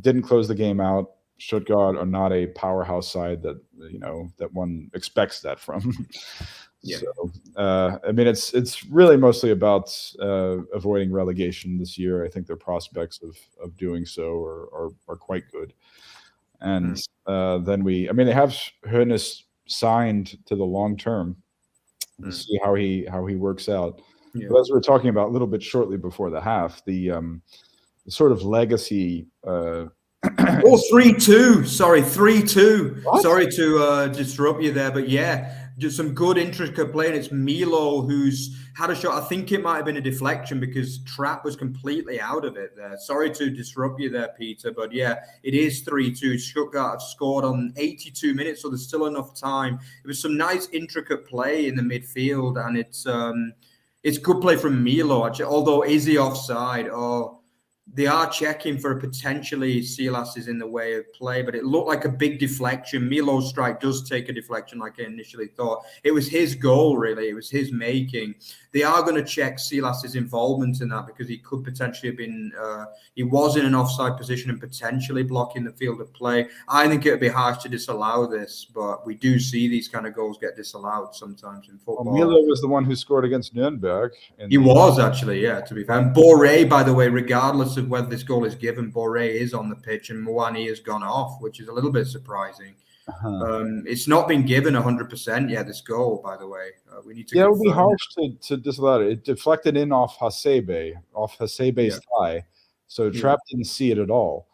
Didn't close the game out. Stuttgart are not a powerhouse side that that one expects that from. Yeah. So, I mean, it's really mostly about avoiding relegation this year. I think their prospects of doing so are quite good. And then they have Höness signed to the long term. We'll see how he works out. Yeah. But as we were talking about a little bit shortly before the half, the sort of legacy. 3-2. Sorry, 3-2. What? Sorry to disrupt you there, but just some good intricate play. And it's Milo who's had a shot. I think it might have been a deflection because Trapp was completely out of it there. Sorry to disrupt you there, Peter, but it is 3-2. Stuttgart have scored on 82 minutes, so there's still enough time. It was some nice intricate play in the midfield, and it's good play from Milo, actually, although is he offside? They are checking for potentially Silas is in the way of play, but it looked like a big deflection. Milo's strike does take a deflection like I initially thought. It was his goal, really. It was his making. They are going to check Silas's involvement in that because he could potentially have been, he was in an offside position and potentially blocking the field of play. I think it would be harsh to disallow this, but we do see these kind of goals get disallowed sometimes in football. Well, Milo was the one who scored against Nuremberg. He was actually, to be fair. And Boré, by the way, regardless of whether this goal is given, Boré is on the pitch and Mwani has gone off, which is a little bit surprising. It's not been given 100% yet, this goal, by the way. We need to it would be harsh to disallow it. It deflected in off Hasebe's thigh, so Trapp didn't see it at all.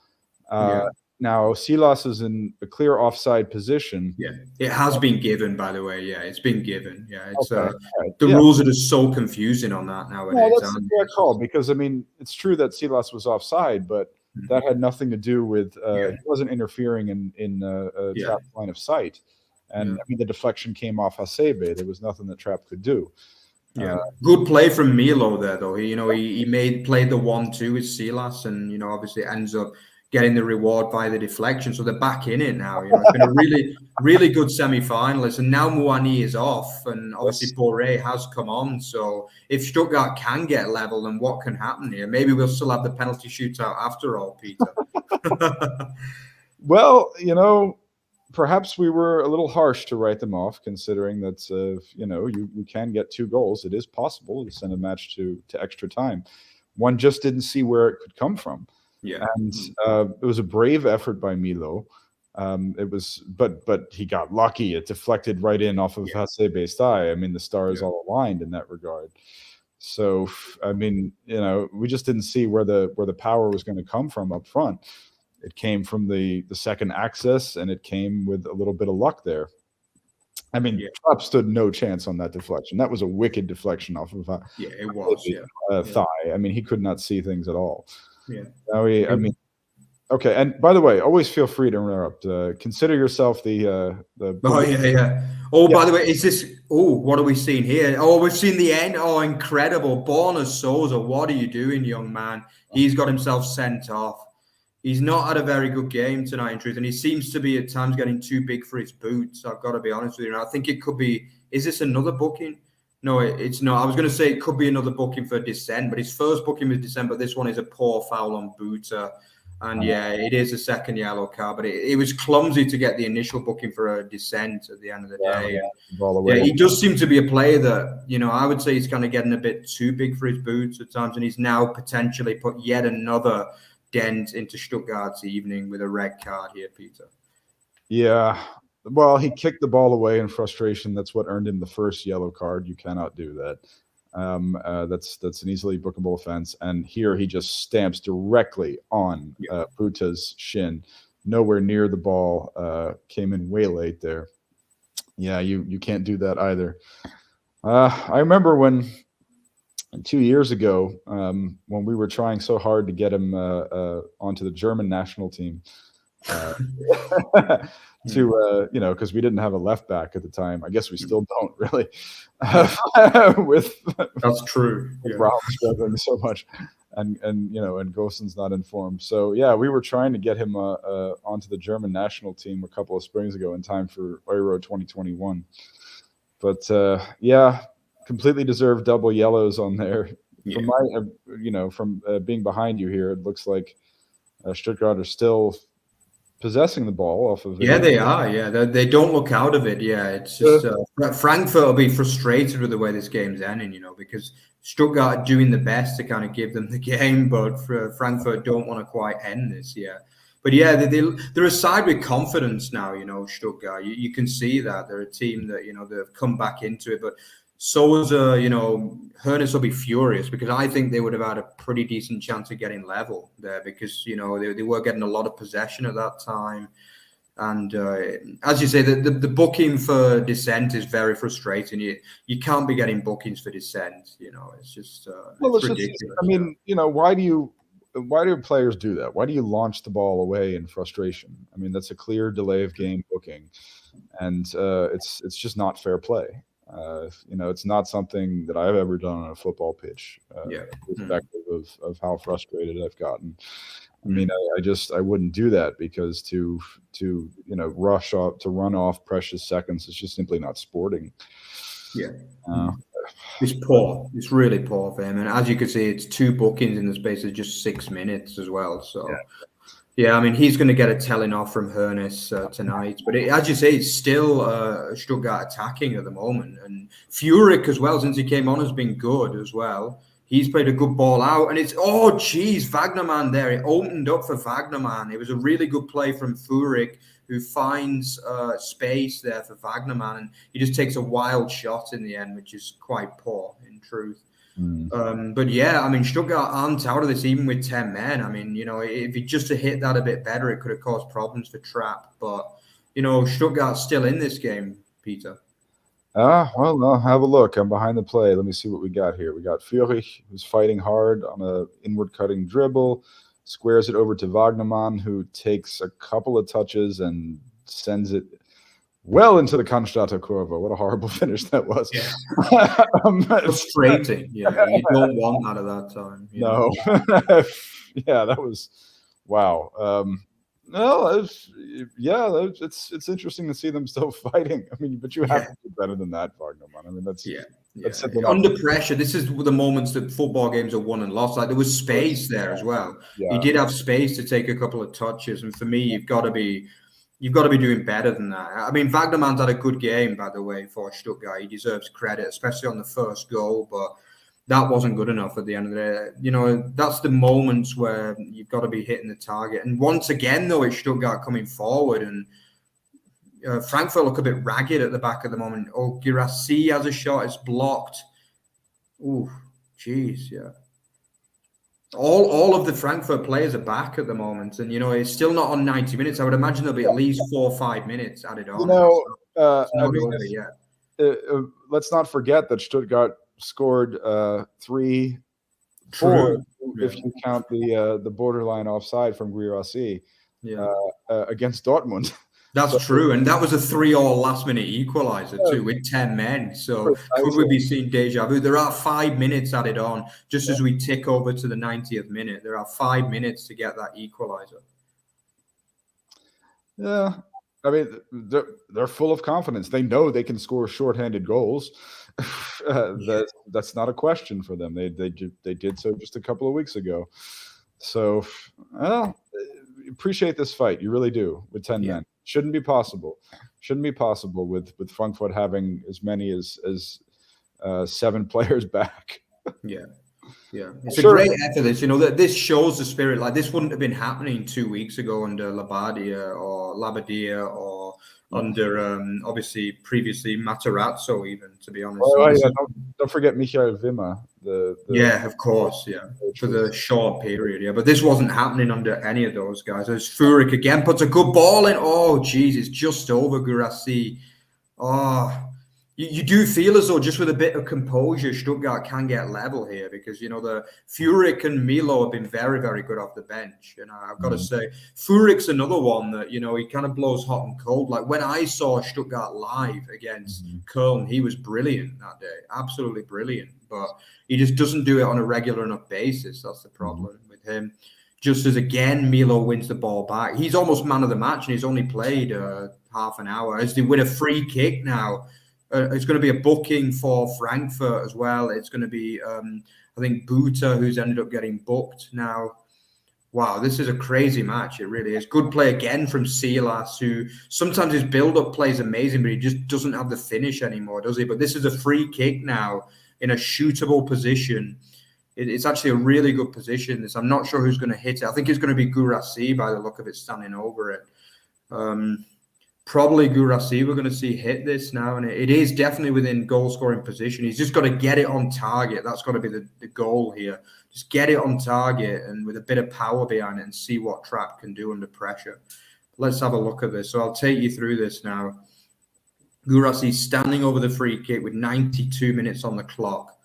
Now, Silas is in a clear offside position. Yeah, it has been given, by the way. Yeah, it's been given. Yeah, it's right. The rules are just so confusing on that nowadays. No, that's a fair call because, I mean, it's true that Silas was offside, but that had nothing to do with he wasn't interfering in Trapp's line of sight. And Yeah. I mean, the deflection came off Hasebe. There was nothing that Trapp could do. Yeah, good play from Milo there, though. He played the 1-2 with Silas, and obviously ends up getting the reward by the deflection. So they're back in it now. It's been a really, really good semi-finalist, and now Mouani is off, and obviously Boré has come on. So if Stuttgart can get level, then what can happen here? Maybe we'll still have the penalty shootout after all, Peter. Well, perhaps we were a little harsh to write them off, considering that you can get 2 goals. It is possible to send a match to extra time. One just didn't see where it could come from. Yeah, and it was a brave effort by Milo. It was, but he got lucky. It deflected right in off of Hasebe's thigh. I mean, the stars all aligned in that regard. So, I mean, we just didn't see where the power was going to come from up front. It came from the second axis, and it came with a little bit of luck there. I mean, Trapp stood no chance on that deflection. That was a wicked deflection off of it was thigh. I mean, he could not see things at all. Yeah. Okay. And by the way, always feel free to interrupt. Consider yourself the. By the way, is this? Oh, what are we seeing here? Oh, we've seen the end. Oh, incredible! Borna Souza, what are you doing, young man? He's got himself sent off. He's not had a very good game tonight, in truth, and he seems to be at times getting too big for his boots. I've got to be honest with you. And I think it could be. Is this another booking? No, it's not. I was going to say it could be another booking for Dissent, but his first booking was Dissent, but this one is a poor foul on Buta. And it is a second yellow card, but it was clumsy to get the initial booking for a Dissent at the end of the day. He does seem to be a player that, I would say he's kind of getting a bit too big for his boots at times, and he's now potentially put yet another dent into Stuttgart's evening with a red card here, Peter. Yeah. Well, he kicked the ball away in frustration. That's what earned him the first yellow card. You cannot do that. That's an easily bookable offense. And here he just stamps directly on Buta's shin, nowhere near the ball. Came in way late there. Yeah, you can't do that either. I remember when 2 years ago, when we were trying so hard to get him onto the German national team. Because we didn't have a left back at the time. I guess we still don't really. That's true. Rob struggling so much, and Gossen's not informed. So we were trying to get him onto the German national team a couple of springs ago in time for Euro 2021. But completely deserved double yellows on there. From being behind you here, it looks like Stuttgart are still possessing the ball off of. They are. They don't look out of it. It's just Frankfurt will be frustrated with the way this game's ending, because Stuttgart are doing the best to kind of give them the game, but Frankfurt don't want to quite end this. But they're a side with confidence now. Stuttgart. You can see that they're a team that they've come back into it, but. Souza, Höness will be furious because I think they would have had a pretty decent chance of getting level there because, they were getting a lot of possession at that time. And as you say, the booking for Dissent is very frustrating. You can't be getting bookings for Dissent. It's just it's ridiculous. Why do players do that? Why do you launch the ball away in frustration? I mean, that's a clear delay of game booking, and it's just not fair play. It's not something that I've ever done on a football pitch, irrespective of how frustrated I've gotten. I mean, I wouldn't do that because to rush off, to run off precious seconds is just simply not sporting. It's poor. It's really poor for him. And as you can see, it's 2 bookings in the space of just 6 minutes as well. So I mean, he's going to get a telling off from Höness tonight. But as you say, it's still Stuttgart attacking at the moment. And Furyk as well, since he came on, has been good as well. He's played a good ball out. And it's, Wagnerman there. It opened up for Wagnerman. It was a really good play from Furyk, who finds space there for Wagnerman. And he just takes a wild shot in the end, which is quite poor, in truth. But Stuttgart aren't out of this even with 10 men. I mean, if he just had hit that a bit better, it could have caused problems for Trapp. But, Stuttgart's still in this game, Peter. I'll have a look. I'm behind the play. Let me see what we got here. We got Führich, who's fighting hard on a inward cutting dribble, squares it over to Wagnerman, who takes a couple of touches and sends it well into the Cannstatter Kurve. What a horrible finish that was. Yeah. Frustrating. Yeah, you don't want that at that time. No. Yeah, that was wow. No, it's interesting to see them still fighting. I mean, but you have to do better than that, Wagnerman. I mean, that's under pressure. This is the moments that football games are won and lost. Like there was space there as well. Yeah. You did have space to take a couple of touches, and for me, you've got to be doing better than that. I mean, Wagnerman's had a good game, by the way, for Stuttgart. He deserves credit, especially on the first goal, but that wasn't good enough at the end of the day. You know, that's the moments where you've got to be hitting the target. And once again, though, it's Stuttgart coming forward, and Frankfurt look a bit ragged at the back at the moment. Oh, Girassi has a shot. It's blocked. Ooh, jeez, yeah. All of the Frankfurt players are back at the moment, and you know it's still not on 90 minutes. I would imagine there'll be at least 4 or 5 minutes added on. You know, let's not forget that Stuttgart scored 3-4 if you count the borderline offside from Girassi against Dortmund. That's true, and that was a 3-3 last-minute equaliser too, with 10 men. So could we be seeing deja vu? There are 5 minutes added on, just as we tick over to the 90th minute. There are 5 minutes to get that equaliser. Yeah, I mean they're full of confidence. They know they can score shorthanded goals. That's not a question for them. They did so just a couple of weeks ago. So appreciate this fight. You really do with 10 men. Shouldn't be possible with Frankfurt having as many as 7 players back. It's a great effort. You know, that this shows the spirit. Like this wouldn't have been happening 2 weeks ago under Labadia or under obviously previously Matarazzo, even, to be honest. Don't forget Michael Wimmer. Of course, for the short period, but this wasn't happening under any of those guys. There's Furyk again, puts a good ball in. Oh, geez, it's just over Girassi. Oh, you do feel as though just with a bit of composure, Stuttgart can get level here, because you know the Furyk and Milo have been very, very good off the bench, and I've got to say Furyk's another one that you know he kind of blows hot and cold. Like when I saw Stuttgart live against Köln, he was brilliant that day, absolutely brilliant, but he just doesn't do it on a regular enough basis. That's the problem with him. Just as again Milo wins the ball back, he's almost man of the match, and he's only played half an hour. As they win a free kick now. It's going to be a booking for Frankfurt as well. It's going to be, I think, Buta, who's ended up getting booked now. Wow, this is a crazy match. It really is. Good play again from Silas, who sometimes his build-up play is amazing, but he just doesn't have the finish anymore, does he? But this is a free kick now in a shootable position. It's actually a really good position. I'm not sure who's going to hit it. I think it's going to be Girassi by the look of it, standing over it. Probably Girassi we're going to see hit this now, and it is definitely within goal-scoring position. He's just got to get it on target. That's got to be the goal here. Just get it on target and with a bit of power behind it and see what Trapp can do under pressure. Let's have a look at this. So I'll take you through this now. Girassi standing over the free kick with 92 minutes on the clock.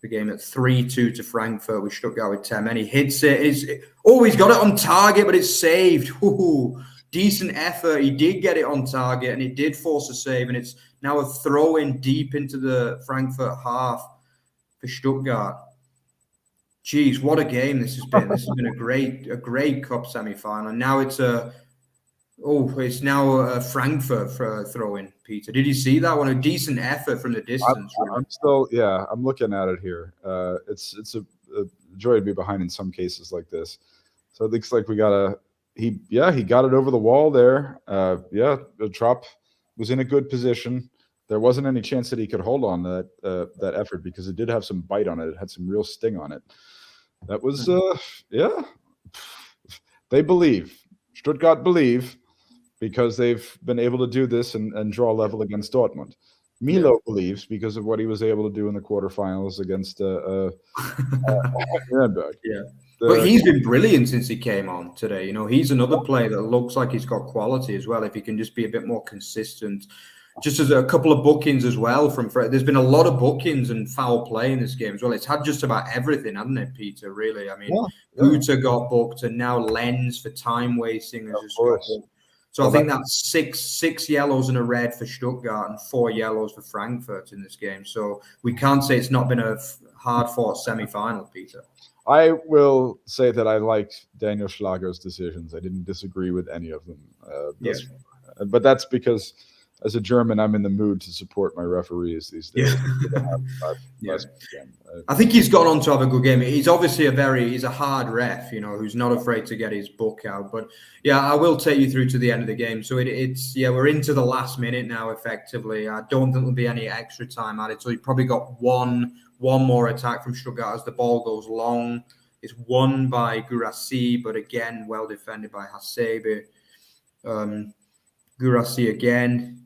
The game at 3-2 to Frankfurt with Stuttgart with 10 men. He hits it. He's got it on target, but it's saved. Ooh. Decent effort. He did get it on target, and he did force a save, and it's now a throw in deep into the Frankfurt half for Stuttgart. Jeez, what a game this has been. This has been a great cup semi-final. Now it's now a Frankfurt for a throw in. Peter, did you see that one? A decent effort from the distance. I'm looking at it here. It's a joy to be behind in some cases like this. So it looks like we got he got it over the wall there. Trapp was in a good position. There wasn't any chance that he could hold on that effort, because it did have some bite on it. It had some real sting on it. That was they believe. Stuttgart believe, because they've been able to do this and draw level against Dortmund. Milo believes because of what he was able to do in the quarterfinals against Nuremberg. But he's been brilliant since he came on today. You know, he's another player that looks like he's got quality as well. If he can just be a bit more consistent, just as a couple of bookings as well from Fred. There's been a lot of bookings and foul play in this game as well. It's had just about everything, hasn't it, Peter? Really, I mean, Buta got booked, and now Lenz for time wasting has just got booked. So I think that's six yellows and a red for Stuttgart and 4 yellows for Frankfurt in this game. So we can't say it's not been a hard-fought semi-final, Peter. I will say that I liked Daniel Schlager's decisions. I didn't disagree with any of them. But that's because, as a German, I'm in the mood to support my referees these days. I think he's gone on to have a good game. He's obviously he's a hard ref, who's not afraid to get his book out. But yeah, I will take you through to the end of the game. So we're into the last minute now, effectively. I don't think there'll be any extra time added. So you've probably got one more attack from Stuttgart as the ball goes long. It's won by Guirassy, but again, well defended by Hasebe. Guirassy again.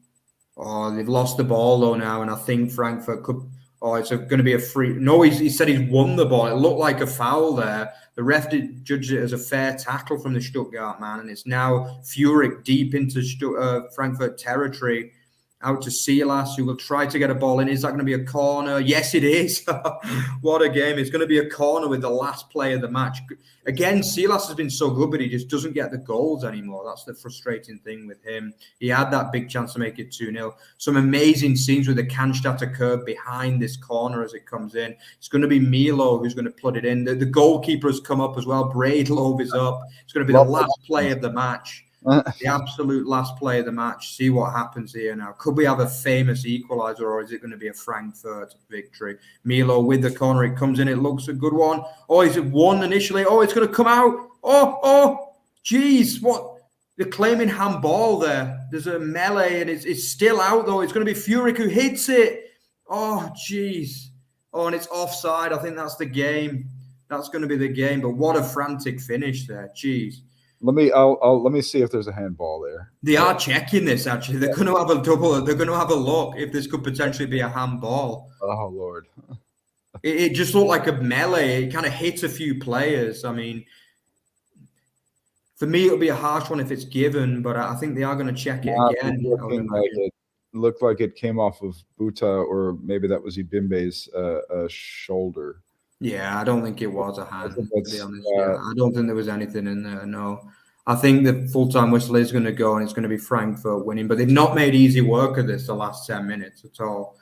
Oh, they've lost the ball though now, and I think Frankfurt could. Oh, it's going to be a free. No, he said he's won the ball. It looked like a foul there. The ref judged it as a fair tackle from the Stuttgart man, and it's now Furyk deep into Frankfurt territory, out to Silas, who will try to get a ball in. Is that going to be a corner? Yes, it is. What a game. It's going to be a corner with the last play of the match. Again, Silas has been so good, but he just doesn't get the goals anymore. That's the frustrating thing with him. He had that big chance to make it 2-0. Some amazing scenes with the Cannstatter curve behind this corner as it comes in. It's going to be Milo who's going to put it in. The goalkeeper has come up as well. Braidlove is up. It's going to be the last play of the match. The absolute last play of the match. See what happens here now. Could we have a famous equaliser, or is it going to be a Frankfurt victory? Milo with the corner. It comes in. It looks a good one. Oh, is it one initially? Oh, it's going to come out. Geez. What? They're claiming handball there. There's a melee, and it's still out, though. It's going to be Furyk who hits it. Oh, geez. Oh, and it's offside. I think that's the game. That's going to be the game. But what a frantic finish there. Jeez. Let me see if there's a handball there. They are checking this, actually. They're going to have a double. They're going to have a look if this could potentially be a handball. Oh, Lord. It just looked like a melee. It kind of hits a few players. I mean, for me, it'll be a harsh one if it's given, but I think they are going to check it again. It looked like it came off of Buta, or maybe that was Ibimbe's shoulder. Yeah, I don't think it was a hand, to be honest. I don't think there was anything in there, no. I think the full-time whistle is going to go, and it's going to be Frankfurt winning. But they've not made easy work of this the last 10 minutes at all.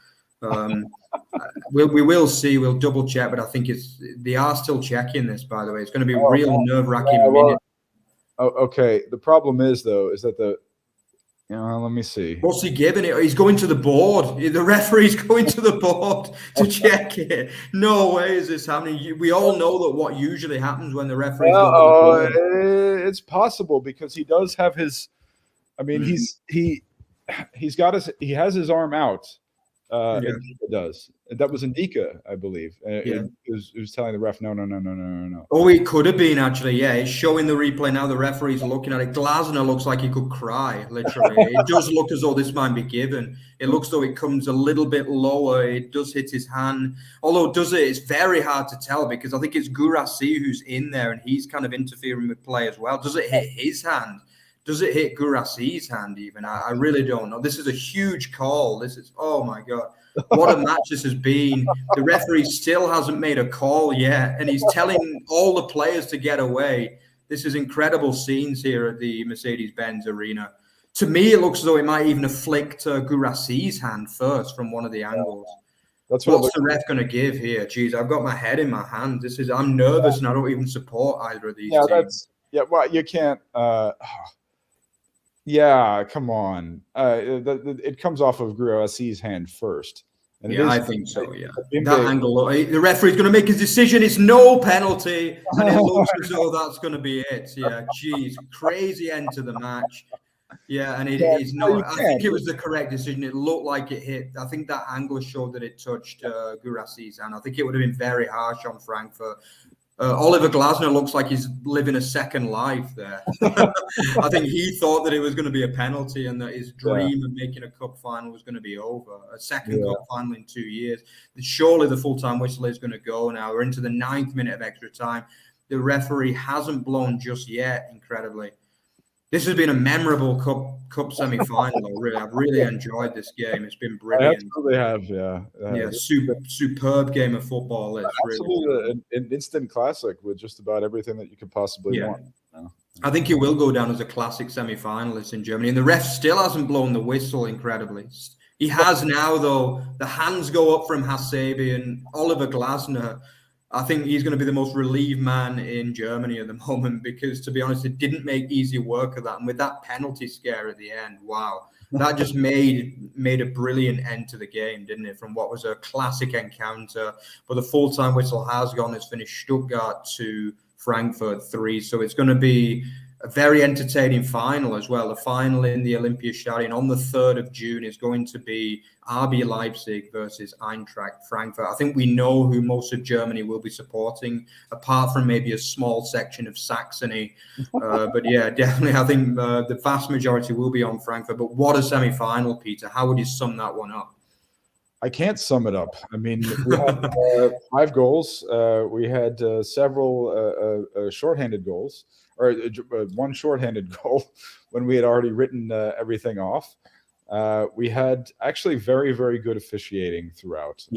We will see. We'll double-check, but I think they are still checking this, by the way. It's going to be a real nerve-wracking minute. Okay. The problem is, though, is that let me see. What's he giving it? He's going to the board. The referee's going to the board to check it. No way is this happening. We all know that what usually happens when the referee's going to the board. It's possible because he does have his. I mean, he has his arm out. Ndika does. That was Ndika, I believe. It was telling the ref, no. Oh, it could have been, actually. Yeah, it's showing the replay now. The referee's looking at it. Glasner looks like he could cry, literally. It does look as though this might be given. It looks though it comes a little bit lower. It does hit his hand. Although it's very hard to tell because I think it's Guirassy who's in there and he's kind of interfering with play as well. Does it hit his hand? Does it hit Guirassy's hand even? I really don't know. This is a huge call. Oh my God. What a match this has been. The referee still hasn't made a call yet, and he's telling all the players to get away. This is incredible scenes here at the Mercedes-Benz Arena. To me, it looks as though it might even afflict Guirassy's hand first from one of the angles. What's the ref going to give here? Jeez, I've got my head in my hand. I'm nervous, and I don't even support either of these teams. Well, you can't. Yeah, come on. It comes off of Guirassy's hand first. And I think so, yeah. That angle, the referee's going to make his decision. It's no penalty. And it looks as though that's going to be it. Yeah, geez. Crazy end to the match. Yeah, and it is not. I think it was the correct decision. It looked like it hit. I think that angle showed that it touched Guirassy's hand. I think it would have been very harsh on Frankfurt. Oliver Glasner looks like he's living a second life there. I think he thought that it was going to be a penalty and that his dream of making a cup final was going to be over. A second cup final in 2 years. Surely the full-time whistle is going to go now. We're into the 9th minute of extra time. The referee hasn't blown just yet, incredibly. This has been a memorable cup semi-final. Really, I've really enjoyed this game. It's been brilliant. I absolutely have, yeah. Superb game of football. It's absolutely really an instant classic with just about everything that you could possibly want. I think he will go down as a classic semi-finalist in Germany, and the ref still hasn't blown the whistle. Incredibly, he has now, though. The hands go up from Hasebe and Oliver Glasner. I think he's going to be the most relieved man in Germany at the moment because, to be honest, it didn't make easy work of that. And with that penalty scare at the end, wow, that just made a brilliant end to the game, didn't it? From what was a classic encounter. But the full-time whistle has gone. It's finished Stuttgart 2, Frankfurt 3. So it's going to be a very entertaining final as well. The final in the Olympiastadion on the 3rd of June is going to be RB Leipzig versus Eintracht Frankfurt. I think we know who most of Germany will be supporting, apart from maybe a small section of Saxony. But yeah, definitely, I think the vast majority will be on Frankfurt. But what a semi-final, Peter. How would you sum that one up? I can't sum it up. I mean, we had 5 goals. We had several shorthanded goals, or one shorthanded goal when we had already written everything off. We had actually very, very good officiating throughout.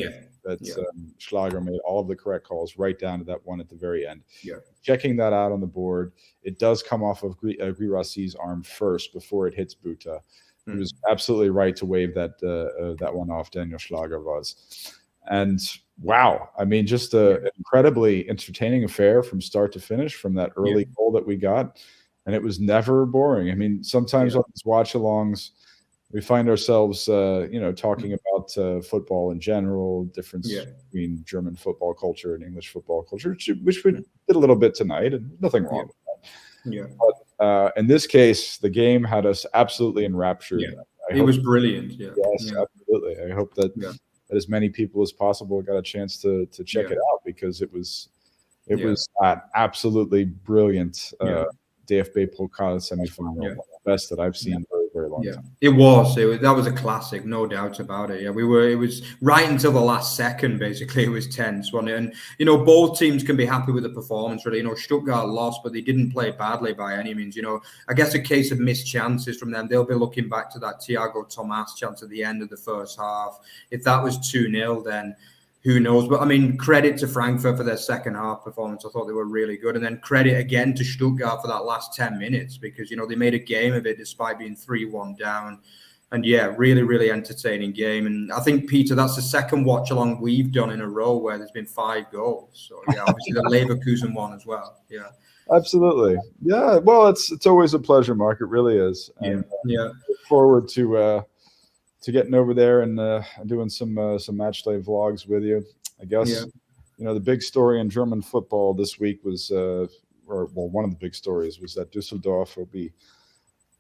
Schlager made all of the correct calls right down to that one at the very end. Yeah. Checking that out on the board, it does come off of Guirassi's arm first before it hits Buta. He was absolutely right to wave that one off. Daniel Schlager was. And wow, I mean, just an incredibly entertaining affair from start to finish from that early goal that we got. And it was never boring. I mean, sometimes on these watch-alongs, we find ourselves, talking about football in general, difference between German football culture and English football culture, which we did a little bit tonight, and nothing wrong with that. Yeah. But in this case, the game had us absolutely enraptured. Yeah. It was brilliant. Yeah. Yes, absolutely. I hope that as many people as possible got a chance to check it out, because it was an absolutely brilliant DFB Pokal semifinal, the best that I've seen in a very, very long time. It was that was a classic, no doubt about it. Yeah, it was right until the last second, basically. It was tense, wasn't it? And both teams can be happy with the performance, really. Stuttgart lost, but they didn't play badly by any means. I guess a case of missed chances from them. They'll be looking back to that Thiago Tomas chance at the end of the first half. If that was 2-0, then who knows? But I mean, credit to Frankfurt for their second half performance. I thought they were really good. And then credit again to Stuttgart for that last 10 minutes, because, they made a game of it despite being 3-1 down. And really, really entertaining game. And I think, Peter, that's the second watch along we've done in a row where there's been 5 goals. So obviously the Leverkusen one as well. Yeah. Absolutely. Yeah. Well, it's always a pleasure, Mark. It really is. And, look forward to getting over there and doing some match day vlogs with you. I guess the big story in German football this week was, one of the big stories was that Düsseldorf will be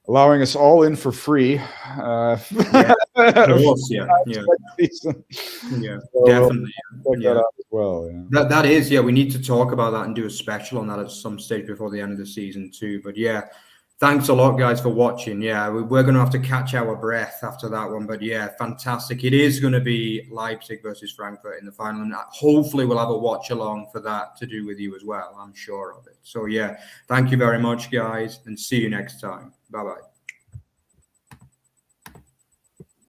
allowing us all in for free. Definitely. Check that out as well. That is, we need to talk about that and do a special on that at some stage before the end of the season too. But thanks a lot, guys, for watching. We're going to have to catch our breath after that one. But fantastic. It is going to be Leipzig versus Frankfurt in the final. And hopefully we'll have a watch along for that to do with you as well. I'm sure of it. So, thank you very much, guys. And see you next time. Bye-bye.